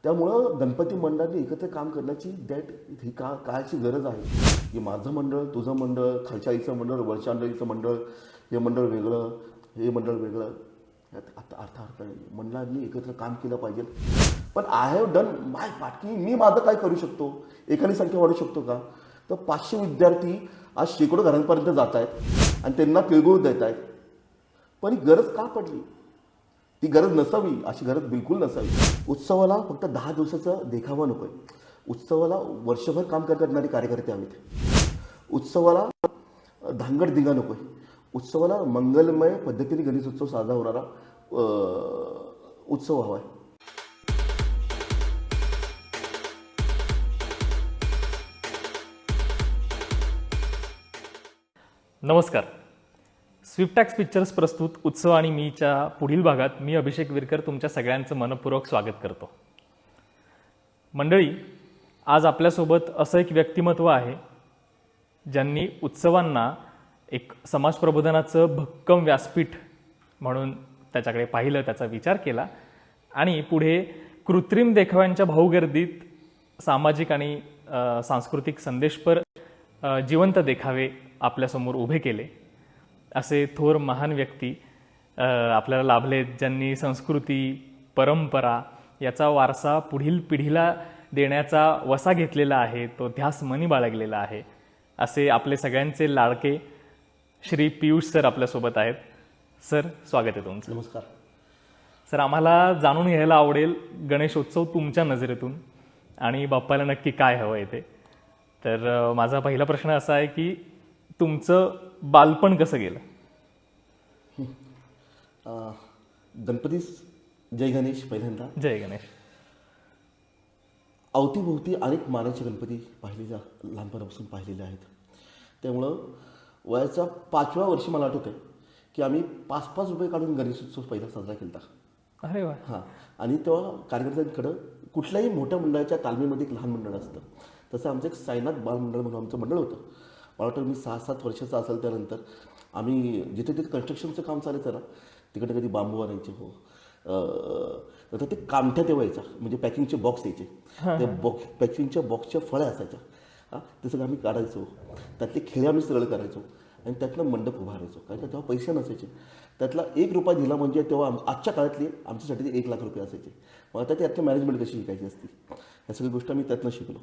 त्यामुळं गणपती मंडळाने एकत्र काम करण्याची ही काळाची गरज आहे की माझं मंडळ, तुझं मंडळ, खालच्या आईचं मंडळ, वरच्या आईचं मंडळ, हे मंडळ वेगळं, हे मंडळ वेगळं, यात अर्थ नाही. मंडळांनी एकत्र काम केलं पाहिजे. पण I have done my part की मी माझं काय करू शकतो. एकाने संख्या वाढू शकतो का? तर 500 विद्यार्थी आज शेकडो घरांपर्यंत जात आहेत आणि त्यांना तिळगुळ देत आहेत. पण ही गरज का पडली? ती गरज नसावी, अशी गरज बिलकुल नसावी. उत्सवाला फक्त 10 दिवसाचा देखावा नको आहे. उत्सवाला वर्षभर काम करणारे कार्यकर्ते हवेत. उत्सवाला धांगडधिंगा नको आहे. उत्सवाला मंगलमय पद्धतीने गणेश उत्सव साजरा होणारा उत्सव हवा आहे. नमस्कार. स्विफ्टॅक्स पिक्चर्स प्रस्तुत उत्सव आणि मीच्या पुढील भागात मी अभिषेक विरकर तुमच्या सगळ्यांचं मनपूर्वक स्वागत करतो. मंडळी, आज आपल्यासोबत असं एक व्यक्तिमत्व आहे ज्यांनी उत्सवांना एक समाज प्रबोधनाचं भक्कम व्यासपीठ म्हणून त्याच्याकडे पाहिलं, त्याचा विचार केला आणि पुढे कृत्रिम देखाव्यांच्या भाऊगर्दीत सामाजिक आणि सांस्कृतिक संदेशपर जिवंत देखावे आपल्यासमोर उभे केले. असे थोर महान व्यक्ती आपल्याला लाभलेत, ज्यांनी संस्कृती, परंपरा याचा वारसा पुढील पिढीला देण्याचा वसा घेतलेला आहे, तो ध्यास मनी बाळगलेला आहे. असे आपले सगळ्यांचे लाडके श्री पियुष सर आपल्यासोबत आहेत. सर, स्वागत आहे तुमचं. नमस्कार सर, आम्हाला जाणून घ्यायला आवडेल गणेशोत्सव तुमच्या नजरेतून आणि बाप्पाला नक्की काय हवं आहे ते. तर माझा पहिला प्रश्न असा आहे की तुमचं बालपण कसं गेलं? गणपतीस जय गणेश. पहिल्यांदा जय गणेश. अवतीभोवती अनेक मानाचे गणपती लहानपणापासून पाहिलेले आहेत. त्यामुळं वयाच्या 5व्या वर्षी मला आठवतं आहे की आम्ही 5-5 रुपये काढून गणेशोत्सव पहिला साजरा केला. अरे वा. हां. आणि तेव्हा कार्यकर्त्यांकडं कुठल्याही मोठ्या मंडळाच्या तालमीमध्ये एक लहान मंडळ असतं. तसं आमचं एक साईनाथ बाल मंडळ म्हणून आमचं मंडळ होतं. मला वाटतं मी 6-7 वर्षाचा असेल त्यानंतर आम्ही जिथे तिथे कन्स्ट्रक्शनचं काम चालायचं ना, तिकडे कधी बांबू आणायचे हो. नंतर ते कामठ्यात यायचा, म्हणजे पॅकिंगचे बॉक्स यायचे. ते पॅकिंगच्या बॉक्सच्या फळ्या असायच्या. हां, ते सगळं आम्ही काढायचो. त्यातले खेळे आम्ही सरळ करायचो आणि त्यातनं मंडप उभारायचो. कारण का तेव्हा पैसे नसायचे. त्यातला 1 रुपया दिला म्हणजे तेव्हा आजच्या काळातली आमच्यासाठी 1 लाख रुपये असायचे. मग आता त्यातली मॅनेजमेंट कशी शिकायची असती, ह्या सगळ्या गोष्टी आम्ही त्यातनं शिकलो.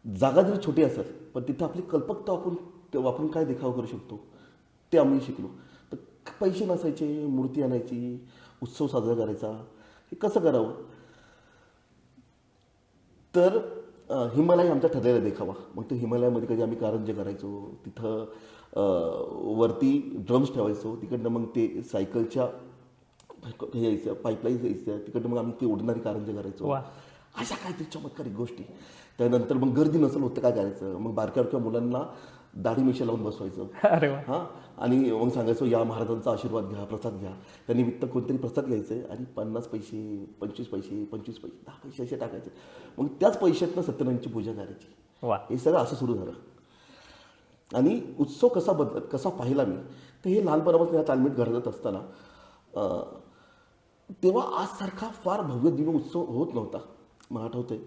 जागा जरी छोटी असेल पण तिथं आपली कल्पकता वापरून काय देखावा करू शकतो ते आम्ही शिकलो. तर पैसे नसायचे, मूर्ती आणायची, उत्सव साजरा करायचा, हे कसं करावं. तर हिमालय आमचा ठरलेला देखावा. मग तो हिमालयामध्ये कधी आम्ही कारंजे करायचो, तिथं वरती ड्रम्स ठेवायचो, तिकडनं मग ते सायकलच्या यायचं पाईपलाईन यायचं, तिकडनं मग आम्ही ते उडणारी कारंजे करायचो. अशा काहीतरी चमत्कारिक गोष्टी. त्यानंतर मग गर्दी नसेल होतं काय करायचं, मग बारक्या मुलांना दाढी मिशा लावून बसवायचं. अरे वा. हां. आणि मग सांगायचो या महाराजांचा आशीर्वाद घ्या, प्रसाद घ्या. त्यानिमित्त कोणतरी प्रसाद घ्यायचे आणि 50 पैसे, 25 पैसे, 25 पैसे, 10 पैसे असे टाकायचे. मग त्याच पैशातनं सत्यनारायणची पूजा करायची. वा. हे सगळं असं सुरू झालं. आणि उत्सव कसा पाहिला मी, तर हे लहानपणापासून या तालमीत घडत असताना तेव्हा आजसारखा फार भव्य दिव्य उत्सव होत नव्हता. मला आठवतंय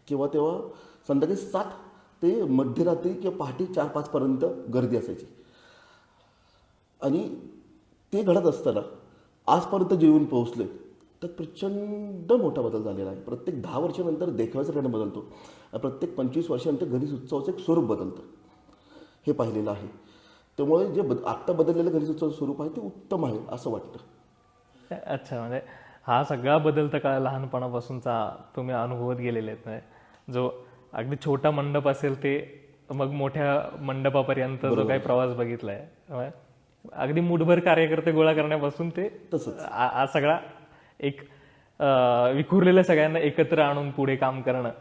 किंवा तेव्हा संध्याकाळी 7 ते मध्यरात्री किंवा पहाटे 4-5 पर्यंत गर्दी असायची. आणि ते घडत असताना आजपर्यंत जे येऊन पोहोचले तर प्रचंड मोठा बदल झालेला आहे. प्रत्येक 10 वर्षानंतर देखाव्याचा ट्रेंड बदलतो. प्रत्येक 25 वर्षानंतर गणेश उत्सवाचं एक स्वरूप बदलतं, हे पाहिलेलं आहे. त्यामुळे जे आत्ता बदललेलं गणेश उत्सवाचं स्वरूप आहे ते उत्तम आहे असं वाटतं. अच्छा, म्हणजे हा सगळा बदलता काळ लहानपणापासूनचा तुम्ही अनुभवत गेलेले आहेत. म्हणजे जो अगदी छोटा मंडप असेल ते मग मोठ्या मंडपापर्यंत जो काही प्रवास बघितलाय, अगदी मुठभर कार्यकर्ते गोळा करण्यापासून ते तसंच सगळा एक विखुरलेल्या सगळ्यांना एकत्र आणून पुढे काम करणं,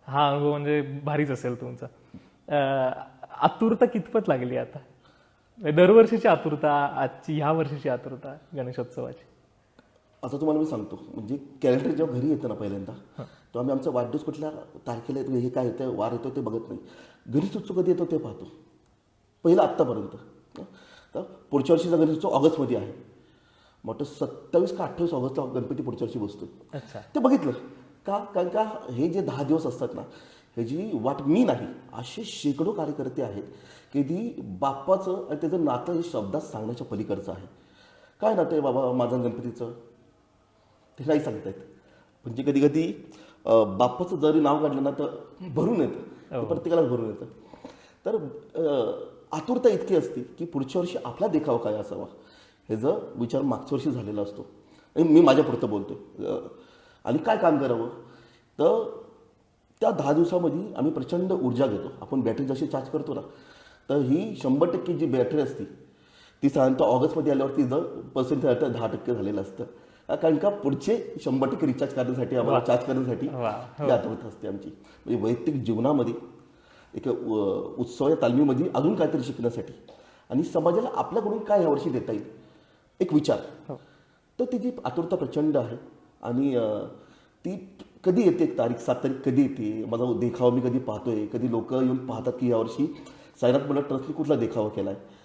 हा अनुभव म्हणजे भारीच असेल तुमचा. आतुरता कितपत लागली आता? दरवर्षीची आतुरता, आजची ह्या वर्षीची आतुरता गणेशोत्सवाची? आता तुम्हाला मी सांगतो, म्हणजे कॅलेंडर जेव्हा घरी येतं ना पहिल्यांदा, तेव्हा आम्ही आमचा वाढदिवस कुठल्या तारखेला येतो, हे काय येतं, वार येतो ते बघत नाही. गणेश उत्सव कधी येतो ते पाहतो पहिलं आत्तापर्यंत. तर पुढच्या वर्षीचा गणेश उत्सव ऑगस्टमध्ये आहे. मग 27 का 28 ऑगस्टला गणपती पुढच्या वर्षी बसतो. अच्छा. ते बघितलं का, कारण का हे जे 10 दिवस असतात ना, ह्याची वाट मी नाही, असे शेकडो कार्यकर्ते आहेत की ती बाप्पाचं आणि त्याचं नातं हे शब्दात सांगण्याच्या पलीकडचं आहे. काय नातं आहे बाबा माझं गणपतीचं ते नाही सांगता येत. म्हणजे कधी कधी बाप्पाचं जरी नाव काढलं ना तर भरून येतं, ते प्रत्येकालाच भरून येतं. तर आतुरता इतकी असते की पुढच्या वर्षी आपला देखावा काय असावा ह्याचा विचार मागच्या वर्षी झालेला असतो. आणि मी माझ्यापुरतं बोलतो. आणि काय काम करावं, तर त्या 10 दिवसामध्ये आम्ही प्रचंड ऊर्जा घेतो. आपण बॅटरी जशी चार्ज करतो ना, तर ही 100% जी बॅटरी असते ती साधारणतः ऑगस्टमध्ये आल्यावरती जर पर्सेंटेज 10% झालेलं असतं. कारण का पुढचे 100% रिचार्ज करण्यासाठी, आम्हाला चार्ज करण्यासाठी ही आतुरता असते आमची. म्हणजे वैयक्तिक जीवनामध्ये एक उत्सव या तालमीमध्ये अजून काहीतरी शिकण्यासाठी आणि समाजाला आपल्याकडून काय यावर्षी देता येईल एक विचार, तर तिची आतुरता प्रचंड आहे. आणि ती कधी येते, एक तारीख 7 तारीख कधी येते, माझा देखावा मी कधी पाहतोय, कधी लोक येऊन पाहतात की यावर्षी साईनाथ मंडळ ट्रस्टने कुठला देखावा केला आहे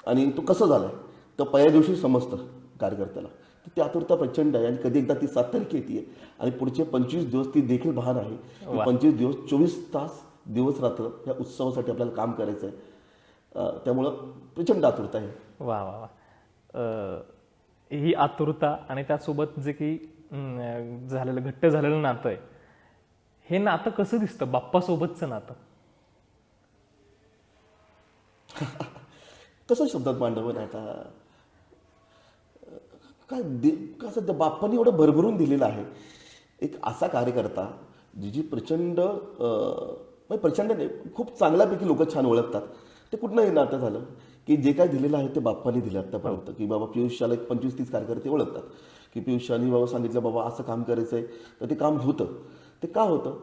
आणि तो कसं झाला आहे, तर पहिल्या दिवशी समजतं कार्यकर्त्याला. तर ती आतुरता प्रचंड आहे. आणि कधी एकदा ती 7 तारीख येते आणि पुढचे 25 दिवस ती देखील भान आहे. 25 दिवस 24 तास दिवस रात्र या उत्सवासाठी आपल्याला काम करायचं आहे. त्यामुळं प्रचंड आतुरता आहे. वा वा वा. ही आतुरता आणि त्यासोबत जे काही झालेलं घट्ट झालेलं नातं आहे, हे नातं कसं दिसतं बाप्पासोबतचं नातं? कसं शब्दात मांडावं ना आता, काय कसं त्या बाप्पाने एवढं भरभरून दिलेलं आहे. एक असा कार्यकर्ता जी प्रचंड प्रचंड नाही, खूप चांगल्यापैकी लोक छान ओळखतात. ते कुठनं हे नातं झालं की जे काय दिलेलं आहे ते बाप्पाने दिलं आत्तापर्यंत. की बाबा पियुष शाला 25-30 कार्यकर्ते ओळखतात की पियुष शाने बाबा सांगितलं बाबा असं काम करायचं आहे, तर ते काम होतं. ते का होतं,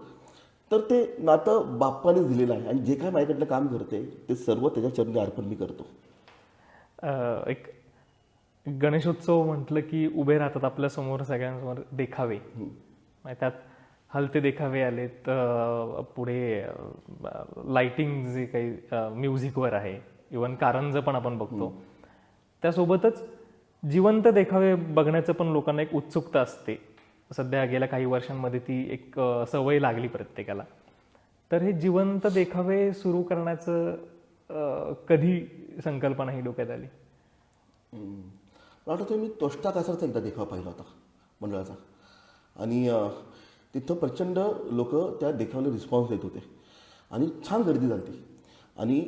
तर ते नातं बाप्पाने दिलेलं आहे. आणि जे काय माझ्याकडलं काम करते ते सर्व त्याच्या चरणी अर्पण मी करतो. एक गणेशोत्सव म्हटलं की उभे राहतात आपल्या समोर सगळ्यांसमोर देखावे. त्यात हलते देखावे आलेत, पुढे लाइटिंग जे काही म्युझिकवर आहे, इवन कारंज पण आपण बघतो. त्यासोबतच जिवंत देखावे बघण्याचं पण लोकांना एक उत्सुकता असते. सध्या गेल्या काही वर्षांमध्ये ती एक सवय लागली प्रत्येकाला. तर हे जिवंत देखावे सुरू करण्याचं कधी संकल्पना ही डोक्यात आली? मला वाटतं मी तोष्टा कासारचा एकदा देखावा पाहिला होता मंडळाचा. आणि तिथं प्रचंड लोक त्या देखावाला रिस्पॉन्स देत होते आणि छान गर्दी झाली. आणि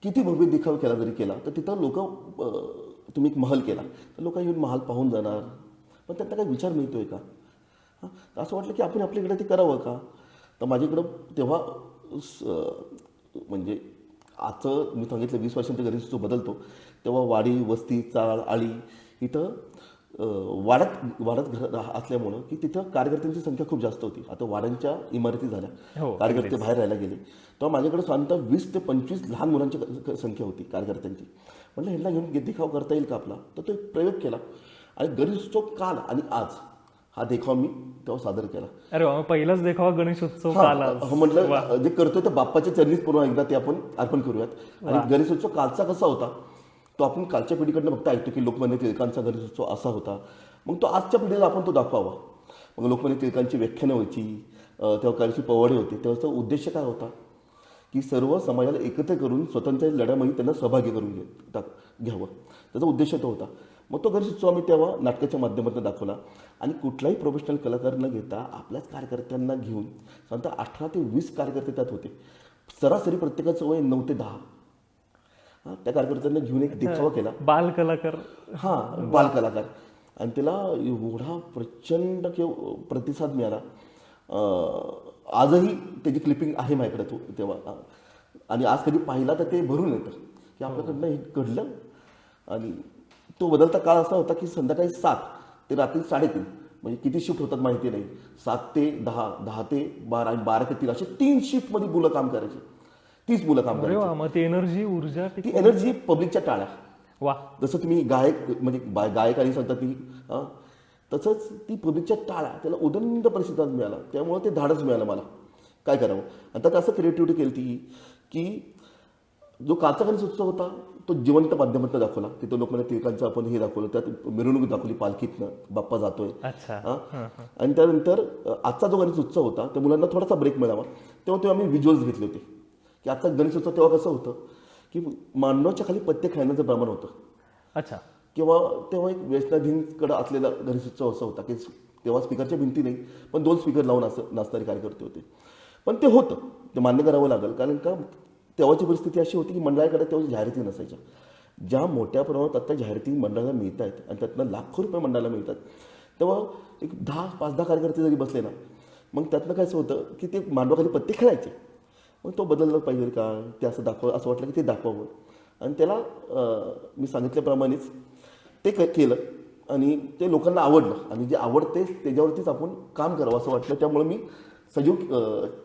किती भव्य देखावा केला जरी केला तर तिथं लोक, तुम्ही एक महल केला तर लोक येऊन महल पाहून जाणार, पण त्यांना काही विचार मिळतोय का? असं वाटलं की आपण आपल्याकडे ते करावं का? तर माझ्याकडं तेव्हा म्हणजे आजचं मी सांगितलं 20 वर्षांचा गणेशोत्सव बदलतो, तेव्हा वाडी वस्ती चाळ आळी इथं वाढत घर असल्यामुळं की तिथं कार्यकर्त्यांची संख्या खूप जास्त होती. आता वाड्यांच्या इमारती झाल्या, कार्यकर्ते बाहेर राहायला गेले. तेव्हा माझ्याकडे साधारणतः 20 ते 25 लहान मुलांची संख्या होती कार्यकर्त्यांची. म्हटलं ह्यांना घेऊन देखाव करता येईल का आपला? तर तो एक प्रयोग केला आणि गणेशोत्सव काल आणि आज हा देखावा मी तेव्हा सादर केला. अरे वा, पहिलाच देखावा गणेशोत्सव काल आज. म्हटलं जे करतोय तर बाप्पाच्या चरणीच पुन्हा एकदा ते आपण अर्पण करूयात. आणि गणेशोत्सव कालचा कसा होता तो आपण कालच्या पिढीकडनं फक्त ऐकतो की लोकमान्य टिळकांचा गणेशोत्सव असा होता, मग तो आजच्या पिढीला आपण तो दाखवावा. मग लोकमान्य टिळकांची व्याख्यानं व्हायची, तेव्हा कालची पवाडे होते. तेव्हाचा उद्देश काय होता की सर्व समाजाला एकत्र करून स्वतंत्र लढ्यामध्ये त्यांना सहभागी करून घ्यावं, त्याचा उद्देश तो होता. मग तो गणेशोत्सव आम्ही तेव्हा नाटकाच्या माध्यमातून दाखवला. आणि कुठलाही प्रोफेशनल कलाकार न घेता आपल्याच कार्यकर्त्यांना घेऊन साधारणतः 18 ते 20 कार्यकर्ते त्यात होते. सरासरी प्रत्येकाचं वय 9 ते 10. त्या कार्यकर्त्यांना घेऊन एक देखावा केला. बाल कलाकार. बाल कलाकार. आणि त्याला एवढा प्रचंड प्रतिसाद मिळाला. आजही त्याची क्लिपिंग आहे माझ्याकडे तेव्हा. आणि आज कधी पाहिला तर ते भरून येतं की आपल्याकडनं हे घडलं. आणि तो बदलता काळ असा होता की संध्याकाळी 7 ते रात्री 3:30, म्हणजे किती शिफ्ट होतात माहिती नाही, 7 ते 10, 10 ते 12 आणि 12 ते 3 असे 3 शिफ्टमध्ये मुलं काम करायची. 30 मुलं काम करायची. मग ती एनर्जी, ऊर्जा, ती एनर्जी पब्लिकच्या टाळ्या. वा. जसं तुम्ही गायक म्हणजे गायकांनी सांगता ती, तसंच ती पब्लिकच्या टाळ्या, त्याला उदंड प्रतिसाद मिळाला. त्यामुळे ते धाडच मिळालं मला काय करावं. आणि त्यात असं क्रिएटिव्हिटी केली ती की जो कालचा गणेशोत्सव होता तो जिवंत माध्यमातून दाखवला. तिथं लोकांना टिळकांचं आपण हे दाखवलं, त्यात मिरवणूक दाखवली पालखीतनं, बाप्पा जातोय. अच्छा. हां. आणि त्यानंतर आजचा जो गणेश उत्सव होता त्या मुलांना थोडासा ब्रेक मिळावा तेव्हा आम्ही व्हिज्युअल्स घेतले होते की आजचा गणेश उत्सव तेव्हा कसं होतं की मांडवाच्या खाली पत्ते खेळण्याचं प्रमाण होतं. अच्छा. किंवा तेव्हा एक व्यसनाधीनकडे असलेला गणेश उत्सव असा होता की तेव्हा स्पीकरच्या भिंती नाही, पण 2 स्पीकर लावून असं नाचणारे कार्यकर्ते होते. पण ते होतं, ते मान्य करावं लागेल, कारण का तेव्हाची परिस्थिती अशी होती की मंडळाकडे तेव्हा जाहिराती नसायच्या. ज्या मोठ्या प्रमाणात आता जाहिराती मंडळाला मिळत आहेत आणि त्यातनं लाखो रुपये मंडळाला मिळतात, तेव्हा एक 5-10 कार्यकर्ते जरी बसले ना, मग त्यातनं काय असं होतं की ते मांडवाखाली पत्ते खेळायचे. मग तो बदलला पाहिजे का, ते असं असं वाटलं की ते दाखवावं. आणि त्याला मी सांगितल्याप्रमाणेच ते केलं आणि ते लोकांना आवडलं आणि जे आवडते त्याच्यावरतीच आपण काम करावं असं वाटलं. त्यामुळे मी सजीव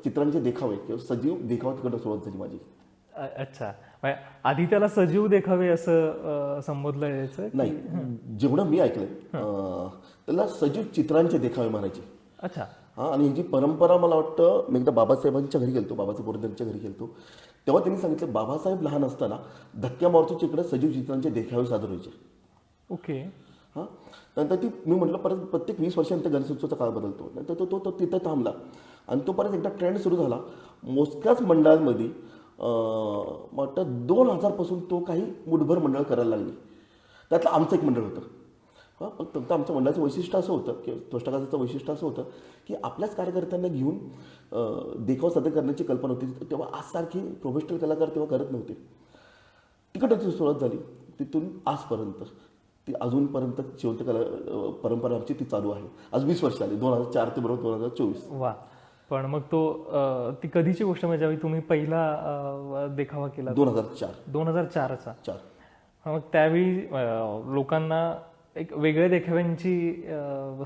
चित्रांचे देखावे किंवा सजीव देखावा तिकडं सुरुवात झाली माझी. अच्छा. म्हणजे आधी त्याला सजीव देखावे असं संबोधलं यायचं? नाही, जेवढं मी ऐकलंय त्याला सजीव चित्रांचे देखावे म्हणायचे. अच्छा. हां. आणि ही जी परंपरा मला वाटतं, मी एकदा बाबासाहेबांच्या घरी गेलतो, बाबासाहेब बोरदरेंच्या घरी गेलतो, तेव्हा त्यांनी सांगितलं बाबासाहेब लहान असताना धक्क्या मारुतीच्या इकडे सजीव चित्रांचे देखावे सादर व्हायचे. ओके. हां. नंतर मी म्हटलं परत प्रत्येक 20 वर्षांतर गणेशोत्सवाचा काळ बदलतो. नंतर तो तिथं थांबला आणि तो परत एकदा ट्रेंड सुरू झाला. मोजक्याच मंडळांमध्ये वाटतं 2000 पासून तो काही मुठभर मंडळ करायला लागली. त्यातलं आमचं एक मंडळ होतं. हां. फक्त आमच्या मंडळाचं वैशिष्ट्य असं होतं की त्वष्टाकाचं वैशिष्ट्य असं होतं की आपल्याच कार्यकर्त्यांना घेऊन देखाव सादर करण्याची कल्पना होती. तेव्हा आजसारखी प्रोफेशनल कलाकार तेव्हा करत नव्हते. तिकडची सुरुवात झाली. तिथून आजपर्यंत ती अजूनपर्यंत जिवंत कला परंपरा आमची ती चालू आहे. आज 20 वर्ष आली, 2004 ते बरोबर 2024. वा. पण मग ती कधीची गोष्ट म्हणजे ज्यावेळी तुम्ही पहिला देखावा केला? 2004. 2004चा. 4. मग त्यावेळी लोकांना एक वेगळ्या देखाव्यांची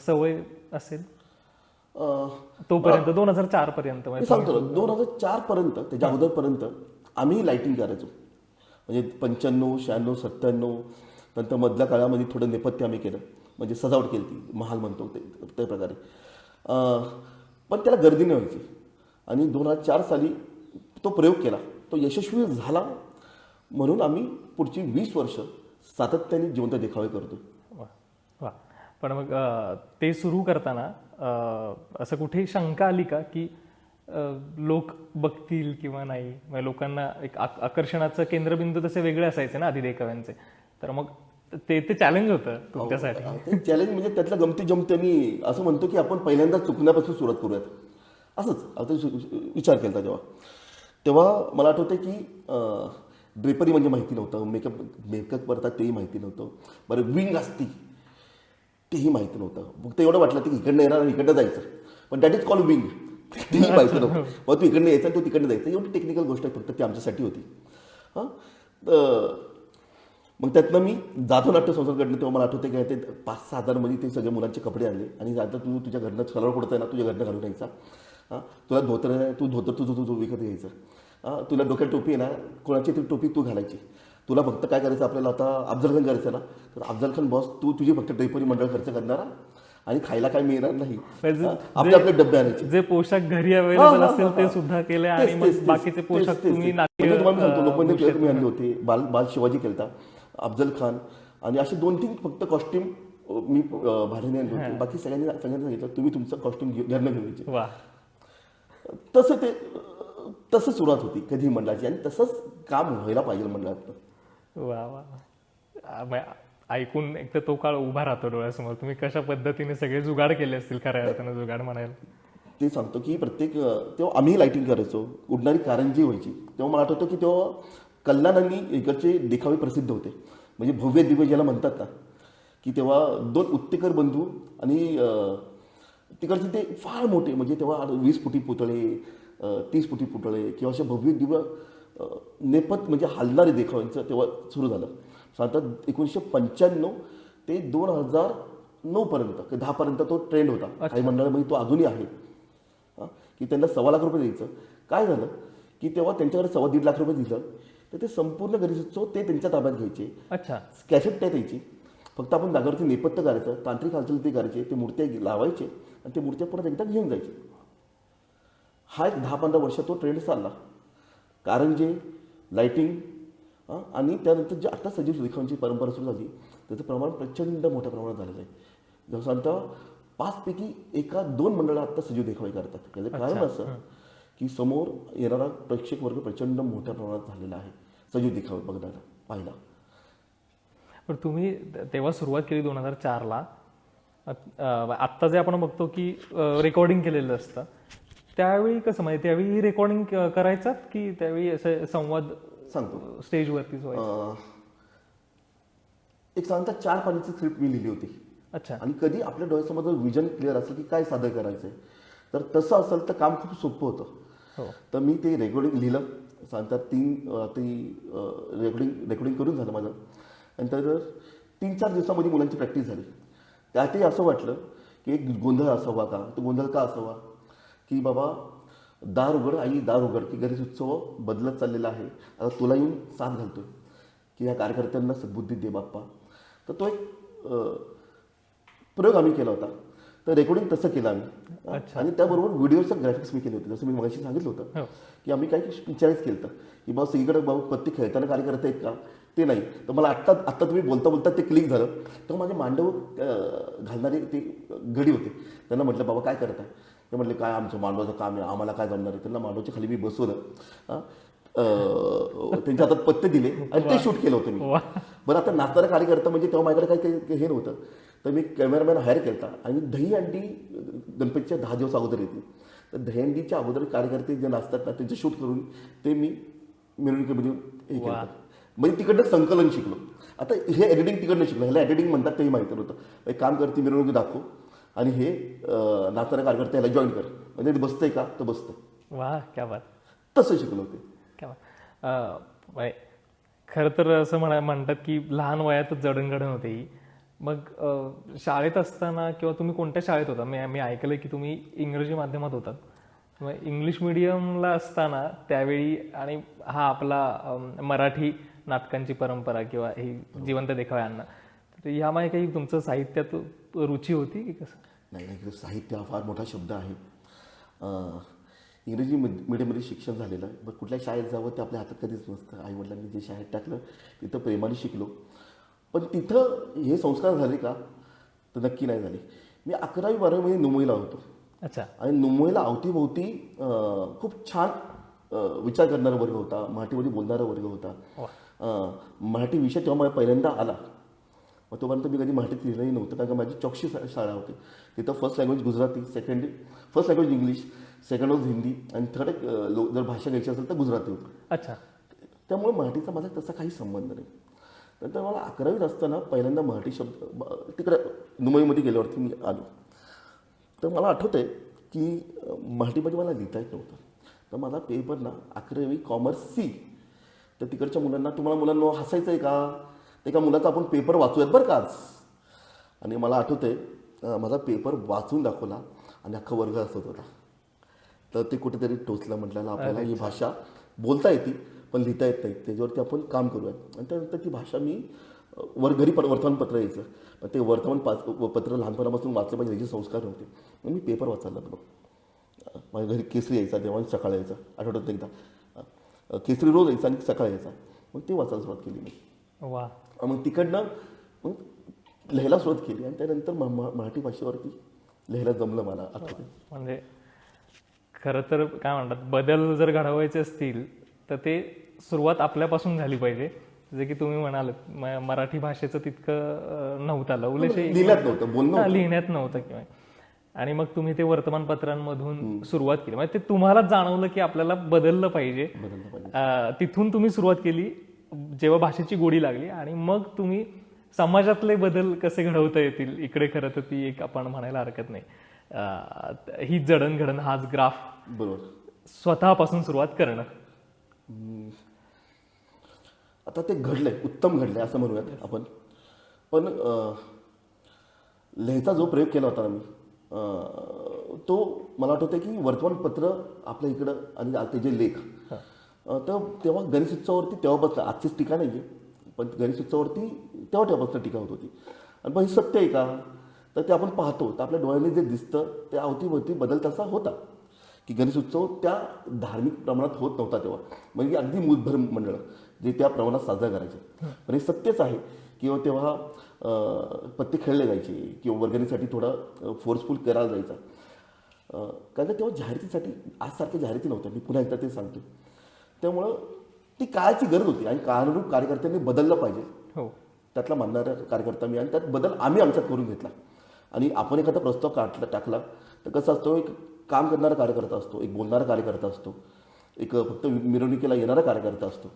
सवय असेल तोपर्यंत, 2004 पर्यंत. मी सांगतो 2004 पर्यंत, त्याच्या अगोदरपर्यंत आम्ही लाईटिंग करायचो. म्हणजे 95, 96, 97 नंतर मधल्या काळामध्ये थोडं नेपथ्य आम्ही केलं, म्हणजे सजावट केली ती महाल म्हणतो त्या प्रकारे. पण त्याला गर्दी नाही व्हायची. आणि 2004 साली तो प्रयोग केला, तो यशस्वी झाला, म्हणून आम्ही पुढची 20 वर्ष सातत्याने जिवंत देखावे करतो. वा. पण मग ते सुरू करताना असं कुठे शंका आली का की लोक बघतील किंवा नाही? म्हणजे लोकांना एक आकर्षणाचं केंद्रबिंदू तसे वेगळे असायचे ना आधी देखाव्यांचे, तर मग ते चॅलेंज होतं तुमच्यासाठी? ते चॅलेंज म्हणजे त्यातल्या गमती जमत्यांनी असं म्हणतो की आपण पहिल्यांदा चुकण्यापासून सुरुवात करूयात, असंच आता विचार केला तेव्हा मला आठवतं की ड्रेपरी म्हणजे माहिती नव्हतं, मेकअप करतात तेही माहिती नव्हतं, बरं विंग असती तेही माहिती नव्हतं. फक्त एवढं वाटलं की इकडनं येणार आणि इकडनं जायचं, पण दॅट इज कॉल्ड विंग, तेही माहिती नव्हतं. मग तू इकडनं यायचं आणि तू तिकडनं जायचं, एवढी टेक्निकल गोष्ट आहे फक्त ती आमच्यासाठी होती. हां. मग त्यातनं मी जातो नाट्य संस्थांकडनं, तेव्हा मला आठवतं की ते 5-6 हजारमध्ये ते सगळे मुलांचे कपडे आणले आणि आता तू तुझ्या घरनं कलर पडत आहे ना, तुझ्या घरनं घालून यायचा. हां. तुला धोतर आहे, तू धोतर तुझं विकत घ्यायचं. हां. तुला डोक्यात टोपी आहे ना, कोणाची ती टोपी तू घालायची. तुला फक्त काय करायचं, आपल्याला आता अफजल खान करायचं ना, तर अफजल खान बॉस तू तुझी फक्त ड्रेपरी मंडळ खर्च करणारा आणि खायला काय मिळणार नाही, आपले आपले डब्बे आणायचे. जे पोशाख घरी अवेलेबल असेल ते सुद्धा केले आणि मग बाकीचे पोशाख तुम्ही लोकमान्य मी आणले होते. बाल शिवाजी केलता, अफजल खान आणि असे 2-3 फक्त कॉस्ट्युम मी भाड्याने आणले होते. बाकी सगळ्यांनी सांगितलं तुम्ही तुमचं कॉस्ट्युम घरनं घेऊन यायचे. तसं सुरुवात होती कधी मंडळाची आणि तसंच काम व्हायला पाहिजे मंडळात. वा वा. ऐकून एक तर तो काळ उभा राहतो डोळ्यासमोर. तुम्ही कशा पद्धतीने सगळे जुगाड केले असतील, खऱ्या अर्थानं जुगाड म्हणायला. ते सांगतो की प्रत्येक तेव्हा आम्ही लाईटिंग करायचो, उडणारी कारंजी व्हायची. तेव्हा मला आठवतं की तेव्हा कल्याण आणि इकडचे देखावे प्रसिद्ध होते, म्हणजे भव्य दिव्य ज्याला म्हणतात ना, की तेव्हा 2 उत्तेकर बंधू आणि तिकडचे ते फार मोठे, म्हणजे तेव्हा 20 फुटी पुतळे, 30 फुटी पुतळे किंवा असे भव्य दिव्य नेपथ म्हणजे हलणारे देखाव्यांचं तेव्हा सुरू झालं. साधारण 1995 ते 2009 पर्यंत 10 पर्यंत तो ट्रेंड होता. काही मंडळामध्ये तो अजूनही आहे. की त्यांना 1.25 लाख रुपये द्यायचं. काय झालं की तेव्हा त्यांच्याकडे 1.25 लाख रुपये दिलं तर ते संपूर्ण गणेशोत्सव ते त्यांच्या ताब्यात घ्यायचे. अच्छा. कॅसेट त्यात यायची, फक्त आपण जागेवरती नेपथ्य करायचं, तांत्रिक हालचाल ते करायचे, ते मूर्त्या लावायचे आणि ते मूर्त्या परत एकदा घेऊन जायचे. हा एक 10-15 वर्ष तो ट्रेंड चालला. कारंजे, लाईटिंग आणि त्यानंतर जे आता सजीव देखावांची परंपरा सुरू झाली त्याचं प्रमाण प्रचंड मोठ्या प्रमाणात झालेलं आहे. जसं आता 5पैकी 1-2 मंडळं आता सजीव देखावे करतात. त्याचं कारण असं की समोर येणारा प्रेक्षक वर्ग प्रचंड मोठ्या प्रमाणात झालेला आहे सजीव देखावे बघण्याला पाहायला. पण तुम्ही तेव्हा सुरुवात केली 2004ला. आत्ता जे आपण बघतो की रेकॉर्डिंग केलेलं असतं, त्यावेळी कसं म्हणजे त्यावेळी रेकॉर्डिंग करायचात की त्यावेळी असं संवाद सांगतो स्टेजवरतीच व्हायचा? एक साधारणतः 4 पानाची स्क्रिप्ट मी लिहिली होती. अच्छा. आणि कधी आपल्या डोळ्यासमोर जर विजन क्लिअर असेल की काय सादर करायचं आहे तर तसं असेल तर काम खूप सोपं होतं. हो. तर मी ते रेकॉर्डिंग लिहिलं. साधारणतः रेकॉर्डिंग करून झालं माझं. नंतर 3-4 दिवसामध्ये मुलांची प्रॅक्टिस झाली. त्यातही असं वाटलं की एक गोंधळ असावा का. तो गोंधळ का असावा की बाबा दार उघड आई दार उघड की गणेश उत्सव बदलत चाललेला आहे. आता तुला येऊन साथ घालतोय की या कार्यकर्त्यांना सद्बुद्धी दे बाप्पा. तर तो एक प्रयोग आम्ही केला होता. तर रेकॉर्डिंग तसं केलं आम्ही. आणि त्याबरोबर व्हिडिओचं ग्राफिक्स मी केले होते. जसं मी मगाशी सांगितलं होतं की आम्ही काही पिक्चराईज केलं होतं की बाबा सगळीकडे बाबा पत्ती खेळताना कार्यकर्ते आहेत का ते नाही. तर मला आत्ता तुम्ही बोलता ते क्लिक झालं. तर माझे मांडव घालणारे ते गडी होते. त्यांना म्हटलं बाबा काय करताय. ते म्हटले काय आमचं मांडवाचं काम आहे आम्हाला काय जमणार आहे. त्यांना मांडवाच्या खाली मी बसवलं. त्यांच्या हातात पत्ते दिले आणि ते शूट केलं होतं मी. बरं आता नाचणारा कार्यकर्ता म्हणजे तेव्हा माझ्याकडे काही हे नव्हतं. तर मी कॅमेरामॅन हायर केला आणि दहीहंडी गणपतीच्या 10 दिवस अगोदर येते. तर दहीहंडीच्या अगोदर कार्यकर्ते जे नाचतात ना त्यांचं शूट करून ते मी मिरवणुकीमध्ये हे केलं. म्हणजे तिकडनं संकलन शिकलो. आता हे एडिटिंग तिकडनं शिकलो. ह्याला एडिटिंग म्हणतात तेही माहिती नव्हतं. एक काम करते मिरवणुकी दाखव आणि हे नाचणाऱ्या कार्यकर्ते ह्याला जॉईन कर म्हणजे ते बसतंय का तर बसतं. वा क्या बात. तसं शिकलो ते. क्या बात. खरं तर असं म्हणतात की लहान वयातच जडणघडण होते ही. मग शाळेत असताना किंवा तुम्ही कोणत्या शाळेत होता. मी ऐकलं की तुम्ही इंग्रजी माध्यमात होतात. मग इंग्लिश मिडियमला असताना त्यावेळी आणि हा आपला मराठी नाटकांची परंपरा किंवा ही जिवंत देखावे आणणं तर यामागे काही तुमचं साहित्यात रुची होती की कसं? नाही साहित्य हा फार मोठा शब्द आहे. इंग्रजी मिडियममध्ये शिक्षण झालेलं आहे. बरं कुठल्या शाळेत जावं ते आपल्या हातात कधीच नसतं. आईवडिलांनी जे शाळेत टाकलं तिथं प्रेमाने शिकलो. पण तिथं हे संस्कार झाले का तर नक्की नाही झाले. मी 11वी-12वीमध्ये मुंबईला होतो. अच्छा. आणि मुंबईला अवतीभोवती खूप छान विचार करणारा वर्ग होता. मराठीमध्ये बोलणारा वर्ग होता. मराठी विषय तेव्हा मला पहिल्यांदा आला. मग तोपर्यंत मी कधी मराठीत लिहिलंही नव्हतं कारण का माझी चॉकशी शाळा होती. तिथं first language Gujarati, first language English, second was Hindi आणि थर्ड जर भाषा घ्यायची असेल तर गुजराती होतं. अच्छा. त्यामुळे मराठीचा माझा तसा काही संबंध नाही. नंतर मला 11वीत असताना पहिल्यांदा मराठी शब्द तिकडे मुंबईमध्ये गेल्यावरती मी आलो. तर मला आठवतं आहे की मराठीमध्ये मला लिहिता येत नव्हतं. तर माझा पेपर ना 11वी कॉमर्स सी. तर तिकडच्या मुलांना मुलांना हसायचं आहे का ते एका मुलाचा आपण पेपर वाचूयात बरं का आज. आणि मला आठवतं आहे माझा पेपर वाचून दाखवला आणि अख्खा वर्ग हसत होता. तर ते कुठेतरी टोचलं. म्हटलं आपल्याला ही भाषा बोलता येते पण लिहिता येत नाही. त्याच्यावरती आपण काम करूयात. आणि त्यानंतर ती भाषा मी घरी वर्तमानपत्र यायचं. पण ते वर्तमानपत्र लहानपणापासून वाचलं पाहिजे याचे संस्कार नव्हते. मग मी पेपर वाचायला लागलो. माझ्या घरी केसरी यायचा तेव्हा सकाळ यायचा. आठवड्यात एकदा केसरी रोज यायचा आणि सकाळ यायचा. मग ते वाचायला सुरुवात केली मी. वा. मग तिकडनं मग लिहायला सुरुवात केली आणि त्यानंतर मराठी भाषेवरती लिहायला जमलं मला. आठवतं म्हणजे खरं तर काय म्हणतात बदल जर घडवायचे असतील तर ते सुरुवात आपल्यापासून झाली पाहिजे. जे की तुम्ही म्हणाल मराठी भाषेचं तितकं नव्हतं लिहिण्यात नव्हतं बोलणं लिहिण्यात नव्हतं किंवा आणि मग तुम्ही ते वर्तमानपत्रांमधून सुरुवात केली. म्हणजे ते तुम्हालाच जाणवलं की आपल्याला बदललं पाहिजे. तिथून तुम्ही सुरुवात केली जेव्हा भाषेची गोडी लागली आणि मग तुम्ही समाजातले बदल कसे घडवता येतील इकडे खरं तर ती एक आपण म्हणायला हरकत नाही. ही जडणघडण हाच ग्राफ बरोबर स्वतःपासून सुरुवात करणं. आता ते घडलंय उत्तम घडलंय असं म्हणूयात आपण. पण लिहायचा जो प्रयोग केला होता मी तो मला आठवतं की वर्तमानपत्र आपल्या इकडं आणि ते जे लेख तर तेव्हा गणेश उत्सवावरती तेव्हापासून आजचीच टीका नाही आहे पण गणेश उत्सवावरती तेव्हापासून टीका होत होती. आणि पण हे सत्य आहे का तर ते आपण पाहतो तर आपल्या डोळ्याने जे दिसतं ते अवतीभोवती बदल तसा होता की गणेश उत्सव त्या धार्मिक प्रमाणात होत नव्हता तेव्हा. म्हणजे अगदी मूठभर मंडळं जे त्या प्रमाणात साजरा करायचे. पण हे सत्यच आहे किंवा तेव्हा पत्ते खेळले जायचे किंवा वर्गणीसाठी थोडा फोर्सफुल करायला जायचा. कारण तेव्हा जाहिरातीसाठी आजसारख्या जाहिराती नव्हत्या, मी पुन्हा एकदा ते सांगतो. त्यामुळं ती काळाची गरज होती आणि काळानुरूप कार्यकर्त्यांनी बदललं पाहिजे. हो, त्यातला मानणारा कार्यकर्ता मी आणि त्यात बदल आम्ही आमच्यात करून घेतला. आणि आपण एखादा प्रस्ताव टाकला तर कसं असतो, एक काम करणारा कार्यकर्ता असतो, एक बोलणारा कार्यकर्ता असतो, एक फक्त मिरवणुकीला येणारा कार्यकर्ता असतो,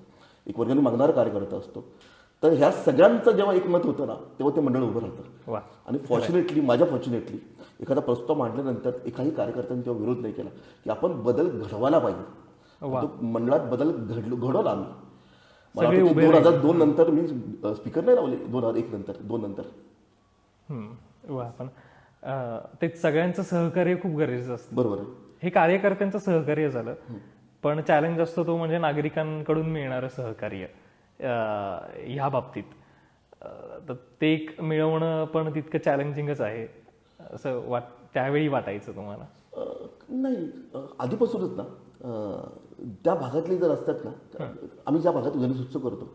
एक वर्गणी मागणारा कार्यकर्ता असतो. तर ह्या सगळ्यांचं जेव्हा एकमत होतं ना, तेव्हा ते मंडळ उभं राहतं. वा, आणि फॉर्च्युनेटली फॉर्च्युनेटली एखादा प्रस्ताव मांडल्यानंतर एकाही कार्यकर्त्यांनी तेव्हा विरोध नाही केला की आपण बदल घडवायला पाहिजे. वा. तो मंडळात बदल घडवला आम्ही. मला सगळे वाटतं उभे 2002 नंतर मी स्पीकर नाही लावले, 2001 नंतर, 2 नंतर. वा. पण ते सगळ्यांचं सहकार्य खूप गरजेचं असतं. बरोबर आहे. हे कार्यकर्त्यांचं सहकार्य झालं, पण चॅलेंज असतो तो म्हणजे नागरिकांकडून मिळणारं सहकार्य ह्या बाबतीत. तर ते एक मिळवणं पण तितकं चॅलेंजिंगच आहे असं त्यावेळी वाटायचं तुम्हाला? नाही, आधीपासूनच ना त्या भागातले जर असतात ना, आम्ही ज्या भागात गणेशोत्सव करतो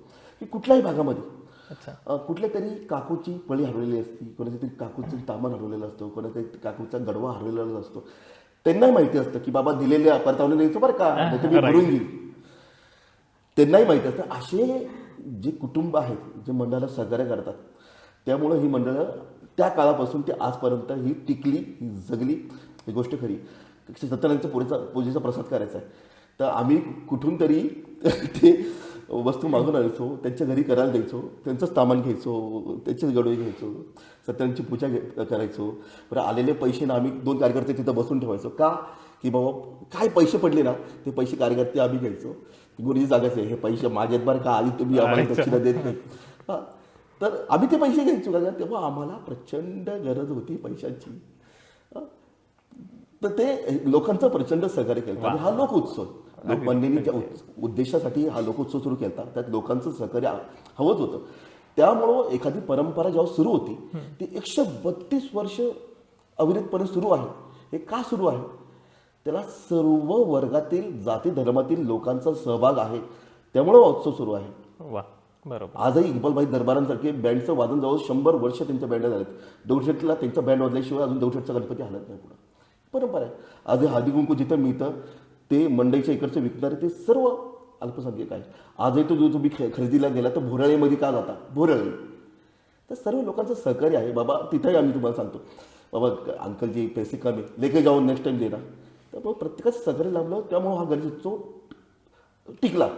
की कुठल्याही भागामध्ये कुठल्या तरी काकूची पळी हरवलेली असते, कोणाच्या तरी काकूचं तामान हरवलेलं असतं, कोणाच्या तरी काकूचा गडवा हरवलेला असतो. त्यांनाही माहिती असतं की बाबा दिलेल्या परतावणे द्यायचं बरं का, नाही तुम्ही भरून घेईल. त्यांनाही माहिती असतं. असे जे कुटुंब आहेत जे मंडळाला सहकार्य करतात, त्यामुळं ही मंडळं त्या काळापासून ते आजपर्यंत ही टिकली, ही जगली. ही गोष्ट खरी. सत्यनारायणचा पूजेचा प्रसाद करायचा आहे तर आम्ही कुठून तरी ते वस्तू मागून आणायचो, त्यांच्या घरी करायला द्यायचो, त्यांचं सामान घ्यायचो, त्यांचेच गडवे घ्यायचो, सत्यनारायणची पूजा करायचो. बरं, आलेले पैसे ना आम्ही 2 कार्यकर्ते तिथं बसून ठेवायचो. का की बाबा काय पैसे पडले ना ते पैसे कार्यकर्ते आम्ही घ्यायचो. गुरुजी जागायचे, हे पैसे माझ्यात बरं का, आधी तुम्ही आम्हाला दक्षिणा देत नाही. हां, तर आम्ही ते पैसे घ्यायचो का, तेव्हा आम्हाला प्रचंड गरज होती पैशांची. तर ते लोकांचं प्रचंड सहकार्य केलं. आणि हा लोकोत्सव लोकमान्यांनी उद्देशासाठी हा लोकोत्सव सुरू केला. त्यात लोकांचं सहकार्य हवंच होतं. त्यामुळं एखादी परंपरा जेव्हा सुरू होती ती 132 वर्ष अविरतपणे सुरू आहे. हे का सुरू आहे? त्याला सर्व वर्गातील जाती धर्मातील लोकांचा सहभाग आहे, त्यामुळं उत्सव सुरू आहे. वा, बरोबर. आजही इक्बालभाई दरबारांसारखे बँडचं वादन जवळ 100 वर्ष त्यांच्या बँड झालेत. दगडूशेठला त्यांचा बँड वाजल्याशिवाय अजून दगडूशेठचा गणपती हलत नाही पुढे. परंपरा आहे. आजही हळदी कुंकू जिथं मिळतं ते मंडईच्या इकडचे विकणारे ते सर्व अल्पसंख्याक आहे. आजही तो जो तुम्ही खरेदीला गेला तर भोरळेमध्ये का जाता, भोरळे. तर सर्व लोकांचं सहकार्य आहे. बाबा तिथंही आम्ही तुम्हाला सांगतो, बाबा अंकलजी पैसे कमी लेके जाऊन नेक्स्ट टाइम देणार. तर प्रत्येकाचं सहकार्य लाभलं, त्यामुळे हा गणेशोत्सव टिकला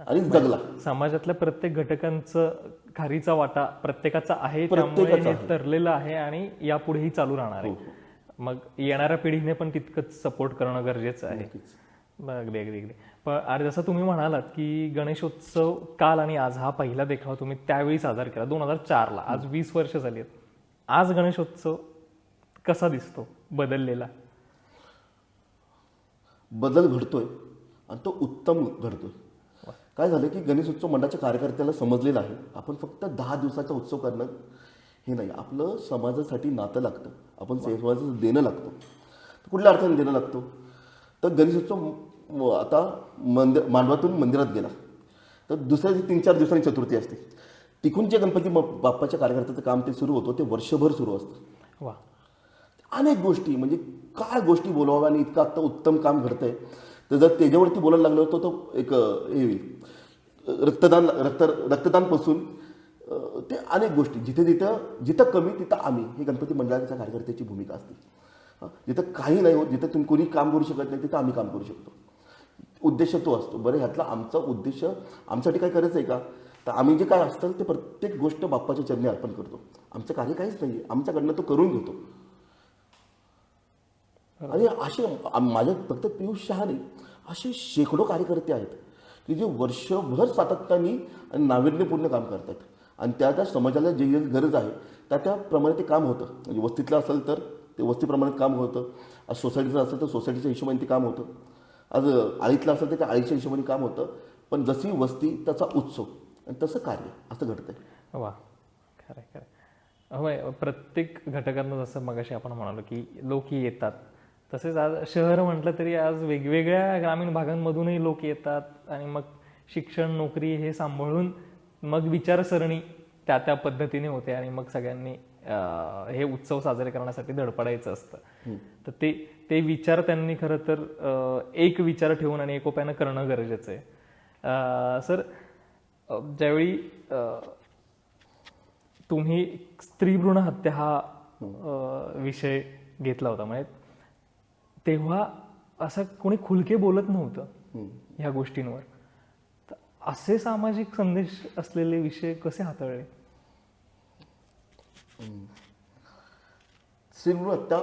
आणि जगला. समाजातल्या प्रत्येक घटकांचं खारीचा वाटा प्रत्येकाचा आहे, त्यामुळे हे ठरलेलं आहे आणि यापुढेही चालू राहणार आहे. मग येणाऱ्या पिढीने पण तितकंच सपोर्ट करणं गरजेचं आहे. अगदी अगदी अगदी. पण आणि जसं तुम्ही म्हणालात की गणेशोत्सव काल आणि आज हा पहिला देखावा तुम्ही त्यावेळी साजरा केला 2004ला. आज 20 वर्ष झाली आहेत. आज गणेशोत्सव कसा दिसतो बदललेला? बदल घडतोय आणि तो उत्तम घडतोय. काय झालं की गणेशोत्सव मंडळाच्या कार्यकर्त्याला समजलेलं आहे, आपण फक्त 10 दिवसाचा उत्सव करणं हे नाही, आपलं समाजासाठी नातं लागतं, आपण समाजाचं देणं लागतो. कुठल्या अर्थाने देणं लागतो? तर गणेशोत्सव आता मांडवातून मंदिरात गेला तर दुसऱ्या 3-4 दिवसांनी चतुर्थी असते. तिकून जे गणपती बाप्पाच्या कार्यकर्त्याचं काम ते सुरू होतं ते वर्षभर सुरू असतं. वा, अनेक गोष्टी, म्हणजे काय गोष्टी बोलाव्या आणि इतकं आता उत्तम काम घडतंय. तर जर त्याच्यावरती बोलायला लागलो तर तो एक हे होईल. रक्तदानपासून ते अनेक गोष्टी, जिथं कमी तिथं आम्ही, ही गणपती मंडळाच्या कार्यकर्त्याची भूमिका असते. जिथं काही नाही होत, जिथं तुम्ही कोणी काम करू शकत नाही तिथं आम्ही काम करू शकतो. उद्देश तो असतो. बरं, ह्यातला आमचा उद्देश आमच्यासाठी काय करायचं आहे का, तर आम्ही जे काय असतं ते प्रत्येक गोष्ट बाप्पाच्या चरणी अर्पण करतो. आमचं कार्य काहीच नाही आहे, आमच्याकडनं तो करून घेतो. आणि असे माझ्या फक्त पियुष शहा नाही, असे शेकडो कार्यकर्ते आहेत की जे वर्षभर सातत्याने आणि नाविन्यपूर्ण काम करतात. आणि त्या समाजाला जे गरज आहे त्याप्रमाणे ते काम होतं. म्हणजे वस्तीतलं असेल तर ते वस्तीप्रमाणे काम होतं, आज सोसायटीचं असेल तर सोसायटीच्या हिशोबाने ते काम होतं, आज आळीतलं असेल तर त्या आळीच्या हिशोबाने काम होतं. पण जशी वस्ती त्याचा उत्सव आणि तसं कार्य असं घडतंय. वा, खरं खरं. होय, प्रत्येक घटकांना जसं मगाशी आपण म्हणालो की लोक येतात, तसेच आज शहर म्हटलं तरी आज वेगवेगळ्या ग्रामीण भागांमधूनही लोक येतात आणि मग शिक्षण नोकरी हे सांभाळून मग विचारसरणी त्या त्या पद्धतीने होते आणि मग सगळ्यांनी हे उत्सव साजरे करण्यासाठी धडपडायचं असतं. तर ते विचार त्यांनी खरं तर एक विचार ठेवून आणि एकोप्यानं करणं गरजेचं आहे. सर, ज्यावेळी तुम्ही स्त्री भ्रूण हत्या हा विषय घेतला होता, म्हणजे तेव्हा असं कोणी खुलके बोलत नव्हतं ह्या गोष्टींवर. तर असे सामाजिक संदेश असलेले विषय कसे हाताळले? स्त्रीभ्रूण हत्या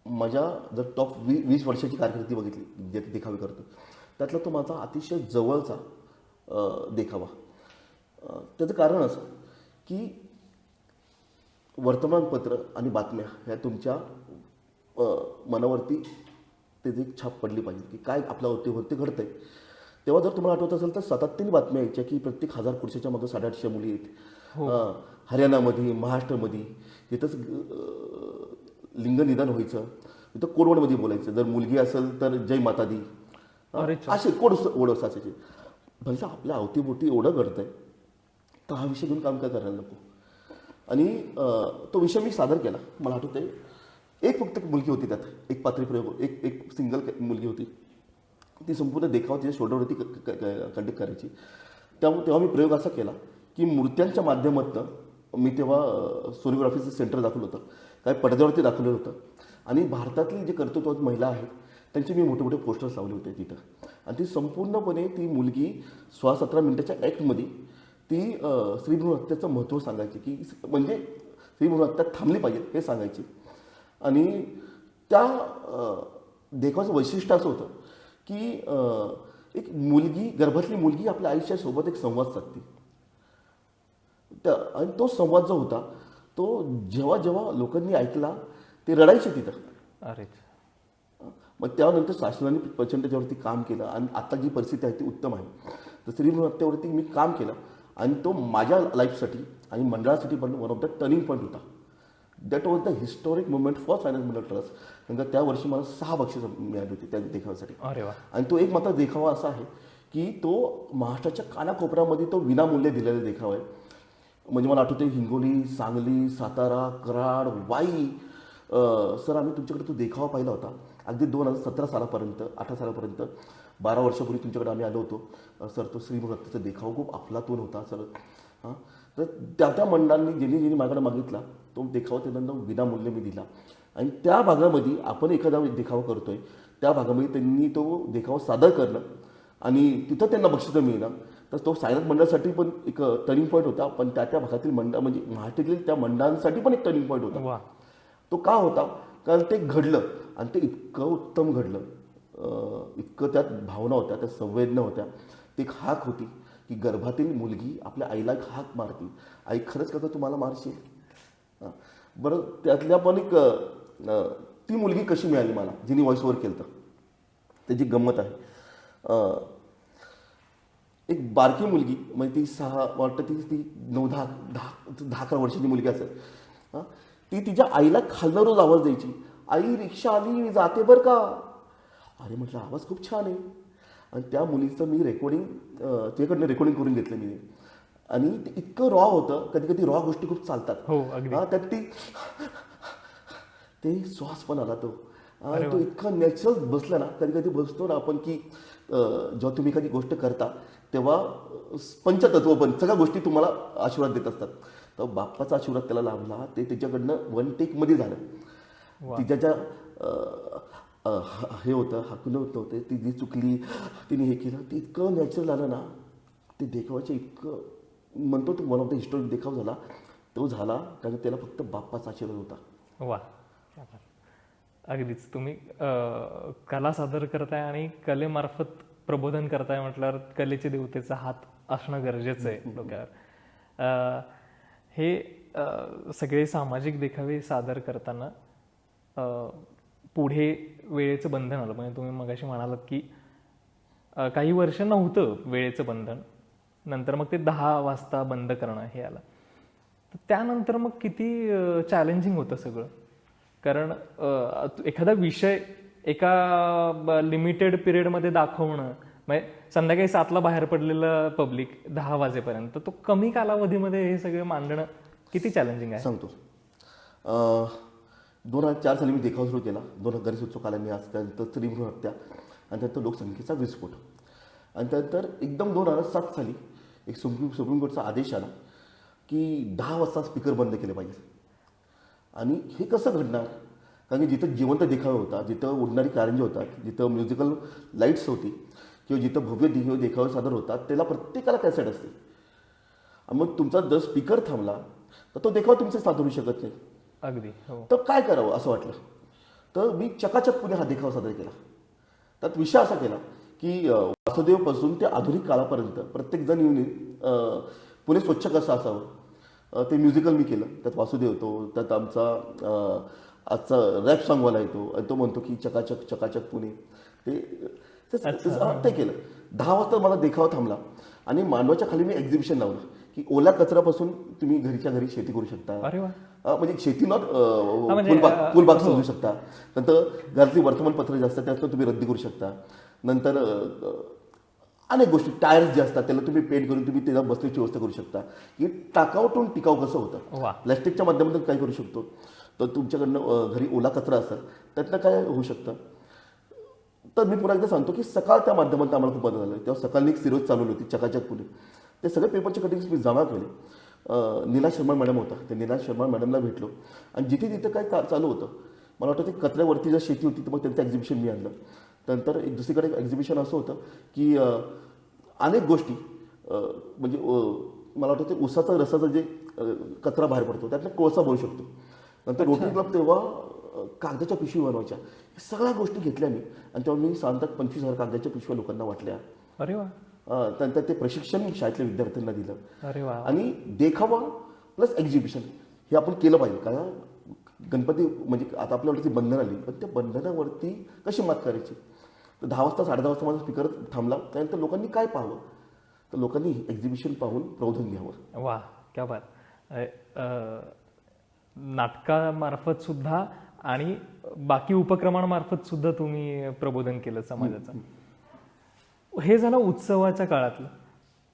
माझ्या जर टॉप 20 वर्षाची कारकिर्दी बघितली, जे देखावे करतो, त्यातला तो माझा अतिशय जवळचा देखावा. त्याचं कारण असं की वर्तमानपत्र आणि बातम्या ह्या तुमच्या मनावरती त्याची एक छाप पडली पाहिजे की काय आपल्या वरती घडतंय. तेव्हा जर तुम्हाला आठवत असेल तर सातत्याने बातम्या यायच्या की प्रत्येक 1000 पुरुषाच्या मागे 850 मुली आहेत. हरियाणामध्ये, महाराष्ट्रामध्ये तिथंच लिंग निदान व्हायचं, तिथं कोडवडमध्ये बोलायचं. जर मुलगी असेल तर जय माता दी, असे ओढ असायचे. म्हणजे आपल्या अवतीभोवती एवढं घडतंय तर हा विषय घेऊन काम काय करायला नको. आणि तो विषय मी सादर केला. मला आठवतंय एक फक्त मुलगी होती, त्यात एक पात्रीप्रयोग, एक सिंगल मुलगी होती. ती संपूर्ण देखावा तिच्या शोल्डरवरती कंडक्ट करायची. तेव्हा मी प्रयोग असा केला की मूर्त्यांच्या माध्यमातून मी तेव्हा सोनोग्राफीचं सेंटर दाखवलं होतं, काय पडद्यावरती दाखवलं होतं. आणि भारतातली जे कर्तृत्ववादी महिला आहेत त्यांचे मी मोठे मोठे पोस्टर्स लावले होते तिथं. आणि ती संपूर्णपणे ती मुलगी 16-17 मिनिटाच्या ॲक्टमध्ये ती स्त्रीभ्रूण हत्याचं महत्त्व सांगायची की म्हणजे स्त्रीभ्रूण हत्या थांबली पाहिजे हे सांगायची. आणि त्या देखावाचं वैशिष्ट्य असं होतं की एक मुलगी, गर्भातली मुलगी आपल्या आईच्यासोबत एक संवाद साधते. आणि तो संवाद जो होता तो जेव्हा जेव्हा लोकांनी ऐकला ते रडायचे तिथं. अरे, मग त्यानंतर शासनाने प्रचंड त्याच्यावरती काम केलं आणि आता जी परिस्थिती आहे ती उत्तम आहे. तर स्त्रीभ्रूण हत्येवरती मी काम केलं आणि तो माझ्या लाईफसाठी आणि मंडळासाठी पण one of the turning point होता. That was the historic movement for finance Mandal trust. कारण त्या वर्षी मला 6 बक्षीस मिळाली होती त्या देखाव्यासाठी. अरे वा. आणि तो एक मात्र देखावा असा आहे की तो महाराष्ट्राच्या कानाकोपऱ्यामध्ये तो विनामूल्य दिलेला देखावा आहे. म्हणजे मला आठवते हिंगोली, सांगली, सातारा, कराड, वाई. सर, आम्ही तुमच्याकडे तो देखावा पाहिला होता अगदी 2017 सालापर्यंत, 18 सालापर्यंत, 12 वर्षापूर्वी तुमच्याकडे आम्ही आलो होतो. सर, तो स्त्रीभ्रूण हत्येचा देखावा खूप अफलातून होता सर. तर त्या मंडळांनी ज्यांनी माझ्याकडे मागितला तो देखावा त्यांना विनामूल्य मी दिला. आणि त्या भागामध्ये आपण एखादा देखावा करतोय त्या भागामध्ये त्यांनी तो देखावा सादर करणं आणि तिथं त्यांना बक्षिसं मिळणं, तर तो सायन्स मंडळासाठी पण एक टर्निंग पॉईंट होता. पण त्या भागातील मंडळ म्हणजे महाराष्ट्रातील त्या मंडळांसाठी पण एक टर्निंग पॉईंट होता. तो का होता? कारण ते घडलं आणि ते इतकं उत्तम घडलं, इतकं त्यात भावना होत्या, त्या संवेदना होत्या. ती एक हाक होती की गर्भातील मुलगी आपल्या आईला एक हाक मारते, आई खरंच का तुम्हाला मारशील. बरं, त्यातल्या पण एक ती मुलगी कशी मिळाली मला जिने व्हॉइस ओव्हर केलं, त्याची गंमत आहे. एक बारकी मुलगी, म्हणजे ती 6 वाटतं ती 9-10-11 वर्षाची मुलगी असेल. ती तिच्या आईला खालनं रोज आवाज द्यायची, आई रिक्षा आली, मी जाते बरं का. अरे म्हटलं आवाज खूप छान आहे. आणि त्या मुलीचं मी तिच्याकडनं रेकॉर्डिंग करून घेतलं मी. आणि ते इतकं रॉ होतं, कधी कधी रॉ गोष्टी खूप चालतात. त्यात ते श्वास पण आला तो. आणि तो इतका नॅचरल बसला ना, कधी कधी बसतो ना आपण की जेव्हा तुम्ही एखादी गोष्ट करता तेव्हा पंचतत्व पण सगळ्या गोष्टी तुम्हाला आशीर्वाद देत असतात. तर बाप्पाचा आशीर्वाद त्याला लाभला. ते त्याच्याकडनं 1 टेकमध्ये झालं. तिच्या ज्या हे होतं, हाकणं होतं, ती जी चुकली, तिने हे केलं, ते इतकं नॅचरल आलं ना. ते देखावाचं इतकं म्हणतो तो वन ऑफ द हिस्टॉरिक देखाव झाला. तो झाला कारण त्याला फक्त बाप्पाचा आशीर्वाद होता. वा, अगदीच. तुम्ही कला सादर करताय आणि कलेमार्फत प्रबोधन करताय म्हटल्यावर कलेच्या देवतेचा हात असणं गरजेचं आहे डोक्यावर. हे सगळे सामाजिक देखावे सादर करताना पुढे वेळेचं बंधन आलं. म्हणजे तुम्ही मगाशी म्हणालात की काही वर्ष नव्हतं वेळेचं बंधन, नंतर मग ते 10 वाजता बंद करणं हे आलं. तर त्यानंतर मग किती चॅलेंजिंग होतं सगळं. कारण एखादा विषय एका लिमिटेड पिरियडमध्ये दाखवणं म्हणजे संध्याकाळी 7ला बाहेर पडलेलं पब्लिक 10 वाजेपर्यंत, तो कमी कालावधीमध्ये हे सगळं मांडणं किती चॅलेंजिंग आहे? सांगतो. 2004 साली मी देखावा सुरू केला. 2000 उत्सव कालांनी आज त्यानंतर स्त्रीभ्रूण हत्या आणि त्यानंतर लोकसंख्येचा विस्फोट आणि त्यानंतर एकदम 2007 साली एक सुप्रीम कोर्टचा आदेश आला की 10 वाजता स्पीकर बंद केले पाहिजे. आणि हे कसं घडणार? कारण की जिथं जिवंत देखावे होता, जिथं उडणारी कारंजे होतात, जिथं म्युझिकल लाईट्स होती किंवा जिथं भव्य देखावे सादर होतात, त्याला प्रत्येकाला कॅसेट असते. आणि मग तुमचा जर स्पीकर थांबला तर तो देखावा तुमचे सादर होऊ शकत नाही. अगदी हो. तर काय करावं असं वाटलं. तर मी चकाचक पुणे हा देखावा सादर केला. त्यात विषय असा केला की वासुदेवपासून ते आधुनिक काळापर्यंत प्रत्येकजण येऊन पुणे स्वच्छ कसं असावं ते म्युझिकल मी केलं. त्यात वासुदेव येतो, त्यात आमचा आजचा रॅप सॉंगवाला येतो आणि तो म्हणतो की चकाचक चकाचक पुणे. ते केलं. 10 वाजता मला देखावा थांबला आणि मांडवाच्या खाली मी एक्झिबिशन लावलं की ओला कचऱ्यापासून तुम्ही घरीच्या घरी शेती करू शकता. अरे वा. म्हणजे शेती नॉट म्हणजे, फुलबाग समजू शकता. नंतर घरातली वर्तमानपत्र जे असतात त्यातनं तुम्ही रद्दी करू शकता. नंतर अनेक गोष्टी, टायर्स जे असतात त्याला तुम्ही पेंट करून तुम्ही त्याला बसण्याची व्यवस्था करू शकता. की टाकाऊतून टिकाऊ कसं होतं. वा. प्लॅस्टिकच्या माध्यमातून काय करू शकतो. तर तुमच्याकडनं घरी ओला कचरा असेल त्यातनं काय होऊ शकतं. तर मी पुन्हा एकदा सांगतो की सकाळ त्या माध्यमातून आम्हाला खूप बदल झालं. तेव्हा सकाळी एक सिरीज चालवली होती चकाचक पुणे. ते सगळे पेपरचे कटिंग्स मी जमा केले. नीला शर्मा मॅडम होता, त्या नीला शर्मा मॅडमला भेटलो आणि जिथे तिथे काय चालू होतं मला वाटतं ते कचऱ्यावरती जर शेती होती तर मग त्यांचं एक्झिबिशन मी आणलं. त्यानंतर एक दुसरीकडे एक्झिबिशन असं होतं की अनेक गोष्टी म्हणजे मला वाटतं ते उसाचा रसाचा जे कचरा बाहेर पडतो त्यातनं कोळसा बनवू शकतो. नंतर रोटरी क्लब तेव्हा कागदाच्या पिशवी बनवायच्या. या सगळ्या गोष्टी घेतल्या मी आणि तेव्हा मी साधारणतः 25,000 कागदाच्या पिशव्या लोकांना वाटल्या. अरे वा. त्यानंतर ते प्रशिक्षण शाळेतल्या विद्यार्थ्यांना दिलं. अरे वा. आणि देखावा प्लस एक्झिबिशन हे आपण केलं पाहिजे. कारण गणपती म्हणजे आता आपल्यावरती बंधनं आली पण त्या बंधनावरती कशी मात करायची. तर 10 वाजता 10:30 वाजता माझा स्पीकर थांबला. त्यानंतर लोकांनी काय पाहावं, तर लोकांनी एक्झिबिशन पाहून प्रबोधन घ्यावं. वा, क्या बात. नाटकामार्फत सुद्धा आणि बाकी उपक्रमांमार्फत सुद्धा तुम्ही प्रबोधन केलं समाजाचं. हे झालं उत्सवाच्या काळातलं.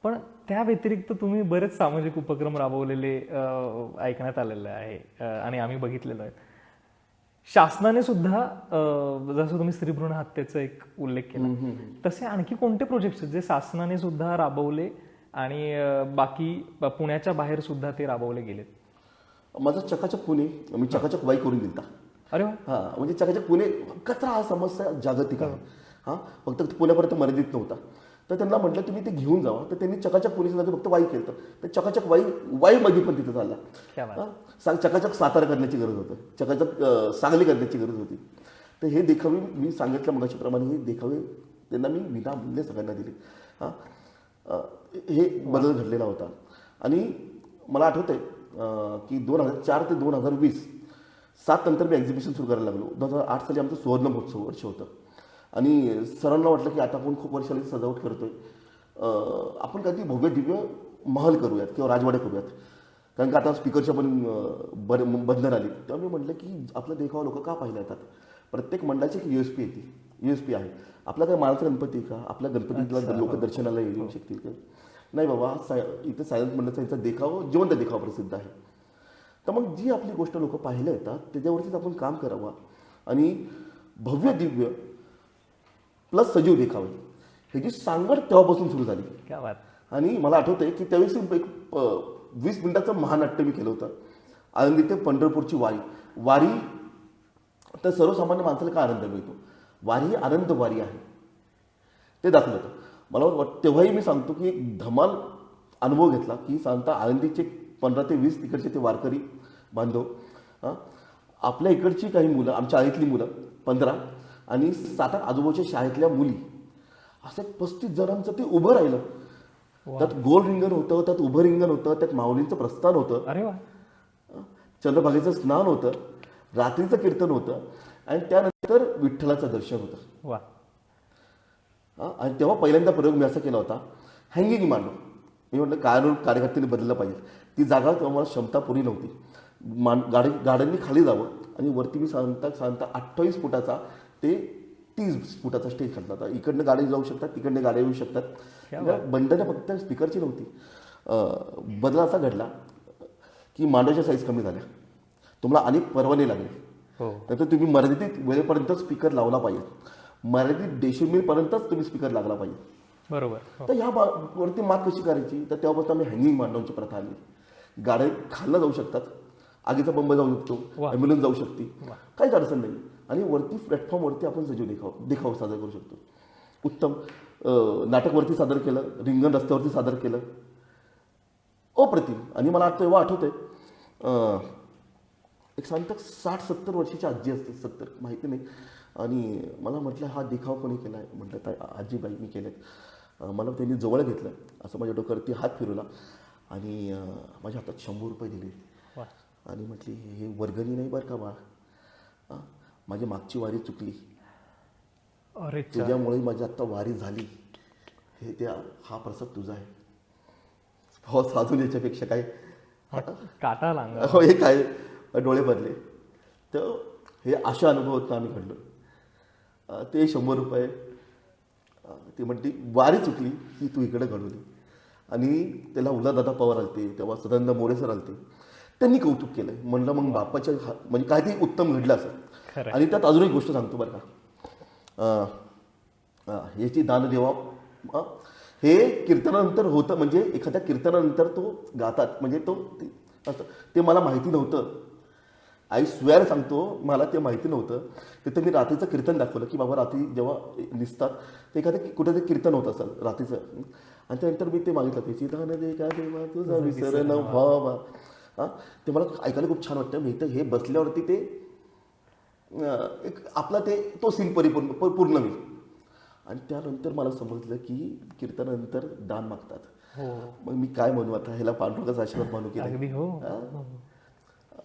पण त्या व्यतिरिक्त तुम्ही बरेच सामाजिक उपक्रम राबवलेले ऐकण्यात आलेले आहे आणि आम्ही बघितलेलं आहे. शासनाने सुद्धा जसं तुम्ही स्त्रीभ्रूण हत्येचा एक उल्लेख केला तसे आणखी कोणते प्रोजेक्ट जे शासनाने सुद्धा राबवले आणि बाकी पुण्याच्या बाहेर सुद्धा ते राबवले गेलेत? माझं चकाचक पुणे मी चकाचक वाई करून दिलता. अरे वा. हां, म्हणजे चकाचक पुणे कचरा हा समस्या जागतिक आहे. हां, फक्त पुण्यापर्यंत मर्यादित नव्हता. तर त्यांना म्हटलं तुम्ही ते घेऊन जावा. तर त्यांनी चकाचक पुणे जागी फक्त वाई केलं. तर चकाचक वाईमध्ये पण तिथं चालला. चकाचक सातारा करण्याची गरज होतं, चकाचक सांगली करण्याची गरज होती. तर हे देखावे मी सांगितलं मगाशीप्रमाणे हे देखावे त्यांना मी विनामूल्य सगळ्यांना दिले. हां, हे बदल घडलेला होता. आणि मला आठवतंय की 2004 ते 2020 7 नंतर मी एक्झिबिशन सुरू करायला लागलो. 2008 साली आमचं सुवर्ण महोत्सव वर्ष होतं आणि सरांना वाटलं की आता आपण खूप वर्षाला सजावट करतोय, आपण काहीतरी भव्य दिव्य महल करूयात किंवा राजवाडे करूयात. कारण का आता स्पीकरच्या पण बंधन आली. तेव्हा मी म्हटलं की आपला देखावा लोक का पाहिला येतात. प्रत्येक मंडळाची एक USP येते, USP आहे. आपला काय मानाचा गणपती का, आपल्या गणपतीला लोक दर्शनाला येऊ शकतील का? नाही बाबा, इथे सायन्स मंडळाचा यांचा देखावा जिवंत देखावा प्रसिद्ध आहे. तर मग जी आपली गोष्ट लोक पाहायला येतात त्याच्यावरतीच आपण काम करावं आणि भव्य दिव्य प्लस सजीव देखावे ह्याची सांगड तेव्हापासून सुरू झाली. क्या बात. आणि मला आठवतंय की त्यावेळेस एक 20 मिनिटाचं महानाट्य मी केलं होतं. आळंदी ते पंढरपूरची वारी तर सर्वसामान्य माणसाला काय आनंद मिळतो, वारी ही आनंद वारी आहे ते दाखवलं होतं. मला तेव्हाही मी सांगतो की एक धमाल अनुभव घेतला की साधारणतः आळंदीचे 15 ते 20 तिकडचे ते वारकरी बांधव, आपल्या इकडची काही मुलं, आमच्या आळीतली मुलं 15 आणि 7-8 आजूबाजूच्या शाळेतल्या मुली, असं 35 जणांचं ते उभं राहिलं. त्यात गोल रिंगण होतं, त्यात उभं रिंगण होतं, त्यात माऊलींचं प्रस्थान होतं. अरे वा. चंद्रभागेचं स्नान होतं, रात्रीचं कीर्तन होतं आणि त्यानंतर विठ्ठलाचं दर्शन होतं. वा. आणि तेव्हा पहिल्यांदा प्रयोग मी असा केला होता, हँगिंग मांडव. मी म्हटलं कार्यकर्त्यांनी बदललं पाहिजे. ती जागा तेव्हा मला क्षमता पुरी नव्हती. गाड्यांनी खाली जावं आणि वरती मी साधारणतः 28 फुटाचा ते 30 फुटाचा स्टेज घातला होता. इकडनं गाडी जाऊ शकतात, तिकडनं गाड्या येऊ शकतात. बंधनं फक्त स्पीकरची नव्हती. बदल असा घडला की मांडवाच्या साईज कमी झाल्या, तुम्हाला अनेक परवाने लागले. तर तुम्ही मर्यादित वेळेपर्यंत स्पीकर लावला पाहिजे, मर्यादित डेसिबलपर्यंतच तुम्ही स्पीकर लागला पाहिजे. बरोबर. तर ह्या वरती मात कशी करायची, तर तेव्हापासून आम्ही हँगिंग मांडवांची प्रथा आणली. गाड्या खाल्ला जाऊ शकतात, आगीचा बंब जाऊ शकतो, ॲम्ब्युलन्स जाऊ शकते, काहीच अडचण नाही. आणि वरती प्लॅटफॉर्मवरती आपण सजीव देखावा सादर करू शकतो. उत्तम नाटकवरती सादर केलं, रिंगण रस्त्यावरती सादर केलं, अप्रतिम. आणि मला आता तेव्हा आठवतंय, एक साधारणतः 60-70 वर्षाची आजी असते, 70 माहिती नाही. आणि मला म्हटलं हा देखाव कोणी केला आहे. म्हटलं काय आजीबाई मी केलेत. मला त्यांनी जवळ घेतलं, असं माझ्या डोक्यावरती हात फिरवला आणि माझ्या हातात 100 रुपये दिले. आणि म्हटली हे वर्गणी नाही बरं का बाळा, माझी मागची वारी चुकली, अरे तुझ्यामुळे माझी आत्ता वारी झाली, हे त्या हा प्रसाद तुझा आहे. हो अजून याच्यापेक्षा काय काटा लांग. हो हे काय डोळे भरले. तर हे अशा अनुभव आम्ही घडलो. ते 100 रुपये ती म्हणते वारी चुकली की तू इकडे घडवली. आणि त्याला उल्हादादा पवार आलते, तेव्हा सदानंद मोरे सर आलते, त्यांनी कौतुक केलं. म्हणलं मग बापाच्या म्हणजे काहीतरी उत्तम घडलं असं. आणि त्यात अजून एक गोष्ट सांगतो बरं का, याची दानदेवा हे कीर्तनानंतर होतं. म्हणजे एखाद्या कीर्तनानंतर तो गातात, म्हणजे तो ते मला माहिती नव्हतं. आई स्वेअर सांगतो, मला ते माहिती नव्हतं. तिथं मी रात्रीचं कीर्तन दाखवलं की बाबा रात्री जेव्हा दिसतात ते एखादं कुठेतरी कीर्तन होत असेल रात्रीचं. आणि त्यानंतर मी ते मागितलं, त्याची दान दे का देवा तुझा विसर न व्हावा. ते मला ऐकायला खूप छान वाटतं. मी तर हे बसल्यावरती ते एक आपला तो सीन पूर्ण होईल. आणि त्यानंतर मला समजलं की कीर्तनानंतर दान मागतात. मग मी काय म्हणू आता, ह्याला पांडुरंगाचा आशीर्वाद मानू की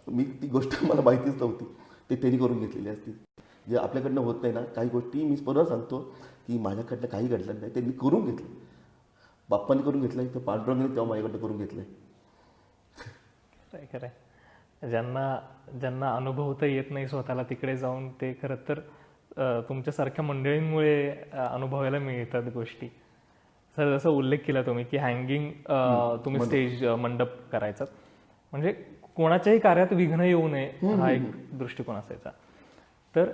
मी ती गोष्ट मला माहितीच नव्हती, ते त्यांनी करून घेतलेली असती. जे आपल्याकडनं होत नाही ना काही गोष्टी, मी पुन्हा सांगतो की माझ्याकडनं काही घडलं नाही, त्यांनी करून घेतलं. बाप्पांनी करून घेतलंय, तर पांडुरंगाने तेव्हा माझ्याकडनं करून घेतलंय. खरंय. ज्यांना अनुभवता येत नाही स्वतःला तिकडे जाऊन, ते खरं तर तुमच्यासारख्या मंडळींमुळे अनुभवायला मिळतात गोष्टी. सर जसं उल्लेख केला तुम्ही की हँगिंग तुम्ही स्टेज मंडप करायचा, म्हणजे कोणाच्याही कार्यात विघ्न येऊ नये हा एक दृष्टिकोन असायचा. तर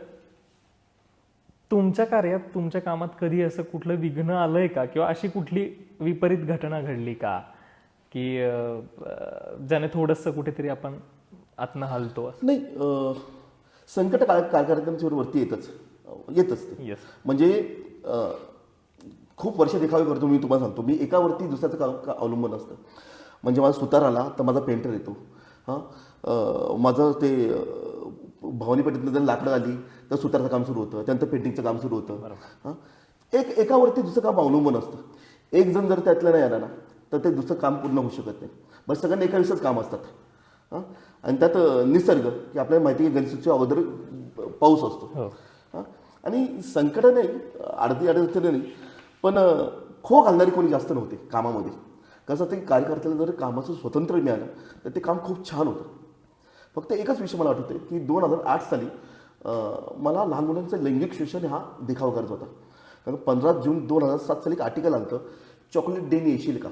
तुमच्या कार्यात, तुमच्या कामात कधी असं कुठलं विघ्न आलंय का, किंवा अशी कुठली विपरीत घटना घडली का की ज्याने थोडंसं कुठेतरी आपण आतनं हलतो? नाही, संकट कार्यक्रमाच्या वरती येतच ते. म्हणजे खूप वर्ष देखावे करतो मी, तुम्हाला सांगतो. मी एकावरती दुसऱ्याचं काम अवलंबून असतं. म्हणजे माझा सुतार आला तर माझा पेंटर येतो. माझं ते भवानी पेठेतनं जर लाकडं आली तर सुतारचं काम सुरू होतं, त्यानंतर पेंटिंगचं काम सुरू होतं. एकावरती दुसरं काम अवलंबून असतं. एक जण जर त्यातलं नाही आला ना तर ते दुसरं काम पूर्ण होऊ शकत नाही. बस सगळ्यांना एका विषयच काम असतात. आणि त्यात निसर्ग की आपल्याला माहिती आहे की गणेशोत्सव अगोदर पाऊस असतो. आणि संकट नाही, अडचणी नाही, पण खो घालणारी कोणी जास्त नव्हते कामामध्ये. कसं ते कार्यकर्त्याला जर कामाचं स्वातंत्र्य मिळालं तर ते काम खूप छान होतं. फक्त एकच विषय मला आठवते की 2008 साली मला लहान मुलांचं लैंगिक शोषण हा देखावा करायचा होता. कारण 15 जून 2007 साली एक आर्टिकल आलं होतं, चॉकलेट डेने येशील का.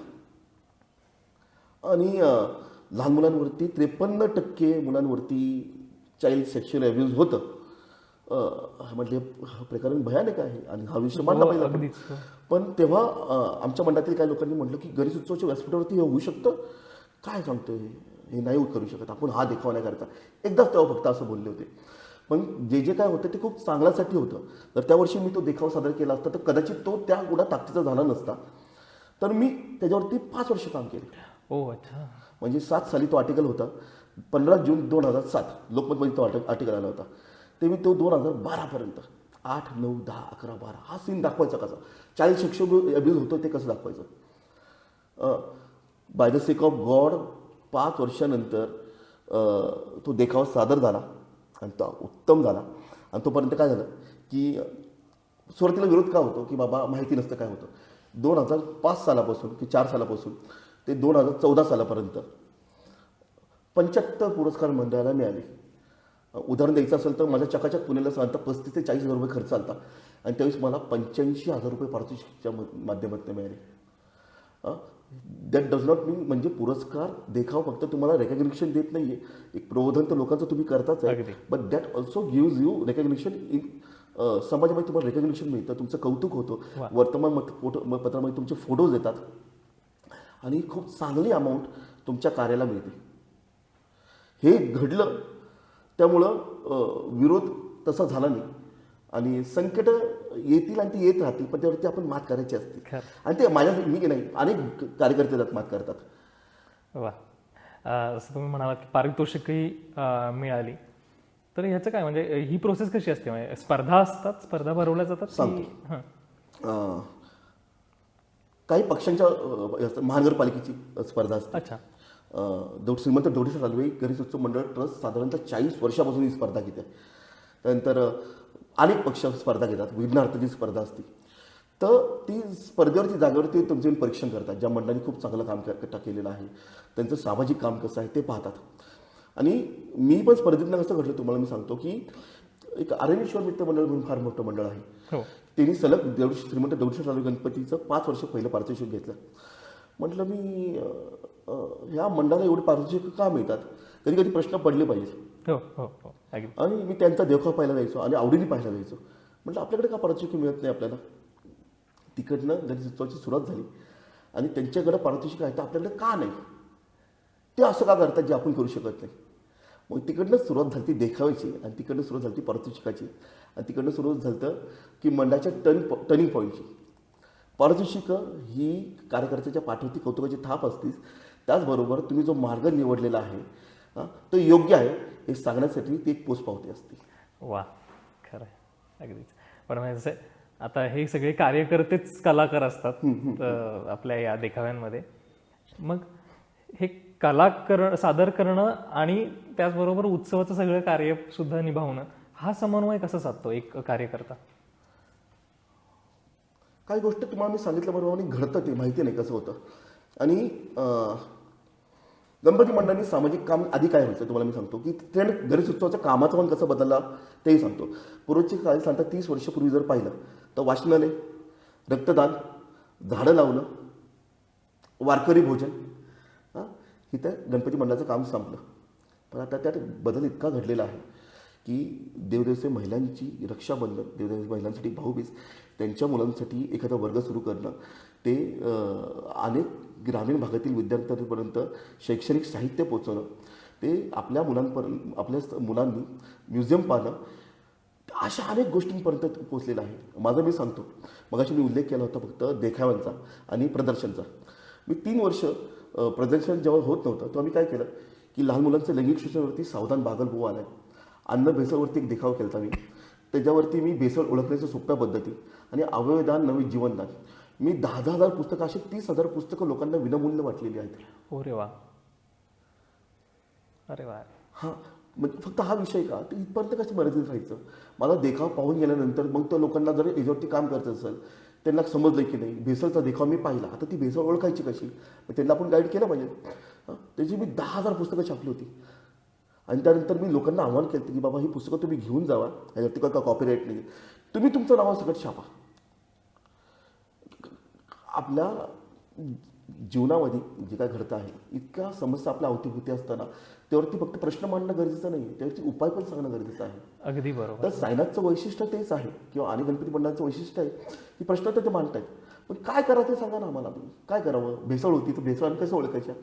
आणि लहान मुलांवरती 53% मुलांवरती चाइल्ड सेक्शुअल अब्यूज होतं. म्हटले हा प्रकरण भयानक आहे आणि हा विषय मांडला पाहिजे. पण तेव्हा आमच्या मंडळातील काही लोकांनी म्हटलं की गणेश उत्सवाच्या व्यासपीठावरती हे होऊ शकतं, काय सांगतोय, हे नाही करू शकत आपण, हा देखावा नाही करायचा. एकदाच तेव्हा फक्त असं बोलले होते. पण जे काय होतं ते खूप चांगल्यासाठी होतं. तर त्या वर्षी मी तो देखावा सादर केला असता तर कदाचित तो त्या एवढा ताकदीचा झाला नसता. तर मी त्याच्यावरती 5 वर्ष काम केले. अच्छा. म्हणजे 7 साली तो आर्टिकल होता. 15 जून 2007 लोकमतमध्ये तो आर्टिकल आला होता. ते मी तो 2012पर्यंत 8, 9, 10, 11, 12 हा सीन दाखवायचा कसा, चाइल्ड सेक्शुअल अब्यूज होतो ते कसं दाखवायचं. By the sake of God 5 वर्षानंतर तो देखावा सादर झाला आणि तो उत्तम झाला. आणि तोपर्यंत काय झालं की सुरुवातीला विरोध का होतो की बाबा माहिती नसतं काय होतं. 2005 सालापासून की 4 सालापासून ते 2014 सालापर्यंत 75 पुरस्कार मंडळाला मिळाले. उदाहरण द्यायचं असेल तर माझ्या चकाचक पुण्याला साधारणतः 35 ते 40 हजार रुपये खर्च आला. आणि त्यावेळेस मला 85,000 रुपये पारितोषिकच्या माध्यमातून मिळाले. दॅट डज नॉट मीन म्हणजे पुरस्कार देखाव फक्त तुम्हाला रेकग्निशन देत नाहीये, एक प्रबोधन तर लोकांचं तुम्ही करताच आहे, अगदी. But that also gives you recognition in समाजामध्ये तुम्हाला रेकग्निशन मिळतं, तुमचं कौतुक होतं, वा. पत्रामध्ये तुमचे फोटोज येतात आणि खूप चांगली अमाऊंट तुमच्या कार्याला मिळते. हे घडलं त्यामुळं विरोध तसा झाला नाही आणि संकट येतील आणि ती येत राहतील, पण त्यावरती आपण मात करायची असते. खरं. आणि ते माझ्या मी नाही, अनेक कार्यकर्ते त्यात मात करतात. वा. जसं तुम्ही म्हणालात की पारितोषिकही मिळाली, तर ह्याचं काय म्हणजे ही प्रोसेस कशी असते? म्हणजे स्पर्धा असतात, स्पर्धा भरवल्या जातात की? सांगतो. हां. काही पक्षांच्या महानगरपालिकेची स्पर्धा असते. अच्छा. श्रीमंत दौडीश्वर सालवे गणेशोत्सव मंडळ ट्रस्ट साधारणतः 40 वर्षापासून ही स्पर्धा घेते. त्यानंतर अनेक पक्ष स्पर्धा घेतात, विघ्नार्थाची स्पर्धा असते. तर ती स्पर्धेवरती जागेवरती तुमचे परीक्षण करतात. ज्या मंडळांनी खूप चांगलं काम केलेलं आहे, त्यांचं सामाजिक काम कसं आहे ते पाहतात. आणि मी पण स्पर्धेतनं कसं घडलं तुम्हाला मी सांगतो की एक अरणेश्वर मित्र मंडळ म्हणून फार मोठं मंडळ आहे. हो. त्यांनी सलग श्रीमंत दौडीश्वर सालवे गणपतीचं 5 वर्ष पहिलं पारितोषिक घेतलं. म्हटलं मी ह्या मंडळाला एवढे पारितोषिक का मिळतात, कधी कधी प्रश्न पडले पाहिजे. हो हो हो अगदी. आणि मी त्यांचा देखाव पाहायला जायचो आणि आवडीने पाहायला जायचो. म्हटलं आपल्याकडे का पारितोषिक मिळत नाही आपल्याला. तिकडनं गणेशोत्सवाची सुरुवात झाली आणि त्यांच्याकडे पारितोषिक आहे तर आपल्याकडे का नाही, ते असं का करतात जे आपण करू शकत नाही. मग तिकडनं सुरुवात झाली ती देखावायची आणि तिकडनं सुरुवात झाली ती पारितोषिकाची आणि तिकडनं सुरुवात झालं की मंडळाच्या टर्निंग पॉईंटची. पारितोषिक ही कार्यकर्त्याच्या पाठीवरती कौतुकाची थाप असतीच, त्याचबरोबर तुम्ही जो मार्ग निवडलेला आहे तो योग्य आहे हे सांगण्यासाठी ती एक पोचपावती असते. वा. खरं आहे अगदीच. पण म्हणजे जसं आता हे सगळे कार्यकर्तेच कलाकार असतात आपल्या या देखाव्यांमध्ये, मग हे सादर करणं आणि त्याचबरोबर उत्सवाचं सगळं कार्य सुद्धा निभावणं, हा समन्वय कसा साधतो एक कार्यकर्ता? काही गोष्ट तुम्हाला मी सांगितल्याबरोबर घडतं ते माहिती नाही कसं होतं. आणि गणपती मंडळांनी सामाजिक काम आधी काय व्हायचं तुम्हाला मी सांगतो की ट्रेंड गणेशोत्सवाच्या कामाचा पण कसं बदलला तेही सांगतो. पूर्वीची काळ सांगता 30 वर्षापूर्वी जर पाहिलं तर वाचनालय, रक्तदान, झाडं लावणं, वारकरी भोजन, इथं गणपती मंडळाचं काम संपलं. पण आता त्यात बदल इतका घडलेला आहे की देवदेवसे महिलांची रक्षाबंधन, देवदेवसे महिलांसाठी भाऊबीज, त्यांच्या मुलांसाठी एखादा वर्ग सुरू करणं, ते अनेक ग्रामीण भागातील विद्यार्थ्यांपर्यंत शैक्षणिक साहित्य पोचवणं, ते आपल्या मुलांनी म्युझियम पाहणं, अशा अनेक गोष्टींपर्यंत पोचलेलं आहे. माझं मी सांगतो, मगाशी मी उल्लेख केला होता फक्त देखाव्यांचा आणि प्रदर्शनचा. मी 3 वर्ष प्रदर्शन जेव्हा होत नव्हतं तेव्हा मी काय केलं की लहान मुलांचं लैंगिक शोषणावरती सावधान बागलबुवा आलाय, अन्न भेसळवरती एक देखाव केला मी. त्याच्यावरती मी भेसळ ओळखण्याच्या सोप्या पद्धती आणि अवयवदान नवीन जीवनदान, मी 10,000 पुस्तकं, अशी 30,000 पुस्तकं लोकांना विनामूल्य वाटलेली आहेत. अरे वा. अरे वा. हां, म्हणजे फक्त हा विषय का ते इथपर्यंत कसं मर्यादित राहायचं. मला देखाव पाहून गेल्यानंतर मग तो लोकांना जर याच्यावरती काम करत असेल, त्यांना समजलं की नाही भेसळचा देखाव मी पाहिला, आता ती भेसळ ओळखायची कशी, मग त्यांना आपण गाईड केलं पाहिजे. त्याची मी 10,000 पुस्तकं छापली होती आणि त्यानंतर मी लोकांना आव्हान केलं की बाबा ही पुस्तकं तुम्ही घेऊन जावा, ह्याच्यावरती काय कॉपीराईट नाही, तुम्ही तुमचं नाव सगळं छापा. आपल्या जीवनामध्ये जे काय घडतं आहे, इतक्या समस्या आपल्या अवतीभोवती असताना त्यावरती फक्त प्रश्न मांडणं गरजेचं नाही, त्यावरती उपाय पण सांगणं गरजेचं आहे. अगदी बरोबर. तर सायनाथचं वैशिष्ट्य तेच आहे किंवा आणि गणपती मंडळाचं वैशिष्ट्य आहे की प्रश्न तर ते मांडतायत, पण काय करावं ते सांगा ना आम्हाला. काय करावं, भेसळ होती तर भेसळ आणि कसं ओळखायच्या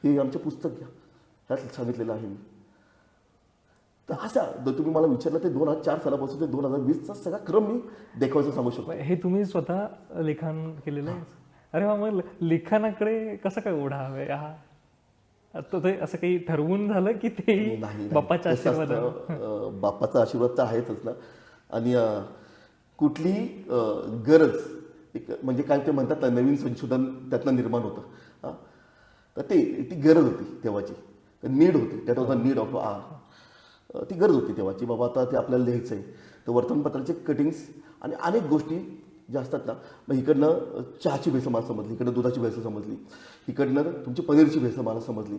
हे आमचं पुस्तक घ्या, ह्यात सांगितलेलं आहे मी. तर असा जर तुम्ही मला विचारलं ते 2004 सालापासून ते 2020चा सगळा क्रम मी देखावायचं सांगू शकतो. हे तुम्ही स्वतः लिखाण केलेलं आहे? अरे वा. मग लिखाणाकडे कसं काय ओढा हवे हा? आता ते असं काही ठरवून झालं की ते बाप्पाच्या आशीर्वाद? बाप्पाचा आशीर्वाद तर आहेतच ना. आणि कुठली गरज एक म्हणजे काय ते म्हणतात ना, नवीन संशोधन त्यातनं निर्माण होतं. तर ती गरज होती तेव्हाची, नीड होती, त्यात होता नीड ऑफ ती गरज होती तेव्हाची. बाबा आता ते आपल्याला लिहायचं आहे, तर वर्तमानपत्राचे कटिंग्स आणि अनेक गोष्टी ज्या असतात ना, मग इकडनं चहाची भेसळ मला समजली, इकडनं दुधाची भेसळ समजली, इकडनं तुमची पनीरची भेसळ मला समजली.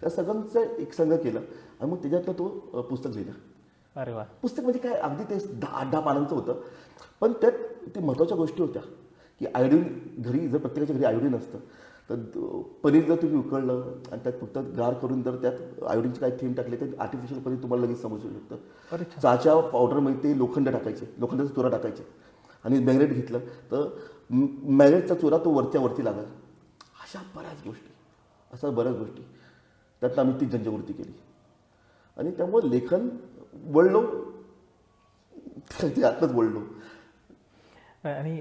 त्या सगळ्यांचं एक संघ केलं आणि मग त्याच्यातनं तो पुस्तक लिहिलं. अरे वा. पुस्तक म्हणजे काय अगदी ते 10 पानांचं होतं, पण त्यात ते महत्त्वाच्या गोष्टी होत्या की आयोडीन घरी जर प्रत्येकाच्या घरी आयोडीन असतं तर पनीर जर तुम्ही उकळलं आणि त्यात फक्त गार करून जर त्यात आयोडीनचे काही थेंब टाकले तर आर्टिफिशियल पनीर तुम्हाला लगेच समजू शकतं. अरे छान. चहाच्या पावडरमध्ये ते लोखंड टाकायचे, लोखंडाचा चुरा टाकायचे आणि मॅग्नेट घेतलं तर मॅग्नेटचा चुरा तो वरती लागला. अशा बऱ्याच गोष्टी त्यातनं आम्ही ती जनजागृती केली आणि त्यामुळे लेखन वळलो, त्यातनंच वळलो. आणि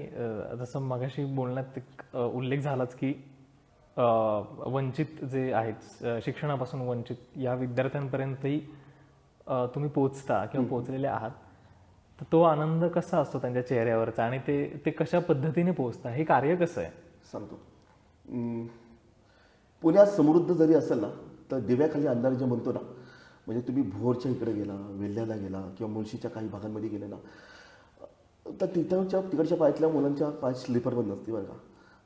जसं मगाशी बोलण्यात एक उल्लेख झालाच की वंचित जे आहेत, शिक्षणापासून वंचित या विद्यार्थ्यांपर्यंतही तुम्ही पोचता किंवा पोचलेले आहात, तर तो आनंद कसा असतो त्यांच्या चेहऱ्यावरचा आणि ते कशा पद्धतीने पोचता, हे कार्य कसं आहे? सांगतो. पुण्यात समृद्ध जरी असेल ना तर दिव्याखाली अंधार जे म्हणतो ना, म्हणजे तुम्ही भोरच्या इकडे गेला, वेल्ह्याला गेला किंवा मुळशीच्या काही भागांमध्ये गेले ना तर तिकडच्या पायातल्या मुलांच्या पायात स्लीपर पण नसते बरं का.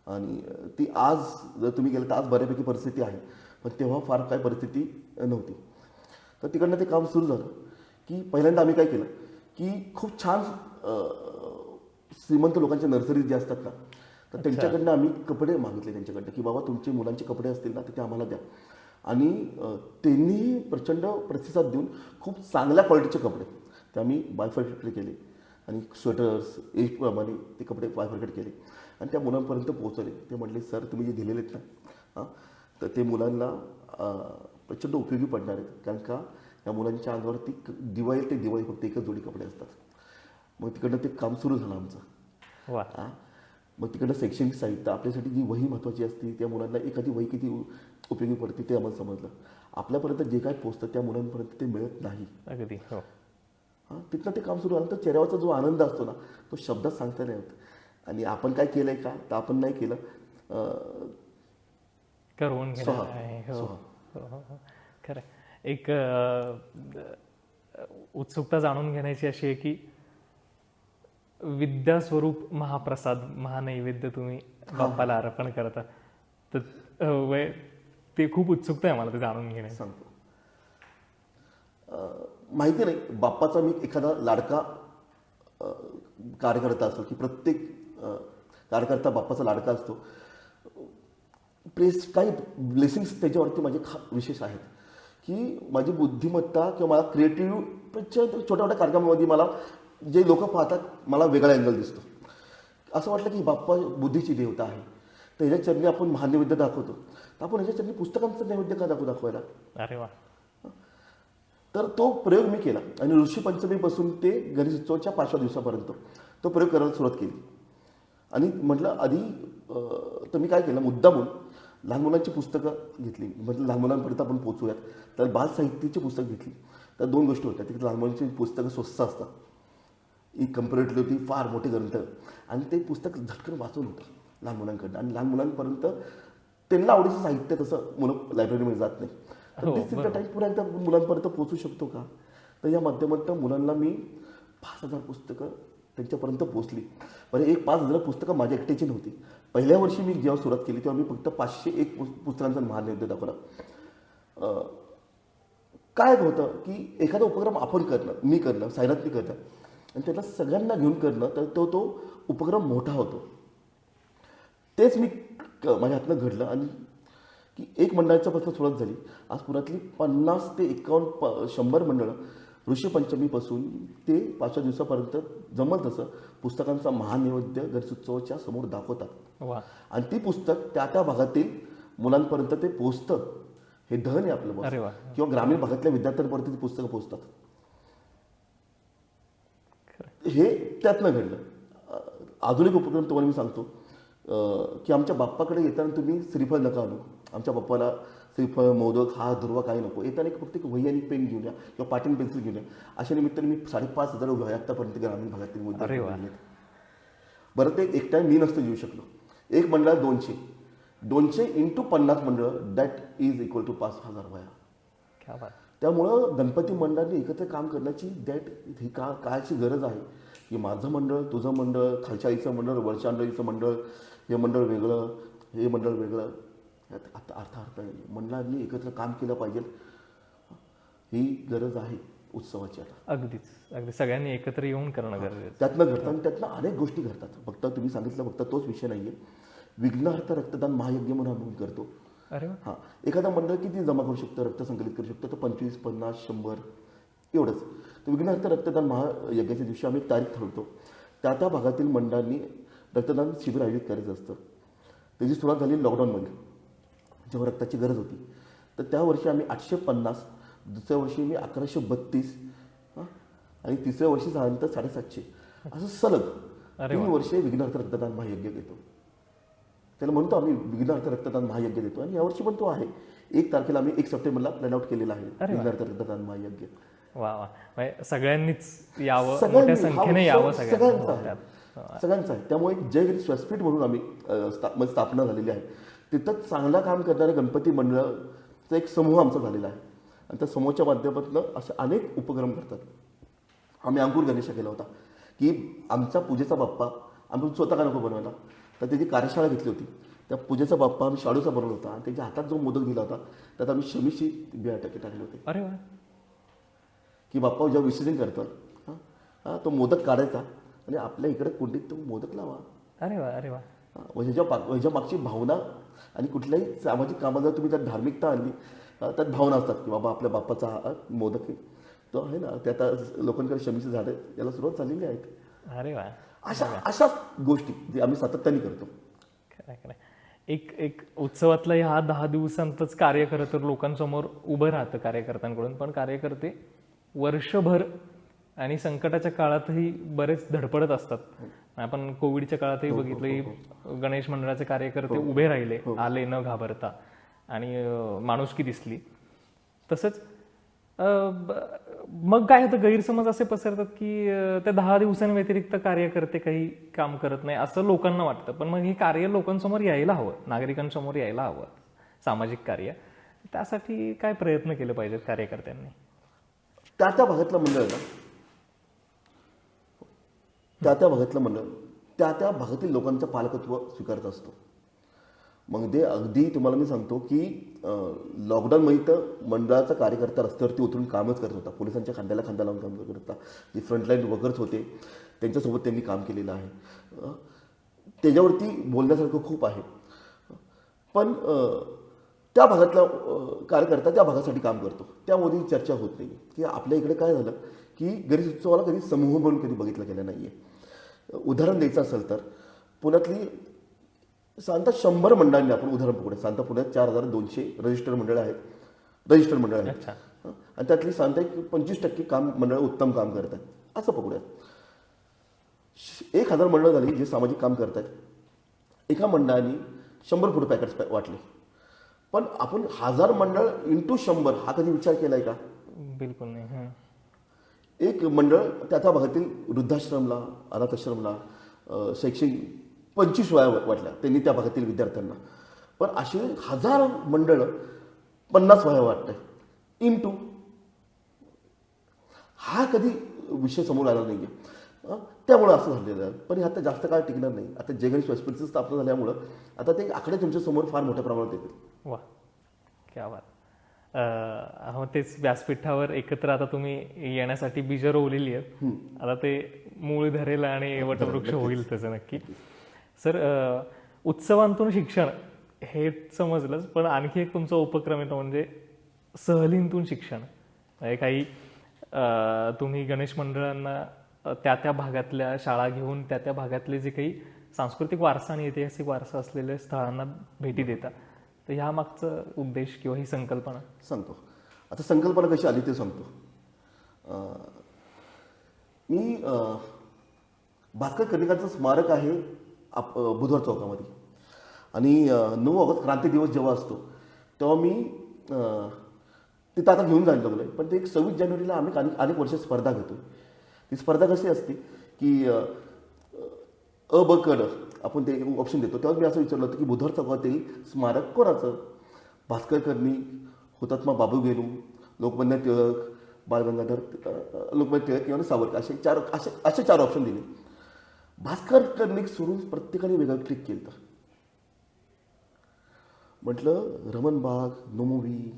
आणि ती आज जर तुम्ही गेलं तर आज बऱ्यापैकी परिस्थिती आहे, पण तेव्हा फार काय परिस्थिती नव्हती. तर तिकडनं ते काम सुरू झालं की पहिल्यांदा आम्ही काय केलं की खूप छान श्रीमंत लोकांच्या नर्सरीज जे असतात ना तर त्यांच्याकडनं आम्ही कपडे मागितले त्यांच्याकडनं की बाबा तुमचे मुलांचे कपडे असतील ना तर ते आम्हाला द्या. आणि त्यांनी प्रचंड प्रतिसाद देऊन खूप चांगल्या क्वालिटीचे कपडे ते आम्ही बायफर्केट केले आणि स्वेटर्स एजप्रमाणे ते कपडे बायफर्केट केले आणि त्या मुलांपर्यंत पोहोचवले. ते म्हटले सर तुम्ही जे दिलेले आहेत ना तर ते मुलांना प्रचंड उपयोगी पडणार आहेत, कारण का या मुलांच्या अंगावरती दिवाळी ते दिवाळी फक्त एकच जोडी कपडे असतात. मग तिकडनं ते काम सुरू झालं आमचं. वा. मग तिकडनं शैक्षणिक साहित्य आपल्यासाठी जी वही महत्त्वाची असते, त्या मुलांना एखादी वही किती उपयोगी पडते ते आम्हाला समजलं. आपल्यापर्यंत जे काय पोचतं त्या मुलांपर्यंत ते मिळत नाही. अगदी. हो. तिथनं ते काम सुरू झालं तर चेहऱ्यावरचा जो आनंद असतो ना तो शब्दात सांगता नाही होत. आणि आपण काय केलंय का तर आपण नाही केलं, करून घेणं आहे. हो. खरं. एक उत्सुकता जाणून घेण्याची अशी आहे की विद्यास्वरूप महाप्रसाद महानैवेद्य तुम्ही बाप्पाला अर्पण करता, तर ते खूप उत्सुकता आहे मला ते जाणून घेण्याची. सांगतो. माहिती नाही बाप्पाचा मी एखादा लाडका कार्यकर्ता असतो की प्रत्येक कार्यकर्ता बाप्पाचा लाडका असतो. काही ब्लेसिंग्स त्याच्यावरती माझे विशेष आहेत की माझी बुद्धिमत्ता किंवा मला क्रिएटिव्ह छोट्या छोट्या कार्यक्रमामध्ये मला जे लोक पाहतात मला वेगळा अँगल दिसतो. असं वाटलं की बाप्पा बुद्धीची देवता आहे तर ह्याच्या चरणी आपण महानैवेद्य दाखवतो, तर आपण ह्याच्या चरणी पुस्तकांचं नैवेद्य का दाखवायला. अरे वा. तर तो प्रयोग मी केला आणि ऋषी पंचमीपासून ते गणेशोत्सवाच्या 5व्या दिवसापर्यंत तो प्रयोग करायला सुरुवात केली. आणि म्हटलं आधी तर मी काय केलं, मुद्दामून लहान मुलांची पुस्तकं घेतली. म्हटलं लहान मुलांपर्यंत आपण पोचूयात, तर बाल साहित्याची पुस्तक घेतली. तर 2 गोष्टी होत्या, तिथे लहान मुलांची पुस्तकं स्वस्त असतात, ही कम्पॅरेटिव्हली फार मोठे ग्रंथ, आणि ते पुस्तक झटकन वाचून होतं लहान मुलांकडनं. आणि लहान मुलांपर्यंत त्यांना आवडीचं साहित्य तसं मुलं लायब्ररीमध्ये जात नाही, तर दिस इज द टाईम पुन्हा एकदा मुलांपर्यंत पोचू शकतो का. तर या माध्यमातून मुलांना मी 5,000 पुस्तकं त्यांच्यापर्यंत पोचली. बरं, एक 5,000 पुस्तकं माझ्या एकट्याची नव्हती. पहिल्या वर्षी मी जेव्हा सुरुवात केली तेव्हा मी फक्त 501 पुस्तकांचा महानैवेद्य दाखवला. काय होतं की एखादा उपक्रम आपण करणं, मी करणं, सायनातनी करणं आणि त्याला सगळ्यांना घेऊन करणं, तर तो उपक्रम मोठा होतो. तेच मी माझ्या हातनं घडलं आणि की एक मंडळाच्यापासून सुरुवात झाली. आज पुण्यातली 50 ते 51 100 मंडळं ऋषीपंचमीपासून ते 5व्या दिवसापर्यंत जमल तसं पुस्तकांचा महानैवेद्य गणेशोत्सवाच्या समोर दाखवतात. वा. आणि ती पुस्तक त्या भागातील मुलांपर्यंत ते पोचतं. हे धन आहे आपलं. अरे वा. किंवा ग्रामीण भागातल्या विद्यार्थ्यांपर्यंत ती पुस्तकं पोचतात. हे त्यातनं घडलं. आधुनिक उपक्रम तुम्हाला मी सांगतो की आमच्या बाप्पाकडे येताना तुम्ही श्रीफळ नका आणू. आमच्या बाप्पाला श्रीफळ, मोदक, हा दुर्वा काही नको. येताना फक्त एक वही आणि पेन घेऊन या किंवा पाटीन पेन्सिल घेऊन या. अशा निमित्ताने मी 5,500 वह्या आत्तापर्यंत ग्रामीण भागातील विद्यार्थी आणलेत. बरं, ते एक टाईम मी नसतं येऊ शकलो. एक मंडळात 200 इंटू 50 मंडळं, दॅट इज इक्वल टू 5,000 वह्या. त्यामुळं गणपती मंडळांनी एकत्र काम करण्याची ही काळाची गरज आहे की माझं मंडळ, तुझं मंडळ, खालच्या आईचं मंडळ, वरच्या आईचं मंडळ, हे मंडळ वेगळं, हे मंडळ वेगळं, यात अर्थ आहे. मंडळांनी एकत्र काम केलं पाहिजे, ही गरज आहे. उत्सवाची आता. अगदीच अगदी सगळ्यांनी एकत्र येऊन करणं गरजेचं. त्यातनं घडतं आणि त्यातनं अनेक गोष्टी घडतात. फक्त तुम्ही सांगितलं फक्त तोच विषय नाही आहे. विघ्नहर्ता रक्तदान महायज्ञ म्हणून आम्ही करतो. अरे वा. हां, एखादा मंडळ किती जमा करू शकतं, रक्त संकलित करू शकतं, तर 25, 50, 100 एवढंच. तर विघ्नहर्ता रक्तदान महायज्ञाच्या दिवशी आम्ही एक तारीख ठरवतो. त्या भागातील मंडळांनी रक्तदान शिबिर आयोजित करायचं असतं. त्याची सुरुवात झाली लॉकडाऊनमध्ये, जेव्हा रक्ताची गरज होती. तर त्या वर्षी आम्ही 850, दुसऱ्या वर्षी मी 1132, आणि तिसऱ्या वर्षी झाल्यानंतर 750, असं सलग 3 वर्षे विघ्नहर्ता रक्तदान महायज्ञ घेतो. त्याला म्हणतो आम्ही विघ्नहर्ता रक्तदान महायज्ञ देतो. आणि यावर्षी पण तो आहे. 1 तारखेला आम्ही 1 सप्टेंबरला प्लॅन आउट केलेला आहे विघ्नहर्ता रक्तदान महायज्ञ. वा वा. म्हणजे सगळ्यांनीच यावं, सगळ्यांनी, मोठ्या संख्येने यावं, सगळ्यांचं आहे. त्यामुळे जय गणेश व्यासपीठ म्हणून आम्ही स्थापना झालेली आहे. तिथं चांगलं काम करणारे गणपती मंडळाचा एक समूह आमचा झालेला आहे. आणि त्या समूहाच्या माध्यमातून असे अनेक उपक्रम करतात. आम्ही अंकुर गणेश केला होता की आमचा पूजेचा बाप्पा आम्ही स्वतः का नको बनवायला, तर त्याची कार्यशाळा घेतली होती. त्या पूजेचा बाप्पा आम्ही शाडूचा बनवला होता आणि त्याच्या हातात जो मोदक दिला होता त्यात आम्ही शमीची बिया टाकले होते. अरे वा. की बाप्पा जेव्हा विसर्जन करतात तो मोदक काढायचा आणि आपल्या इकडे कुंडीत तो मोदक लावा. अरे वा. अरे वा. ह्याच्या मागची भावना आणि कुठल्याही सामाजिक कामात जर तुम्ही त्यात धार्मिकता आणली, त्यात भावना असतात की बाबा आपल्या बाप्पाचा हा मोदक आहे तो आहे ना, ते आता लोकांकडे शमीची झाडं याला सुरुवात झालेली आहेत. अरे वा. अशा गोष्टी जे आम्ही सातत्याने करतो. खरं खरं. एक उत्सवातलं ह्या 10 दिवसांतच कार्य खरं तर लोकांसमोर उभं राहतं कार्यकर्त्यांकडून. पण कार्यकर्ते वर्षभर आणि संकटाच्या काळातही बरेच धडपडत असतात. आपण कोविडच्या काळातही बघितलं की गणेश मंडळाचे कार्यकर्ते उभे राहिले, आले न घाबरता, आणि माणुसकी दिसली. तसंच मग काय होतं, गैरसमज असे पसरतात की त्या 10 दिवसांव्यतिरिक्त कार्यकर्ते काही काम करत नाही असं लोकांना वाटतं. पण मग हे कार्य लोकांसमोर यायला हवं, नागरिकांसमोर यायला हवं, सामाजिक कार्य. त्यासाठी काय प्रयत्न केले पाहिजेत कार्यकर्त्यांनी? त्या भागातलं मंडळ ना, त्या भागातलं मंडळ त्या भागातील लोकांचं पालकत्व स्वीकारत असतो. मग ते अगदी तुम्हाला मी सांगतो की लॉकडाऊनमध्ये तर मंडळाचा कार्यकर्ता रस्त्यावरती उतरून कामच करत होता. पोलिसांच्या खांद्याला खांदा लावून काम करत होता. जे फ्रंटलाईन वर्कर्स होते त्यांच्यासोबत त्यांनी काम केलेलं आहे. त्याच्यावरती बोलण्यासारखं खूप आहे. पण त्या भागातला कार्यकर्ता त्या भागासाठी काम करतो, त्यामध्ये चर्चा होत नाही की आपल्या इकडे काय झालं की गणेश उत्सवाला कधी समूह म्हणून कधी बघितलं गेलं नाही आहे. उदाहरण द्यायचं असेल तर पुण्यातली साधारणतः 100 मंडळांनी आपण उदाहरण पकडूया. साधारणतः पुण्यात 4200 रजिस्टर्ड मंडळ आहेत. आणि त्यातली साधारणतः 25% काम मंडळ उत्तम काम करत आहेत असं पकडूयात. 1000 मंडळ झाली जे सामाजिक काम करत आहेत. एका मंडळाने 100 फूड पॅकेट्स वाटले. पण आपण 1000 मंडळ इंटू 100 हा कधी विचार केलाय का? बिलकुल नाही. एक मंडळ त्या भागातील वृद्धाश्रमला, अनाथाश्रमला शैक्षणिक 25 वह्या वाटल्या त्यांनी त्या भागातील विद्यार्थ्यांना. पण असे 1000 मंडळ 50 वह्या वाटत इंटू हा कधी विषय समोर आला नाही आहे. त्यामुळं असं झालेलं आहे. पण हे आता जास्त काळ टिकणार नाही. आता जय गणेश व्यासपीठची स्थापना झाल्यामुळं आता ते आकडे तुमच्या समोर फार मोठ्या प्रमाणात येतील. वा, क्या बात. तेच व्यासपीठावर एकत्र आता तुम्ही येण्यासाठी बीज रोवलेली आहेत. आता ते मूळ धरेल आणि वटवृक्ष होईल त्याचं नक्की. सर, उत्सवांतून शिक्षण हे समजलंच, पण आणखी एक तुमचा उपक्रम येतो म्हणजे सहलींतून शिक्षण. म्हणजे काही तुम्ही गणेश मंडळांना त्या भागातल्या शाळा घेऊन त्या भागातले जे काही सांस्कृतिक वारसा आणि ऐतिहासिक वारसा असलेल्या स्थळांना भेटी देता. तर ह्या मागचा उद्देश किंवा ही संकल्पना सांगतो. आता संकल्पना कशी आली ते सांगतो. मी भास्कर कर्णिकांचं स्मारक आहे बुधवार चौकामध्ये. आणि 9 ऑगस्ट क्रांती दिवस जेव्हा असतो तेव्हा मी तिथं आता घेऊन जायला लागलो आहे. पण ते 26 जानेवारीला आम्ही अनेक वर्ष स्पर्धा घेतो. ती स्पर्धा कशी असते की अ ब क ड आपण ते ऑप्शन देतो. तेव्हा मी असं विचारलं होतं की बुधवार चौकातील स्मारक कोणाचं? भास्कर कर्णिक, हुतात्मा बाबू गेनू, लोकमान्य टिळक, बाळ गंगाधर, लोकमान्य टिळक किंवा सावरकर असे 4 ऑप्शन दिले. भास्कर कर्णिक सोडून प्रत्येकाने वेगळं क्लिक केलं. तर म्हटलं रमणबाग, नोमोवी,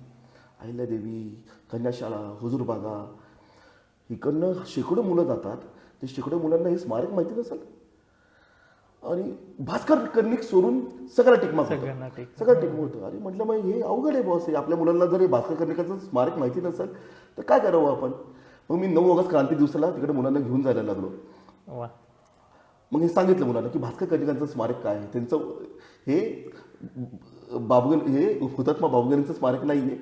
अहिल्यादेवी, कन्याशाळा, हुजूरबागा, इकडनं शेकडो मुलं जातात, ते शेकडो मुलांना हे स्मारक माहिती नसेल आणि भास्कर कर्णिक सोडून सगळा टिकमा सगळ्यांना टिक. सगळं टिकमा होतं. आणि म्हटलं मग हे अवघड आहे बॉस, आपल्या मुलांना जर हे भास्कर कर्णिकाचं स्मारक माहिती नसेल तर काय करावं आपण. मग मी 9 ऑगस्ट क्रांती दिवसाला तिकडे मुलांना घेऊन जायला लागलो. वा. मग हे सांगितलं मुलांना की भास्कर कर्णिकांचं स्मारक काय आहे. त्यांचं हे बाबुगण हे हुतात्मा बाबुगणांचं स्मारक नाही आहे.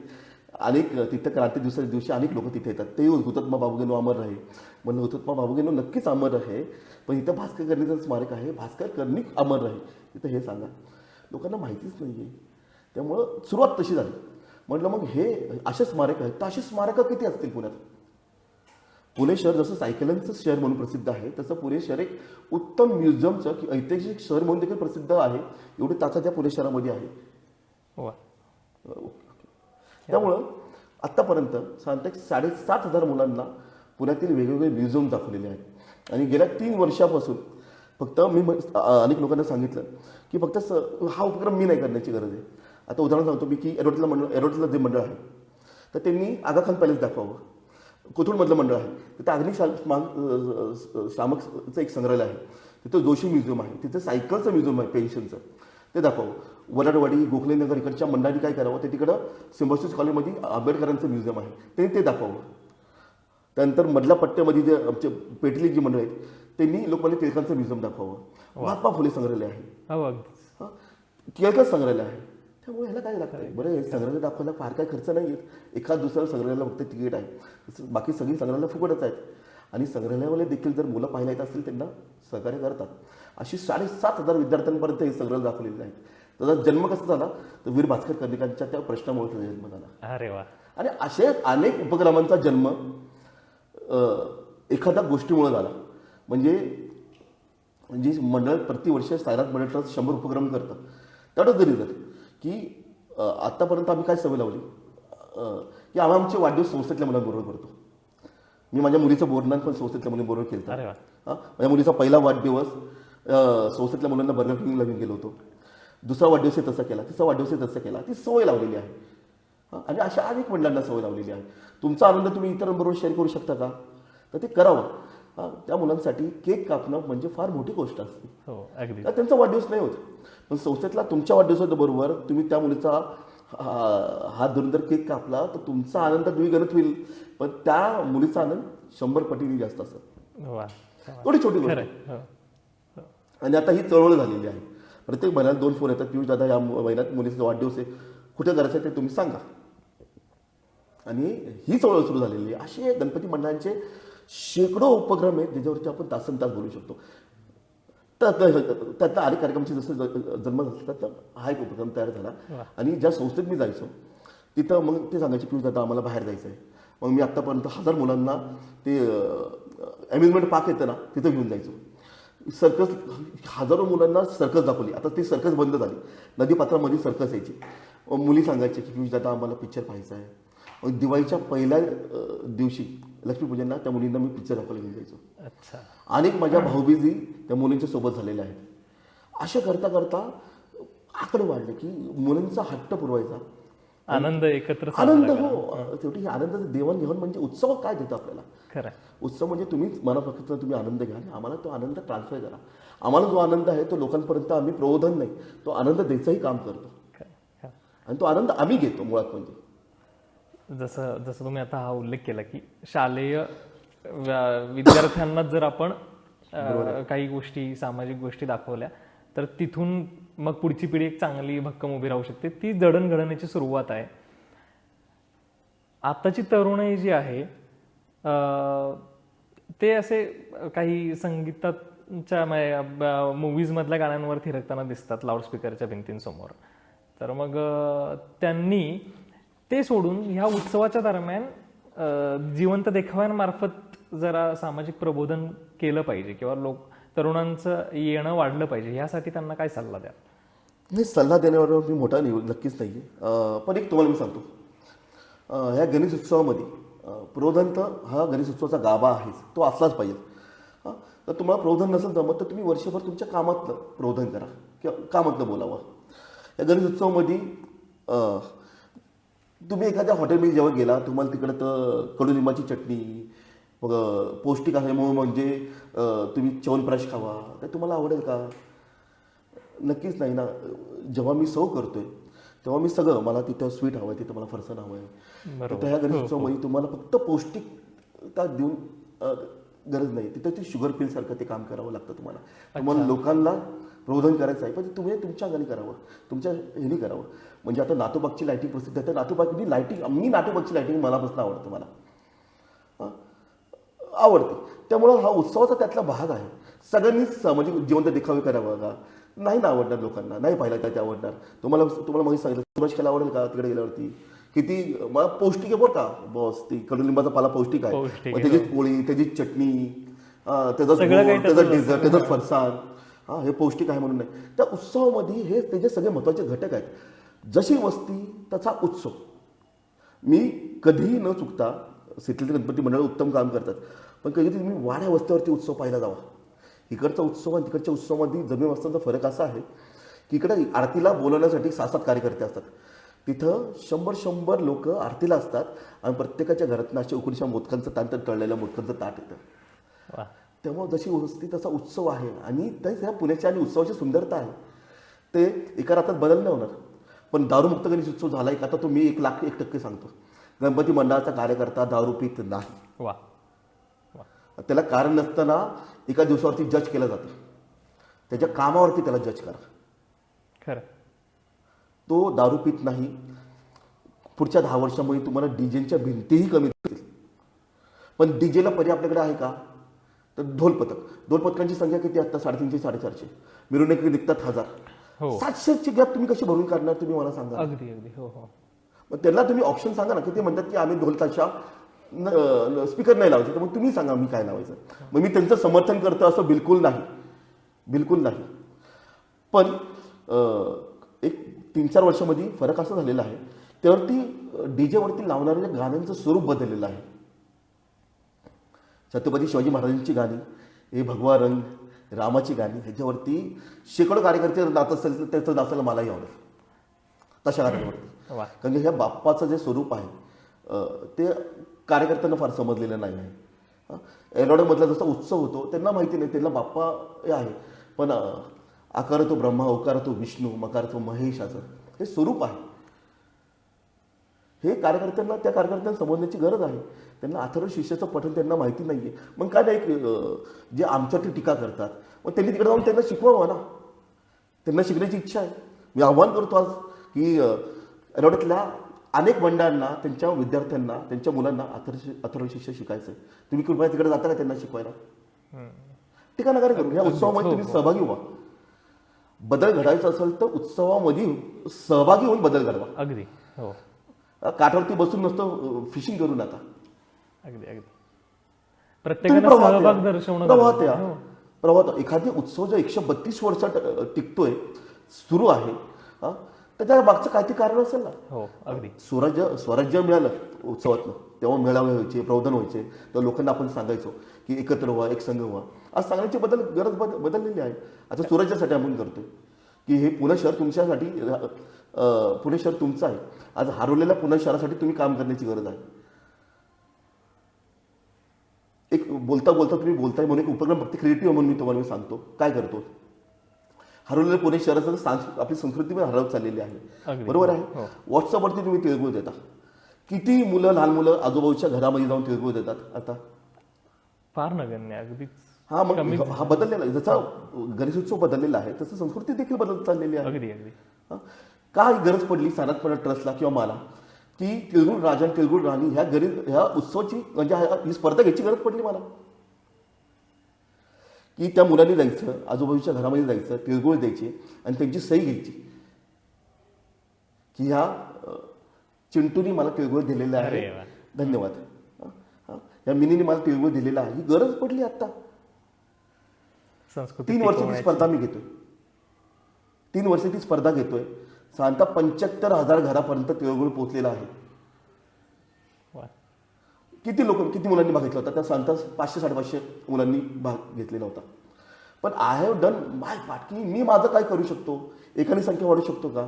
अनेक तिथं क्रांती दिवशी अनेक लोक तिथे येतात, ते हुतात्मा बाबुगण अमर आहे. म्हणलं हुतात्मा बाबुगण नक्कीच अमर आहे, पण इथं भास्कर कर्णिकांचं स्मारक आहे, भास्कर कर्णिक अमर आहे तिथं, हे सांगा. लोकांना माहितीच नाही आहे. त्यामुळं सुरुवात तशी झाली. म्हटलं मग हे असे स्मारक आहेत तर अशी स्मारकं किती असतील पुण्यात. पुणे शहर जसं सायकलांचं शहर म्हणून प्रसिद्ध आहे, तसं पुणे शहर एक उत्तम म्युझियमचं की ऐतिहासिक शहर म्हणून देखील प्रसिद्ध आहे. एवढी ताकद या पुणे शहरामध्ये आहे. वा. त्यामुळं आत्तापर्यंत साधारणतः 7,500 मुलांना पुण्यातील वेगवेगळे म्युझियम दाखवलेले आहेत. आणि गेल्या 3 वर्षापासून फक्त मी अनेक लोकांना सांगितलं की फक्त हा उपक्रम मी नाही करण्याची गरज आहे. आता उदाहरण सांगतो मी की एरोटला जे मंडळ आहे तर त्यांनी आगा खान पॅलेस दाखवावं. कोथरूडमधलं मंडळ आहे तिथं शामकचं एक संग्रहालय आहे, तिथं जोशी म्युझियम आहे, तिथं सायकलचं म्युझियम आहे पेन्शनचं, ते दाखवावं. वराडवाडी गोखलेनगर इकडच्या मंडळांनी काय करावं, ते तिकडं सिम्बॉसिस कॉलेजमध्ये आंबेडकरांचं म्युझियम आहे त्यांनी ते दाखवावं. त्यानंतर मधल्या पट्ट्यामध्ये जे आमचे पेटली जी मंडळ आहेत त्यांनी लोकमान्य टिळकांचं म्युझियम दाखवावं. महात्मा फुले संग्रहालय आहे, हो अगदी. टिळक संग्रहालय आहे. त्यामुळे ह्याला काय लागतं बरं, हे संग्रहालय दाखवायला फार काय खर्च नाही आहेत. एखाद दुसऱ्या संग्रहालयाला फक्त तिकीट आहे, बाकी सगळी संग्रहालय फुकटच आहेत. आणि संग्रहालयावाले देखील जर मुलं पाहायला येत असतील त्यांना सहकार्य करतात. अशी 7,500 विद्यार्थ्यांपर्यंत हे संग्रहालय दाखवलेले आहेत. त्याचा जन्म कसा झाला तर वीर भास्कर कर्णिकांच्या त्या प्रश्नामुळे त्याचा जन्म झाला. अरे वा. आणि असे अनेक उपक्रमांचा जन्म एखाद्या गोष्टीमुळे झाला. म्हणजे मंडळ प्रतिवर्ष सायरात मंडळ ट्रस्ट 100 उपक्रम करतं. तेवढं जरी जर की आत्तापर्यंत आम्ही काय सवय लावली की आम्ही आमचे वाढदिवस संस्थेतल्या मुलांबरोबर करतो. मी माझ्या मुलीचं बोरनान पण संस्थेतल्या मुलींबरोबर केलं. अरे वा. माझ्या मुलीचा पहिला वाढदिवस संस्थेतल्या मुलांना बर्गर किंगला घेऊन गेलो होतो. दुसरा वाढदिवस तसा केला, तिसरा वाढदिवस तसा केला. ती सवय लावलेली आहे. आणि अशा अनेक मंडळांना सवय लावलेली आहे. तुमचा आनंद तुम्ही इतरांबरोबर शेअर करू शकता का, तर ते करावं. त्या मुलांसाठी केक कापणं म्हणजे फार मोठी गोष्ट असते. हो अगदी. तर त्यांचा वाढदिवस नाही होत, पण संस्थेतला तुमच्या वाढदिवसाबरोबर तुम्ही त्या मुलीचा हात धरून जर केक कापला तर तुमचा आनंद द्विगुणित होईल, पण त्या मुलीचा आनंद 100 पटीने जास्त असतो. वा. थोडी छोटी गोष्ट. हो. आणि आता ही चळवळ झालेली आहे. प्रत्येक महिन्यात 2 फोन येतात, पियुष दादा या महिन्यात मुलीचा वाढदिवस आहे, कुठे करायचं आहे ते तुम्ही सांगा. आणि ही चळवळ सुरू झालेली आहे. असे गणपती मंडळांचे शेकडो उपक्रम आहेत ज्याच्यावरती आपण तासनतास बोलू शकतो. त्यातला अनेक कार्यक्रमाची जसं जन्म झाला तर हा एक उपक्रम तयार झाला. आणि ज्या संस्थेत मी जायचो तिथं मग ते सांगायचे पियुष दादा आम्हाला बाहेर जायचं आहे. मग मी आत्तापर्यंत 1000 मुलांना ते अम्युजमेंट पार्क येतं ना तिथं घेऊन जायचो. सर्कस, हजारो मुलांना सर्कस दाखवली. आता ती सर्कस बंद झाली, नदीपात्रामध्ये सर्कस यायची. मुली सांगायचे की पियुष दादा आम्हाला पिक्चर पाहायचा आहे. मग दिवाळीच्या पहिल्या दिवशी लक्ष्मीपूजनला त्या मुलींना मी पिक्चर दाखवायला घेऊन जायचो. अच्छा. अनेक माझ्या भाऊबीजी त्या मुलींच्या सोबत झालेल्या आहेत. अशा करता करता आकडे वाढले की मुलींचा हट्ट पुरवायचा, आनंद एकत्र आनंद. हो, शेवटी आनंदाचं देवाणघेवाण म्हणजे उत्सव काय देतो आपल्याला. खरं. उत्सव म्हणजे तुम्हीच मला फक्त तुम्ही आनंद घ्या आणि आम्हाला तो आनंद ट्रान्सफर करा. आम्हाला जो आनंद आहे तो लोकांपर्यंत आम्ही प्रबोधन नाही, तो आनंद द्यायचंही काम करतो. आणि तो आनंद आम्ही घेतो मुळात. म्हणजे जसं जसं तुम्ही आता हा उल्लेख केला की शालेय विद्यार्थ्यांना जर आपण काही गोष्टी, सामाजिक गोष्टी दाखवल्या तर तिथून मग पुढची पिढी एक चांगली भक्कम उभी राहू शकते. ती जडणघडणीची सुरुवात आहे. आताची तरुणाई जी आहे ते असे काही संगीताच्या मूवीज मधल्या गाण्यांवर थिरकताना दिसतात लाऊडस्पीकरच्या भिंतींसमोर. तर मग त्यांनी ते सोडून ह्या उत्सवाच्या दरम्यान जिवंत देखाव्यांमार्फत जरा सामाजिक प्रबोधन केलं पाहिजे किंवा तरुणांचं येणं वाढलं पाहिजे, यासाठी त्यांना काय सल्ला द्या? नाही, सल्ला देण्यावर मी मोठा नक्कीच नाही आहे. पण एक तुम्हाला मी सांगतो, ह्या गणेश उत्सवामध्ये प्रबोधन तर हा गणेश उत्सवाचा गाभा आहेच, तो असलाच पाहिजे. तर तुम्हाला प्रबोधन नसेल जमत तर तुम्ही वर्षभर तुमच्या कामातलं प्रबोधन करा किंवा कामातलं बोलावं. या गणेश उत्सवामध्ये तुम्ही एखाद्या हॉटेलमध्ये जेव्हा गेला, तुम्हाला तिकडं तर कडुलिंबाची चटणी, मग पौष्टिक आहे म्हणून म्हणजे तुम्ही च्यवनप्राश खावा, तर तुम्हाला आवडेल का? नक्कीच नाही ना. जेव्हा मी सर्व करतोय तेव्हा मी सगळं, मला तिथं स्वीट हवं आहे, तिथं मला फरसाण हवं आहे, तर त्या गणेशोत्सवामध्ये तुम्हाला फक्त पौष्टिकता देऊन गरज नाही, तिथं ते शुगर पिलसारखं ते काम करावं लागतं तुम्हाला. तुम्हाला लोकांना प्रबोधन करायचं आहे, पण ते तुम्ही तुमच्या अंगाने करावं, तुमच्या ह्यानी करावं. म्हणजे आता नातोबागची लाईटिंग प्रसिद्ध आहे, तर नातोबागची लाईटिंग, मी नातोबागची लाईटिंग मलापासून आवडतं, मला आवडते. त्यामुळं हा उत्सवाचा त्यातला भाग आहे. सगळ्यांनीच म्हणजे जिवंत देखावे करावं का? नाही ना आवडणार लोकांना, नाही पाहिलं तर ते आवडणार. तुम्हाला माहिती सांगितलं सूरज खायला आवडेल का तिकडे गेल्यावरती? किती मला पौष्टिक आहे बरं का बॉस, ती कडुलिंबाचा पाला पौष्टिक आहे, मग त्याची पोळी, त्याची चटणी, त्याचा डेझर्ट, त्याचं फरसाण, हे पौष्टिक आहे म्हणून नाही. त्या उत्सवामध्ये हे त्याचे सगळे महत्त्वाचे घटक आहेत. जशी वस्ती तसा उत्सव. मी कधीही न चुकता, सिटीतील गणपती मंडळ उत्तम काम करतात, पण कधी तुम्ही वाड्या वस्त्यावरती उत्सव पाहायला जावा. इकडचा उत्सव आणि तिकडच्या उत्सवामध्ये जमीन वस्त्यांचा फरक असा आहे की इकडे आरतीला बोलवण्यासाठी 6-7 कार्यकर्ते असतात, तिथं 100 लोक आरतीला असतात आणि प्रत्येकाच्या घरातनं अशा उकडीच्या मोदकांचं ताट, तळलेल्या मोदकांचं ताट येतं. त्यामुळे जशी वस्ती तसा उत्सव आहे. आणि त्याच ह्या पुण्याच्या आणि उत्सवाची सुंदरता आहे. ते एका रात्रात बदल नाही होणार. पण दारूमुक्त गणेश उत्सव झाला एक, आता तो मी 1,01% सांगतो, गणपती मंडळाचा कार्यकर्ता दारू पीत नाही. वा, त्याला कारण नसताना एका दिवसावरती जज केलं जातं. त्याच्या कामावरती त्याला जज करा. खरं, तो दारू पीत नाही. पुढच्या 10 वर्षांमध्ये तुम्हाला डीजेच्या भिंतीही कमी होतील. पण डीजेला पर्याय आपल्याकडे आहे का? तर ढोलपथकांची संख्या किती आता? 350-450. मिरवणुकी निघतात 1000. 700ची गॅप तुम्ही कशी भरून काढणार? तुम्ही मला सांगा. अगदी अगदी. हो हो. मग त्यांना तुम्ही ऑप्शन सांगा ना, की ते म्हणतात की आम्ही ढोल ताशा स्पीकर नाही लावायचे, तर मग तुम्ही सांगा मी काय लावायचं. मग मी त्यांचं समर्थन करतो असं बिलकुल नाही, बिलकुल नाही. पण एक 3-4 वर्षामध्ये फरक असा झालेला आहे, त्यावरती डीजेवरती लावणाऱ्या गाण्यांचं स्वरूप बदललेलं आहे. छत्रपती शिवाजी महाराजांची गाणी, हे भगवा रंग, रामाची गाणी, ह्याच्यावरती शेकडो कार्यकर्ते नाचत असेल तर त्याचं नाचायला मलाही आवडेल तशा गाण्यांवरती. कारण की ह्या बाप्पाचं जे स्वरूप आहे ते कार्यकर्त्यांना फार समजलेलं नाही आहे. एरवड्यामधला जसा उत्सव होतो त्यांना माहिती नाही, त्यांना बाप्पा हे आहे, पण आकार तो ब्रह्मा, ओकार तो विष्णू, मकार तो महेशाचं हे स्वरूप आहे. हे कार्यकर्त्यांना, त्या कार्यकर्त्यांना समजण्याची गरज आहे. त्यांना अथर्व शिष्याचं पठण त्यांना माहिती नाही आहे. मग काय नाही, जे आमच्यावरती टीका करतात मग त्यांनी तिकडे जाऊन त्यांना शिकवावं ना. त्यांना शिकण्याची इच्छा आहे. मी आव्हान करतो आज की एरवड्यातल्या अनेक मंडळांना, त्यांच्या विद्यार्थ्यांना, त्यांच्या मुलांना अथर्व शिष्य शिकायचं आहे. तुम्ही कृपया तिकडे जाता का त्यांना शिकवायला? टीका नका करू. या उत्सवामध्ये तुम्ही सहभागी व्हा. बदल घडायचा असेल तर उत्सवामध्ये सहभागी होऊन बदल घडवा. अगदी. हो. काठावरती बसून नसतं फिशिंग करू नका. अगदी अगदी. प्रत्येकाने सहभाग दर्शवणं. प्रवाहात एखादी उत्सव जो 132 वर्ष टिकतोय, सुरू आहे, त्याच्या मागचं काय ते कारण असेल ना. हो अगदी. स्वराज्य मिळालं उत्सवातनं, तेव्हा मेळावे व्हायचे, प्रबोधन व्हायचे, तर लोकांना आपण सांगायचो की एकत्र व्हा, एक संघ व्हा. आज सांगण्याची गरज बदललेली आहे. आता स्वराज्यासाठी आपण करतोय की हे पुणे शहर तुमच्यासाठी, पुणे शहर तुमचं आहे. आज हरवलेल्या पुणे शहरासाठी तुम्ही काम करण्याची गरज आहे. एक बोलता तुम्ही बोलताय म्हणून एक उपक्रम फक्त क्रिएटिव्ह म्हणून मी तुम्हाला सांगतो काय करतो. हरवलेलं पुणे शहराचं आपली संस्कृती पण हरवत चाललेली आहे. बरोबर आहे. व्हॉट्सअपवरती तुम्ही तिळगुळ देता. किती मुलं, लहान मुलं आजूबाजूच्या घरामध्ये जाऊन तिळगुळ देतात आता? फार नगण्य. अगदीच. हा मग हा बदललेला आहे. जसा गणेशोत्सव बदललेला आहे तसं संस्कृती देखील बदलत चाललेली आहे. अगदी अगदी. काय गरज पडली सनातन ट्रस्टला किंवा मला की तिळगुळ राजा आणि तिळगुळ राणी ह्या उत्सवाची, म्हणजे ही स्पर्धा घ्यायची गरज पडली मला, की त्या मुलांनी जायचं, आजूबाजूच्या घरामध्ये जायचं, तिळगुळ द्यायचे आणि त्यांची सही घ्यायची की ह्या चिंटूनी मला तिळगुळ दिलेला आहे, धन्यवाद, या मिनीने मला तिळगुळ दिलेला आहे. ही गरज पडली आता. 3 वर्षाची स्पर्धा मी घेतोय. 3 वर्ष ती स्पर्धा घेतोय. साधारणतः 75,000 घरापर्यंत तिळगुळ पोहोचलेला आहे. किती मुलांनी भाग घेतला होता? त्या साधारणतः 500-550 मुलांनी भाग घेतलेला होता. पण I have done my part, की मी माझं काय करू शकतो. एकाने संख्या वाढू शकतो का?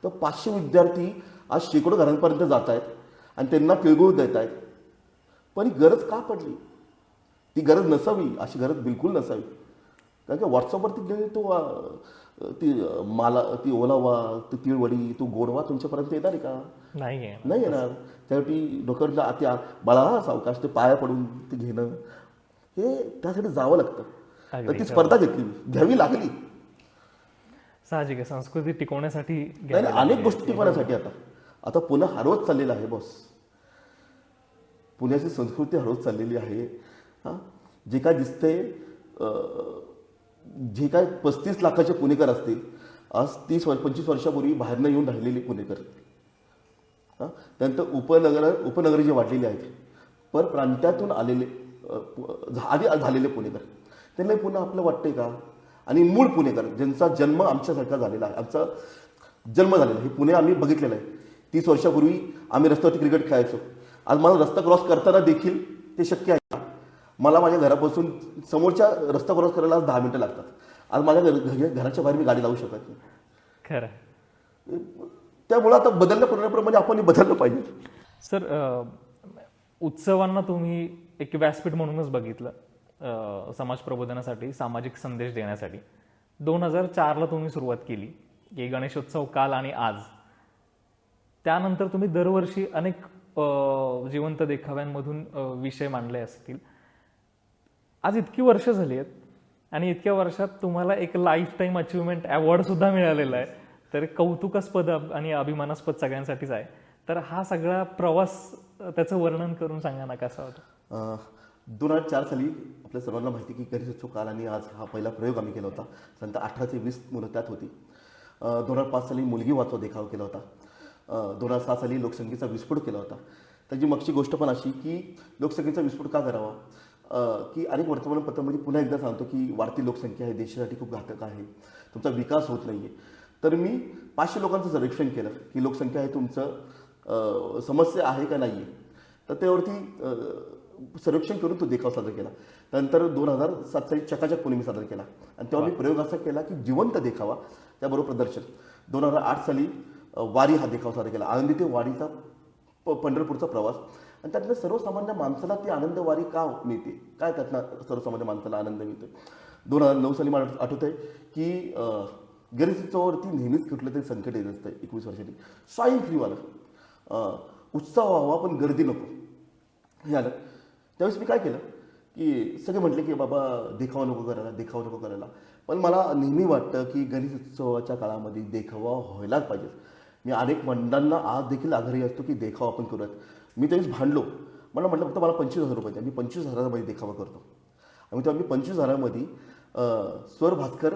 तर 500 विद्यार्थी आज शेकडो घरांपर्यंत जात आहेत आणि त्यांना तिळगुळ देत आहेत. पण ही गरज का पडली? ती गरज नसावी, अशी गरज बिलकुल नसावी. कारण की व्हॉट्सअपवरती गेले तो ती मला ती ओलावा, ती तिळवडी, तो गोडवा तुमच्यापर्यंत येणार आहे का? नाही आहे. नाही येणार. त्यासाठी डोक्यावरला आती बाळा सावकाश ते पाया पडून ते घेणं, हे त्यासाठी जावं लागतं. तर अगदी ती स्पर्धा घेतली, घ्यावी लागली. साहजिक आहे, संस्कृती टिकवण्यासाठी नाही, अनेक गोष्टी टिकवण्यासाठी. आता पुणे हरवत चाललेलं आहे बॉस. पुण्याची संस्कृती हरवत चाललेली आहे. हां, जे काय दिसतंय, जे काय 35 लाखाचे पुणेकर असतील, आज 25 वर्षापूर्वी बाहेरनं येऊन राहिलेले पुणेकर, हां, त्यानंतर उपनगरे जे वाढलेली आहेत, परप्रांतातून आलेले आधी झालेले पुणेकर, त्यांना पुन्हा आपलं वाटतंय का? आणि मूळ पुणेकर ज्यांचा जन्म आमच्यासारखा झालेला आहे, आमचा जन्म झालेला आहे, हे पुणे आम्ही बघितलेलं आहे. 30 वर्षापूर्वी आम्ही रस्त्यावरती क्रिकेट खेळायचो. आज मला रस्ता क्रॉस करताना देखील ते शक्य आहे. मला माझ्या घरापासून समोरच्या रस्ता क्रॉस करायला आज 10 मिनिटं लागतात. आज माझ्या घराच्या बाहेर मी गाडी लावू शकत नाही. खरं. त्यामुळे आता बदलण्याप्रमाणे आपण बदललं पाहिजे. सर, उत्सवांना तुम्ही एक व्यासपीठ म्हणूनच बघितलं, समाज प्रबोधनासाठी, सामाजिक संदेश देण्यासाठी. 2004ला तुम्ही सुरुवात केली, की गणेशोत्सव काल आणि आज. त्यानंतर तुम्ही दरवर्षी अनेक जिवंत देखाव्यांमधून विषय मांडले असतील. आज इतकी वर्ष झाली आहेत आणि इतक्या वर्षात तुम्हाला एक लाईफ टाईम अचिव्हमेंट अवॉर्ड सुद्धा मिळालेला आहे. तर कौतुकास्पद आणि अभिमानास्पद सगळ्यांसाठीच आहे. तर हा सगळा प्रवास, त्याचं वर्णन करून सांगा ना, कसा होता? 2004 साली आपल्या सर्वांना माहिती की गणेशोत्सव काल आणि आज हा पहिला प्रयोग आम्ही केला होता. नंतर 18 ते 20 मुलं त्यात होती. 2005 साली मुलगी वाचवा देखाव केला होता. 2006 साली लोकसंख्येचा विस्फोट केला होता. त्याची मागची गोष्ट पण अशी की लोकसंख्येचा विस्फोट का करावा, की अनेक वर्तमानपत्रामध्ये पुन्हा एकदा सांगतो की वाढती लोकसंख्या आहे, देशासाठी खूप घातक आहे, तुमचा विकास होत नाही आहे. तर मी 500 लोकांचं सर्वेक्षण केलं की लोकसंख्या हे तुमचं समस्या आहे का नाही आहे. तर त्यावरती सर्वेक्षण करून तो देखाव सादर केला. त्यानंतर 2007 साली चकाचक पुणे मी सादर केला आणि तेव्हा मी प्रयोग असा केला की जिवंत देखावा, त्याबरोबर प्रदर्शन. 2008 साली वारी हा देखाव सादर केला. आळंदी ते वारीचा पंढरपूरचा प्रवास. आणि त्यातनं सर्वसामान्य माणसाला ती आनंद वारी का मिळते, काय त्यातनं सर्वसामान्य माणसाला आनंद मिळतो. 2009 साली मला आठवत आहे की गणेशोत्सवावरती नेहमीच कुठलं तरी संकट येत असतं. 21 वर्षांनी स्वाईन फ्लू आलं, उत्सव व्हावा पण गर्दी नको हे आलं. त्यावेळेस मी काय केलं की सगळे म्हटले की बाबा देखावा नको करायला. पण मला नेहमी वाटतं की गणेशोत्सवाच्या काळामध्ये देखावा व्हायलाच पाहिजे. मी अनेक मंडळांना आज देखील आग्रही असतो की देखावा आपण करूयात. मी त्यावेळेस भांडलो, मला फक्त मला 25,000 रुपये द्या, मी 25,000मध्ये देखावा करतो. आणि तेव्हा मी 25,000मध्ये स्वर भास्कर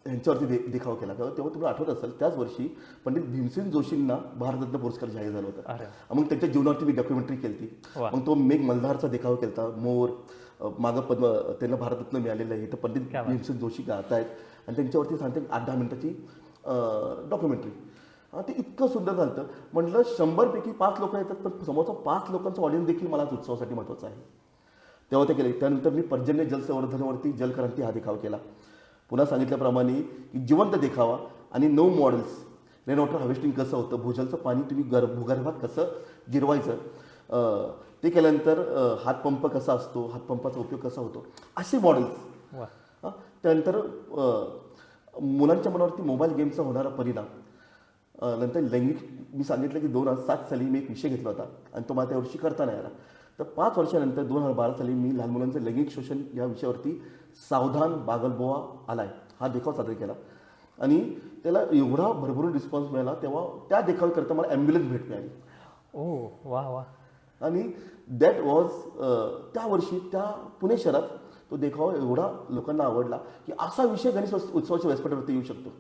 यांच्यावरती देखावा केला. तेव्हा तुम्हाला आठवत असेल त्याच वर्षी पंडित भीमसेन जोशींना भारतरत्न पुरस्कार जाहीर झाला होता. मग त्यांच्या जीवनावरती मी डॉक्युमेंटरी केली. मग तो मेघ मल्हारचा देखावा केला. मोर मागं त्यांना भारतरत्न मिळालेलं आहे, तर पंडित भीमसेन जोशी गात आहेत आणि त्यांच्यावरती सांगते 8-10 मिनिटाची डॉक्युमेंटरी. ते इतकं सुंदर झालं. म्हटलं 100पैकी 5 लोक येतात, पण समोरचा 5 लोकांचा ऑडियन्स देखील मला उत्सवासाठी महत्त्वाचा आहे. तेव्हा ते केले. त्यानंतर मी पर्जन्य जलसंवर्धनावरती जलक्रांती हा देखावा केला. पुन्हा सांगितल्याप्रमाणे की जिवंत देखावा आणि 9 मॉडेल्स, रेन वॉटर हार्वेस्टिंग कसं होतं, भूजलचं पाणी तुम्ही भूगर्भात कसं जिरवायचं ते केल्यानंतर हातपंप कसा असतो, हातपंपाचा उपयोग कसा होतो, असे मॉडेल्स. त्यानंतर मुलांच्या मनावरती मोबाईल गेमचा होणारा परिणाम. नंतर लैंगिक, मी सांगितलं की 2007 साली मी एक विषय घेतला होता आणि तो मला त्यावर्षी करता नाही आला. तर 5 वर्षानंतर 2012 साली मी लहान मुलांचं लैंगिक शोषण या विषयावरती सावधान बागलबोवा आलाय हा देखाव सादर केला आणि त्याला एवढा भरभरून रिस्पॉन्स मिळाला. तेव्हा त्या देखाव्याकरता मला ॲम्ब्युलन्स भेट मिळाली. वा. आणि दॅट वॉज त्या वर्षी त्या पुणे शहरात तो देखावा एवढा लोकांना आवडला की असा विषय गणेश उत्सवाच्या व्यासपीठावरती येऊ शकतो.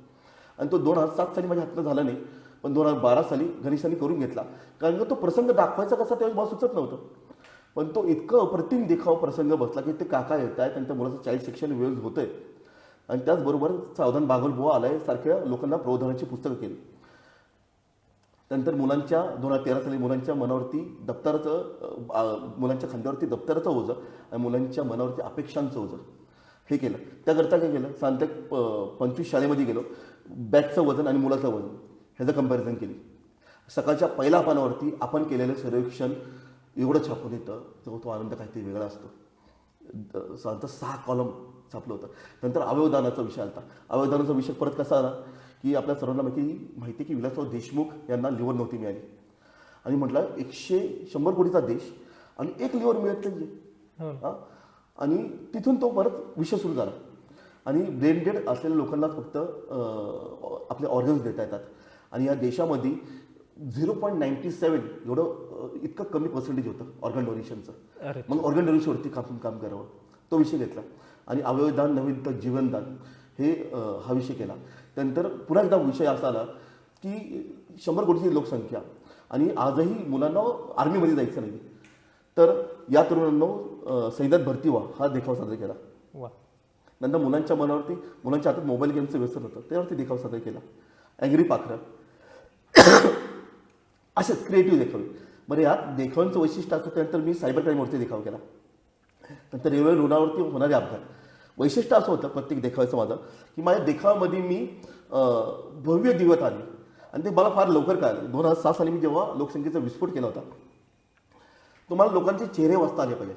आणि तो 2007 साली माझ्या हातनं झाला नाही, पण 2012 साली गणेशांनी करून घेतला. कारण का तो प्रसंग दाखवायचा कसा त्यावेळेस मला सुचत नव्हतं. पण तो इतकं अप्रतिम देखावा प्रसंग बसला की ते काका येत आहेत, त्यांच्या मुलाचं चाइल्ड सेक्शन व्यवस्थित होतंय आणि त्याचबरोबर सावधान बागलबुवा आलाय सारख्या लोकांना प्रबोधनाची पुस्तकं केली. त्यानंतर मुलांच्या 2013 साली मुलांच्या मनावरती दप्तराचं, मुलांच्या खांद्यावरती दप्तराचं ओझं आणि मुलांच्या मनावरती अपेक्षांचं ओझं हे केलं. त्याकरता काय केलं, सांगते 25 शाळेमध्ये गेलो, बॅगचं वजन आणि मुलाचं वजन ह्याचं कंपॅरिझन केली. सकाळच्या पहिल्या पानावरती आपण केलेलं सर्वेक्षण एवढं छापून येतं तेव्हा तो आनंद काहीतरी वेगळा असतो. साधारणतः 6 कॉलम छापलं होतं. नंतर अवयवदानाचा विषय आला. अवयवदानाचा विषय परत कसा आला की आपल्या सर्वांना माहिती की विलासराव देशमुख यांना लिव्हर नव्हती मिळाली आणि म्हटलं 100 कोटीचा देश आणि एक लिव्हर मिळत नाही. आणि तिथून तो परत विषय सुरू झाला आणि ब्रेन डेड असलेल्या लोकांना फक्त आपले ऑर्गन्स देता येतात आणि या देशामध्ये 0.97 एवढं इतकं कमी पर्सेंटेज होतं ऑर्गन डोनेशनचं. मग ऑर्गन डोनेशनवरती काम करावं तो विषय घेतला आणि अवयवदान नवीन तर जीवनदान हे हा विषय केला. त्यानंतर पुन्हा एकदा विषय असा आला की 100 कोटीची लोकसंख्या आणि आजही मुलांना आर्मीमध्ये जायचं नाही. तर या तरुणांना सैन्यात भरती व्हा हा देखावा साजरा केला. नंतर मुलांच्या हातात मोबाईल गेमचं व्यसन होतं त्यावरती देखावा साजरा केला. ॲग्री पाखरं असेच क्रिएटिव्ह देखावे. बरं यात देखावांचं वैशिष्ट्य असतं. त्यानंतर मी सायबर क्राईमवरती देखावा केला. नंतर रेल्वे रुळावरती होणारे अपघात. वैशिष्ट्य असं होतं प्रत्येक देखाव्याचं माझं की माझ्या देखाव्यामध्ये मी भव्य दिवत आली आणि ते मला फार लवकर कळालं. 2007 साली मी जेव्हा लोकसंख्येचा विस्फोट केला होता तुम्हाला लोकांचे चेहरे वाचता आले पाहिजे.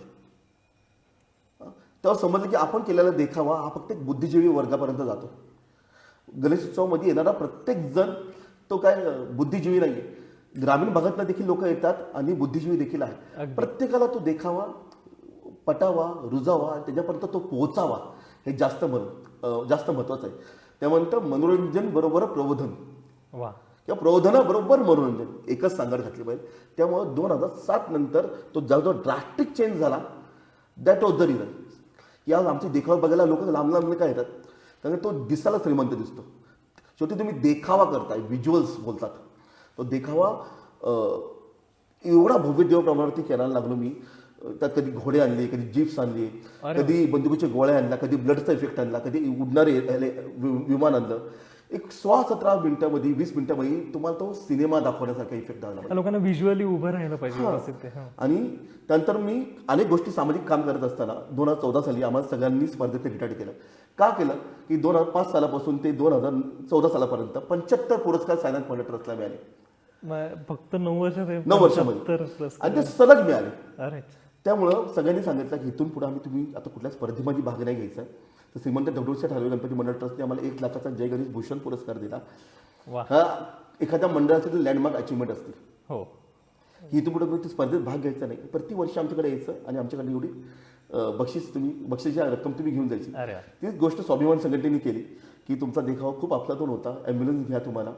तेव्हा समजलं की आपण केलेला देखावा हा फक्त एक बुद्धिजीवी वर्गापर्यंत जातो. गणेश उत्सवामध्ये येणारा प्रत्येक जण तो काय बुद्धिजीवी नाही आहे. ग्रामीण भागातनं देखील लोक येतात आणि बुद्धिजीवी देखील आहे. प्रत्येकाला तो देखावा पटावा रुजावा त्याच्यापर्यंत तो पोहोचावा हे जास्त महत्त्वाचं आहे. त्यानंतर मनोरंजन बरोबर प्रबोधन किंवा प्रबोधनाबरोबर मनोरंजन एकच सांगड घातली पाहिजे. त्यामुळं 2007 नंतर तो जवळजवळ ड्रास्टिक चेंज झाला. दॅट वॉज द रिझन की आज आमचे देखावा बघायला लोक लांब काय येतात कारण तो दिसायला श्रीमंत दिसतो. शेवटी तुम्ही देखावा करताय व्हिज्युअल्स बोलतात. तो देखावा एवढा भव्य देवप्रमाणावरती करायला लागलो मी. त्यात कधी घोडे आणले कधी जीप्स आणले कधी बंदुकीच्या गोळ्या आणल्या कधी ब्लडचा इफेक्ट आणला कधी उडणारे विमान आणलं. एक 16-17 मिनिटामध्ये 20 मिनिटामध्ये तुम्हाला तो सिनेमा दाखवण्यासारखा इफेक्ट झाला. लोकांना व्हिज्युअली उभं राहायला पाहिजे. आणि त्यानंतर मी अनेक गोष्टी सामाजिक काम करत असताना 2014 साली आम्हाला सगळ्यांनी स्पर्धेत रिटायर केलं. का केलं की 2005 सालापासून ते 2014 सालापर्यंत 75 पुरस्कार सायनाथ मॉडेल ट्रस्टला मिळाले. फक्त 9 वर्षामध्ये आणि ते सलग मिळाले. त्यामुळं सगळ्यांनी सांगितलं की इथून पुढे तुम्ही आता कुठल्या स्पर्धेमध्ये भाग नाही घ्यायचा. तर श्रीमंत दगडूशेठ हलवे गणपती मंडळ ट्रस्टने आम्हाला 1 लाखाचा जय गणेश भूषण पुरस्कार दिला. हा एखाद्या मंडळाची लँडमार्क अचिव्हमेंट असते. इथून पुढे स्पर्धेत भाग घ्यायचा नाही. प्रतिवर्षी आमच्याकडे यायचं आणि आमच्याकडे एवढी बक्षीसची रक्कम तुम्ही घेऊन जायची. तीच गोष्ट स्वाभिमान संघटनेने केली की तुमचा देखावा खूप आपलातून होता. ॲम्ब्युलन्स घ्या तुम्हाला.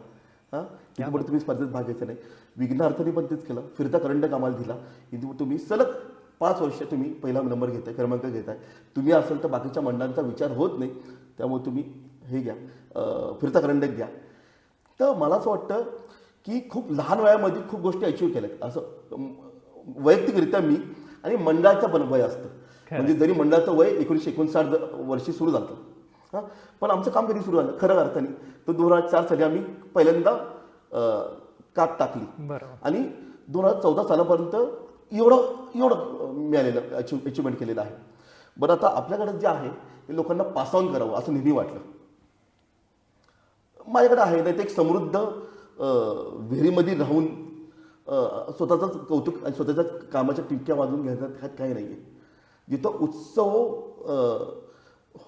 इथून पुढे तुम्ही स्पर्धेत भाग घ्यायचा नाही. विघ्नार्थाने पण तेच केलं. फिरता करंडक आम्हाला दिला. इथून तुम्ही सलग 5 वर्ष तुम्ही पहिला नंबर घेताय क्रमांक घेताय. तुम्ही असेल तर बाकीच्या मंडळांचा विचार होत नाही. त्यामुळे तुम्ही हे घ्या फिरता करंडक घ्या. तर मला असं वाटतं की खूप लहान वयामध्ये खूप गोष्टी अचीव्ह केल्यात. असं वैयक्तिकरित्या मी आणि मंडळाचं पण वय असतं. म्हणजे जरी मंडळाचं वय 1959 वर्षी सुरू झालं पण आमचं काम कधी सुरू झालं खऱ्या अर्थाने तर 2004 साली आम्ही पहिल्यांदा कात टाकली आणि 2014 सालापर्यंत एवढं मिळालेलं अचिव्हमेंट केलेलं आहे. बरं आता आपल्याकडे जे आहे ते लोकांना पास ऑन करावं असं नेहमी वाटलं. माझ्याकडे आहे नाही ते एक समृद्ध विहिरीमध्ये राहून स्वतःच कौतुक आणि स्वतःच्या कामाच्या टिपक्या वाजवून घेण्यात काही नाही आहे. जिथं उत्सव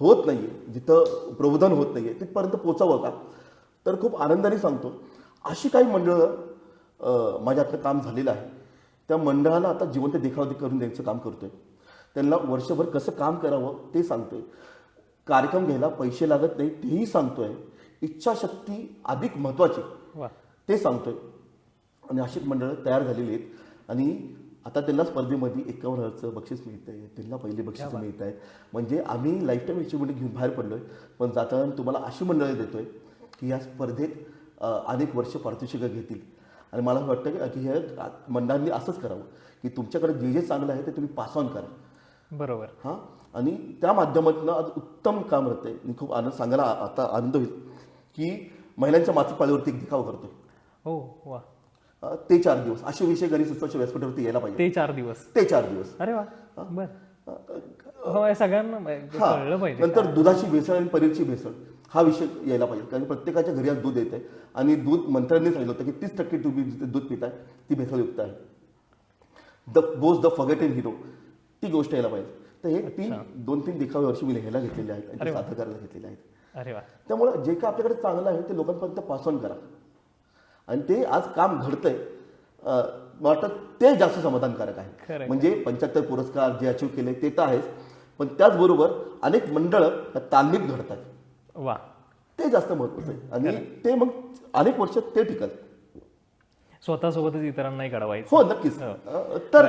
होत नाही आहे जिथं प्रबोधन होत नाही आहे तिथपर्यंत पोचावं का. तर खूप आनंदाने सांगतो अशी काही मंडळं माझ्या हातनं काम झालेलं आहे. त्या मंडळाला आता जिवंत देखावा करून द्यायचं काम करतोय. त्यांना वर्षभर कसं काम करावं ते सांगतोय. कार्यक्रम घ्यायला पैसे लागत नाही तेही सांगतोय. इच्छाशक्ती अधिक महत्त्वाची ते सांगतोय. आणि अशी मंडळं तयार झालेली आहेत आणि आता त्यांना स्पर्धेमध्ये 51,000चं बक्षीस मिळतं आहे. त्यांना पहिले बक्षीस मिळत आहेत. म्हणजे आम्ही लाईफ टाईम अचिव्हमेंट घेऊन बाहेर पडलोय. पण जाताना तुम्हाला अशी मंडळं देतोय की या स्पर्धेत अनेक वर्ष पारितोषिकं घेतील. आणि मला असं वाटतं की हे मंडळांनी असंच करावं की तुमच्याकडे जे चांगलं आहे ते तुम्ही पास ऑन करा. बरोबर. आणि त्या माध्यमातून आज उत्तम काम होतं आहे. खूप सांगायला आता आनंद होईल की महिलांच्या मासिक पाळीवरती एक देखावा करतोय. वा. ते 4 दिवस असे विषय गणेश उत्सवाच्या व्यासपीठावरती यायला पाहिजे. ते 4 दिवस. अरे वा. सगळ्यांना कळलं पाहिजे. नंतर दुधाची भेसळ आणि पनीरची भेसळ हा विषय यायला पाहिजे. कारण प्रत्येकाच्या घरी आज दूध येत आहे आणि दूध मंत्र्यांनी सांगितलं होतं की 30% तुम्ही दूध पिताय ती भेसळयुक्त आहे. द फॉरगेटेन हिरो, ती गोष्ट यायला पाहिजे. तर हे 2-3 देखावे वर्षी मी लिहायला घेतलेले आहेत आणि ते सादर करायला घेतलेले आहेत. अरे वा. त्यामुळे जे काय आपल्याकडे चांगलं आहे ते लोकांपर्यंत पास ऑन करा आणि ते आज काम घडतंय, मला वाटतं ते जास्त समाधानकारक आहे. खरंय. म्हणजे 75 पुरस्कार जे अचीव केले ते तर आहेच, पण त्याचबरोबर अनेक मंडळं तालमीत घडतात, वा. ते जास्त महत्त्वाचं आहे आणि ते मग अनेक वर्ष ते टिकल. स्वतःसोबतच इतरांनाही घडवायचं. हो नक्कीच. तर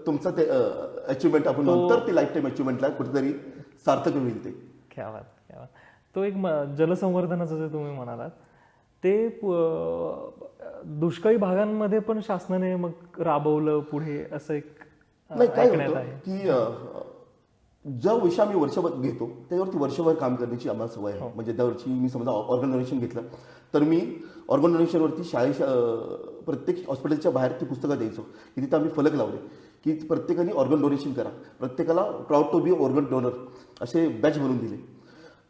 तुमचं ते अचिव्हमेंट आपण नंतर ते लाईफ टाईम अचिव्हमेंटला कुठेतरी सार्थक होईल ते. क्या बात, क्या बात. तो एक जलसंवर्धनाचं जे तुम्ही म्हणालात ते दुष्काळी भागांमध्ये पण शासनाने मग राबवलं पुढे, असं एक नाही काय ऐकण्यात होतं आहे. की जो विषय आम्ही वर्षभर घेतो त्याच्यावरती वर्षभर काम करण्याची आम्हाला सवय आहे. म्हणजे दरवर्षी मी समजा ऑर्गन डोनेशन घेतलं तर मी ऑर्गन डोनेशनवरती प्रत्येक हॉस्पिटलच्या बाहेर ती पुस्तकं द्यायचो की तिथं आम्ही फलक लावले की प्रत्येकाने ऑर्गन डोनेशन करा, प्रत्येकाला proud to be organ donor असे बॅच बनवून दिले.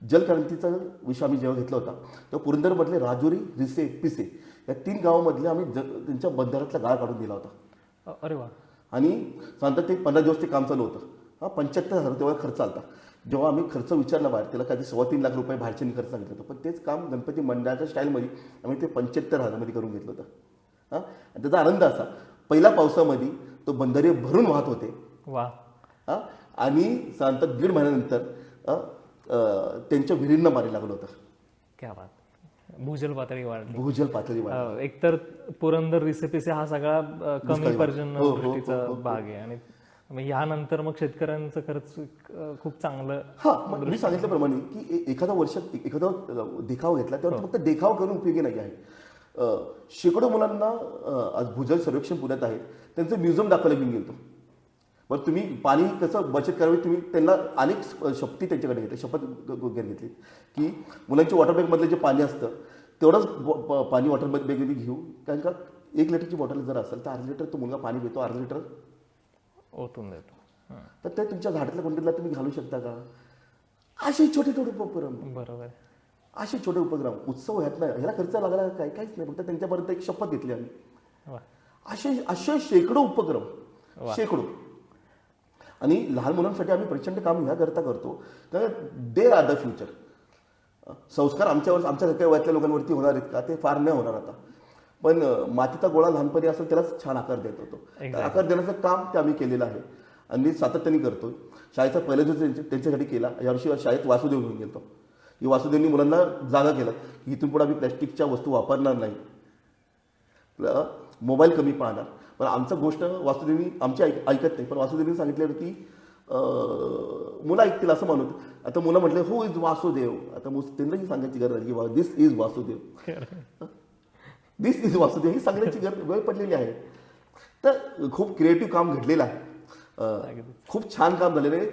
जलक्रांतीचा विषय आम्ही जेव्हा घेतला होता तेव्हा पुरंदरमधले राजुरी, रिसे, पिसे या 3 गावांमधले आम्ही त्यांच्या बंधाऱ्यातला गाळ काढून दिला होता. अरे वा. आणि सांगतात ते 15 दिवस ते काम चालू होतं. 75,000 तेव्हा खर्च आला. जेव्हा आम्ही खर्च विचारला बाहेर त्याला काही 3.25 लाख रुपये बाहेरच्यांनी खर्च सांगितलं होतं, पण तेच काम गणपती मंडळाच्या स्टाईलमध्ये आम्ही ते 75,000 करून घेतलं होतं. आणि त्याचा आनंद असा, पहिल्या पावसामध्ये तो बंधारे भरून वाहत होते. वा. आणि सांगतात 1.5 महिन्यानंतर त्यांच्या विहिरींना पाणी लागलं होतं. क्या बात. भूजल पातळी वाढली. भूजल पातळी वाढली. एकतर पुरंदर, रिसेपिसे हा सगळा कमी पर्जन्य हो, हो, दृष्टीचा हो, हो. भाग आहे आणि मग ह्यानंतर मग शेतकऱ्यांचं खर्च खूप चांगलं. मग मी सांगितल्याप्रमाणे की एखादा वर्षात एखादा देखाव घेतला तेव्हा फक्त देखाव करून उपयोगी नाही आहे. शेकडो मुलांना आज भूजल सर्वेक्षण पुण्यात आहे, त्यांचं म्युझियम दाखवायला घेऊन गेलो. बरं तुम्ही पाणी कसं बचत करावी, तुम्ही त्यांना अनेक शपथी त्यांच्याकडे घेतली, शपथ वगैरे घेतली की मुलांच्या वॉटर बॅगमधलं जे पाणी असतं तेवढंच पाणी वॉटर बॅगमध्ये घेऊ, कारण का 1 लिटरची बॉटल जर असेल तर अर्धा लिटर तो मुलगा पाणी पितो, अर्धा लिटर ओतून देतो. तर ते तुमच्या झाडातल्या कुंडीला तुम्ही घालू शकता का? असे छोटे छोटे उपक्रम, बरोबर. असे छोटे उपक्रम, उत्सव ह्यात नाही, ह्याला खर्च लागला काय, काहीच नाही, फक्त त्यांच्यापर्यंत एक शपथ घेतली आम्ही. वा. असे असे शेकडो उपक्रम, शेकडो. आणि लहान मुलांसाठी आम्ही प्रचंड काम ह्या करता करतो, कारण दे आर द फ्युचर. संस्कार आमच्या काही वयातल्या लोकांवरती होणार आहेत का? ते फार नाही होणार आता, पण मातीचा गोळा लहानपणी असेल त्यालाच छान आकार देत होतो. आकार देण्याचं काम ते आम्ही केलेलं आहे आणि सातत्याने करतोय. शाळेचा पहिला दिवस त्यांच्यासाठी केला. यावर्षी शाळेत वासुदेव घेऊन गेलो की वासुदेवनी मुलांना जागा केलं की इथून पुढे आम्ही प्लॅस्टिकच्या वस्तू वापरणार नाही, मोबाईल कमी पाहणार. पण आमचं गोष्ट वासुदेवनी आमची ऐकत नाही, पण वासुदेवनी सांगितलं की मुलं ऐकतील असं म्हणत. आता मुलं म्हटले हू इज वासुदेव, आता त्यांनाही सांगायची गरज आहे की this is Vasudev, this is Vasudev ही सांगण्याची वेळ पडलेली आहे. तर खूप क्रिएटिव्ह काम घडलेलं आहे, खूप छान काम झालेलं आहे.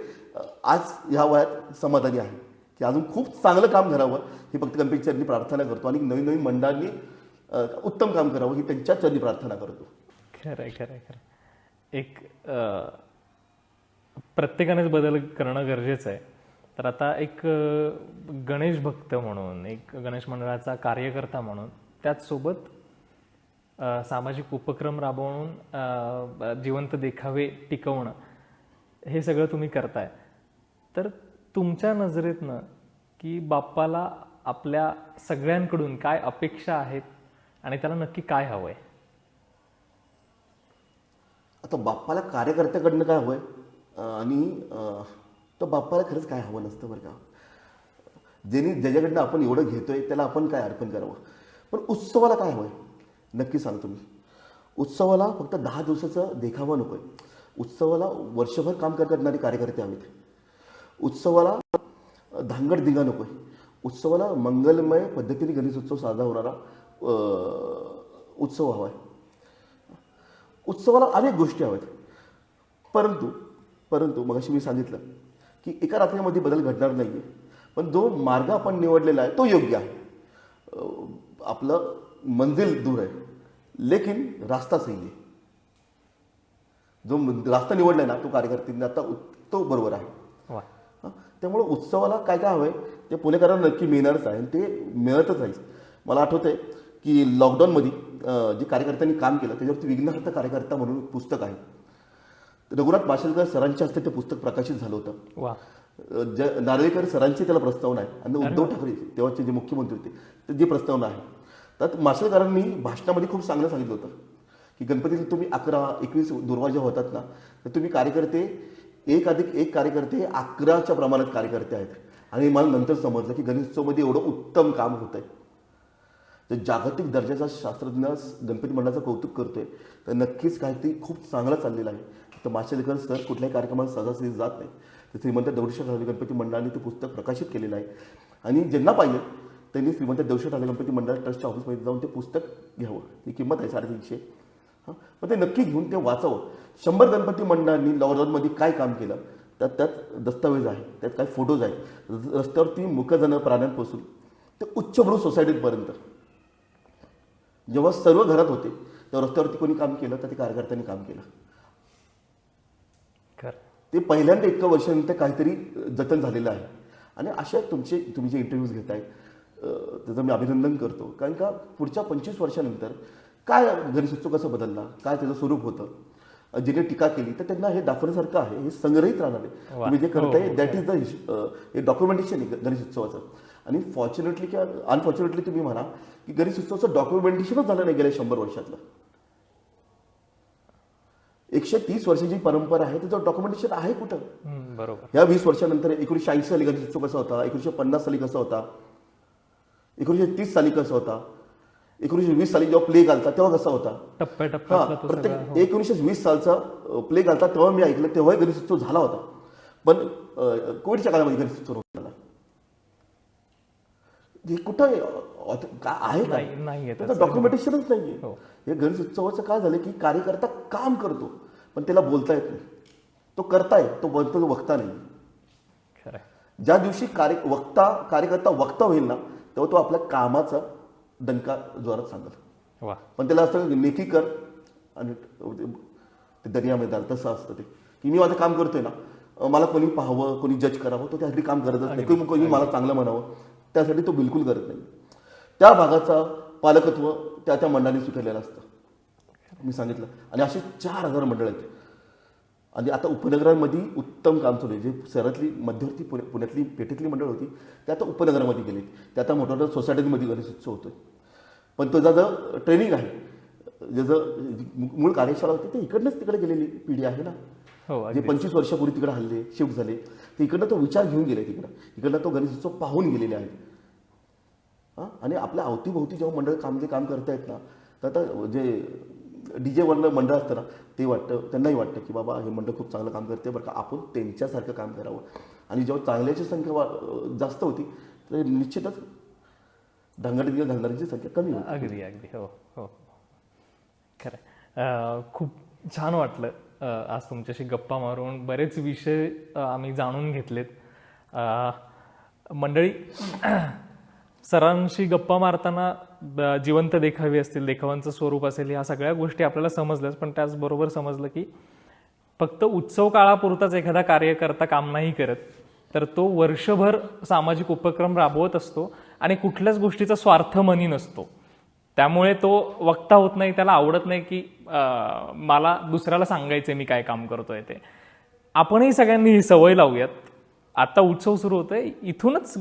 आज ह्या वयात समाधानी आहे की अजून खूप चांगलं काम करावं ही फक्त गणपती चरणी प्रार्थना करतो आणि नवीन नवीन मंडळांनी उत्तम काम करावं ही त्यांच्या चरणी प्रार्थना करतो. खरं आहे, खरं आहे, खरं आहे. एक प्रत्येकानेच बदल करणं गरजेचं आहे. तर आता एक गणेश भक्त म्हणून, एक गणेश मंडळाचा कार्यकर्ता म्हणून, त्याचसोबत सामाजिक उपक्रम राबवून जिवंत देखावे टिकवणं, हे सगळं तुम्ही करताय. तर तुमच्या नजरेतनं की बाप्पाला आपल्या सगळ्यांकडून काय अपेक्षा आहेत आणि त्याला नक्की काय हवंय? आता बाप्पाला कार्यकर्त्याकडनं काय हवंय आणि तर बाप्पाला खरंच काय हवं नसतं बरं का. ज्याच्याकडनं आपण एवढं घेतोय त्याला आपण काय अर्पण करावं. पण उत्सवाला काय हवंय नक्की सांगतो मी. उत्सवाला फक्त 10 दिवसाचा देखावा नको आहे. उत्सवाला वर्षभर काम करणारे कार्यकर्ते हवेत. उत्सवाला धांगडधिंगा नको आहे. उत्सवाला मंगलमय पद्धतीने गणेश उत्सव साजरा होणारा उत्सव हवा आहे. उत्सवाला अनेक गोष्टी हव्यात, परंतु मगाशी मी सांगितलं की एका रात्रीमध्ये बदल घडणार नाही आहे, पण जो मार्ग आपण निवडलेला आहे तो योग्य आहे. आपलं मंजिल दूर आहे लेकिन रास्ता सही आहे. जो रास्ता निवडलाय ना तो कार्यकर्त्यांनी आता तो बरोबर आहे. त्यामुळे उत्सवाला काय काय हवंय ते पुणेकरांना नक्की मिळणारच आहे आणि ते मिळतच राहील. मला आठवतंय की लॉकडाऊनमध्ये जे कार्यकर्त्यांनी काम केलं त्याच्यावरती विघ्नहर्ता कार्यकर्ता म्हणून पुस्तक आहे. रघुनाथ माशेलकर सरांच्या हस्ते ते पुस्तक प्रकाशित झालं होतं. वा. नार्वेकर सरांची त्याला प्रस्तावना आहे आणि उद्धव ठाकरे तेव्हाचे जे मुख्यमंत्री होते ते जी प्रस्तावना आहे, त्यात माशेलकरांनी भाषणामध्ये खूप चांगलं सांगितलं होतं की गणपतीला तुम्ही 11-21 दुर्वाजा होतात ना, तर तुम्ही कार्यकर्ते 1+1 कार्यकर्ते 11च्या प्रमाणात कार्यकर्ते आहेत. आणि मला नंतर समजलं की गणेशोत्सवमध्ये एवढं उत्तम काम होत आहे, तर जागतिक दर्जाचा शास्त्रज्ञ गणपती मंडळाचं कौतुक करतोय, तर नक्कीच काहीतरी खूप चांगलं चाललेलं आहे. तर माशेलकर सर कुठल्याही कार्यक्रमाला सहजासहजी जात नाही. तर श्रीमंत दगडूशेठ हलवाई गणपती मंडळाने ते पुस्तक प्रकाशित केलेलं आहे आणि ज्यांना पाहिजे त्यांनी श्रीमंत दगडूशेठ हलवाई गणपती मंडळ ट्रस्टच्या ऑफिसमध्ये जाऊन ते पुस्तक घ्यावं. ती किंमत आहे 350. हां, पण ते नक्की घेऊन ते वाचावं. 100 गणपती मंडळांनी लॉकडाऊनमध्ये काय काम केलं त्यात दस्तावेज आहे, त्यात काय फोटोज आहेत. रस्त्यावरती मुकजन प्राण्यांपासून ते उच्चभ्रू सोसायटीपर्यंत जेव्हा सर्व घरात होते तेव्हा रस्त्यावरती कोणी काम केलं तर ते कार्यकर्त्यांनी काम केलं. ते पहिल्यांदा इतकं वर्षानंतर काहीतरी जतन झालेलं आहे. आणि अशा तुम्ही जे इंटरव्ह्यूज घेताय त्याचं मी अभिनंदन करतो. कारण का पुढच्या 25 वर्षानंतर काय गणेशोत्सव कसं बदलला, काय त्याचं स्वरूप होतं, जिने टीका केली तर त्यांना हे दाखवण्यासारखं आहे. हे संग्रहित राहणार आहे. तुम्ही जे करताय दॅट इज द डॉक्युमेंटेशन आहे गणेशोत्सवाचं. आणि फॉर्च्युनेटली किंवा अनफॉर्च्युनेटली तुम्ही म्हणा की गणेशोत्सवाचं डॉक्युमेंटेशनच झालं नाही गेल्या 100 वर्षातलं. 130 वर्षाची परंपरा आहे, त्याचं डॉक्युमेंटेशन आहे कुठं? बरोबर. या 20 वर्षानंतर 1980 साली गणेशोत्सव कसा होता, 1950 साली कसा होता, 1930 साली कसा होता, 1920 साली जेव्हा प्लेग आलता तेव्हा कसा होता. प्रत्येक 1920 सालचा प्लेग आलता तेव्हा मी ऐकलं, तेव्हाही गणेशोत्सव झाला होता. पण कोविडच्या काळामध्ये गणेशोत्सव होता. हे कुठं आहे नाही, त्याचं डॉक्युमेंटेशनच नाहीये. हे गणेशोत्सवाचं काय झालं की कार्यकर्ता काम करतो पण त्याला बोलता येत नाही. तो करताय, तो बोलतो, तो वक्ता नाही. ज्या दिवशी कार्यकर्ता वक्ता होईल ना तेव्हा तो आपल्या कामाचा डंका जोरात सांगत. पण त्याला असं नेकी कर आणि ते दर्यामध्ये जाल तसं असतं ते की मी माझं काम करतोय ना, मला कोणी पाहावं, कोणी जज करावं, तो त्यासाठी काम करतच नाही. कोणी मला चांगलं म्हणावं त्यासाठी तो बिलकुल करत नाही. त्या भागाचा पालकत्व त्या मंडळाने स्वीकारलेलं असतं, मी सांगितलं. आणि असे 4000 मंडळ आहेत. आणि आता उपनगरांमध्ये उत्तम काम चालू आहे. जे शहरातली मध्यवर्ती पुण्यातली पेठेतली मंडळ होती ते आता उपनगरामध्ये गेली. ते आता मोठ्या मोठ्या सोसायटीमध्ये गणेशोत्सव होतोय. पण तो ज्याचं ट्रेनिंग आहे, ज्याचं मूळ कार्यशाळा होती ते इकडनंच तिकडे गेलेली पिढी आहे ना. जे 25 वर्षापूर्वी तिकडे हल्ले शिफ्ट झाले ते इकडनं तो विचार घेऊन गेले, इकडनं तो गणेशोत्सव पाहून गेलेले आहेत. आणि आपल्या अवतीभोवती जेव्हा मंडळ काम करतायत ना, तर आता जे DJ वरनं मंडळ असतं ना, ते त्यांनाही वाटतं की बाबा हे मंडळ खूप चांगलं काम करते बरं का, आपण त्यांच्यासारखं काम करावं. आणि जेव्हा चांगल्याची संख्या जास्त होती तर निश्चितच घालणाऱ्यांची संख्या कमी होती. अगदी. हो खरं. खूप छान वाटलं आज तुमच्याशी गप्पा मारून. बरेच विषय आम्ही जाणून घेतलेत. मंडळी, सरांशी गप्पा मारताना जिवंत देखावे असतील, देखावांचं स्वरूप असेल, ह्या सगळ्या गोष्टी आपल्याला समजल्याच. पण त्याचबरोबर समजलं की फक्त उत्सव काळापुरताच एखादा कार्यकर्ता काम नाही करत, तर तो वर्षभर सामाजिक उपक्रम राबवत असतो आणि कुठल्याच गोष्टीचा स्वार्थ मनी नसतो. त्यामुळे तो वक्ता होत नाही, त्याला आवडत नाही की मला दुसऱ्याला सांगायचंय मी काय काम करतोय ते. आपणही सगळ्यांनी ही सवय लावूयात. आता उत्सव सुरू होतोय, इथूनच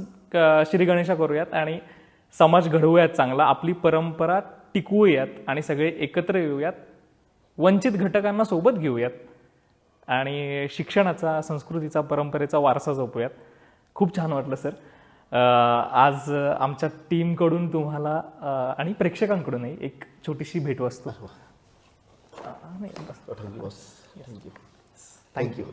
श्री गणेशा करूयात आणि समाज घडवूयात चांगला, आपली परंपरा टिकवूयात आणि सगळे एकत्र येऊयात, वंचित घटकांना सोबत घेऊयात आणि शिक्षणाचा, संस्कृतीचा, परंपरेचा वारसा जपूयात. खूप छान वाटलं सर. आज आमच्या टीमकडून तुम्हाला आणि प्रेक्षकांकडूनही एक छोटीशी भेटवस्तू. थँक्यू.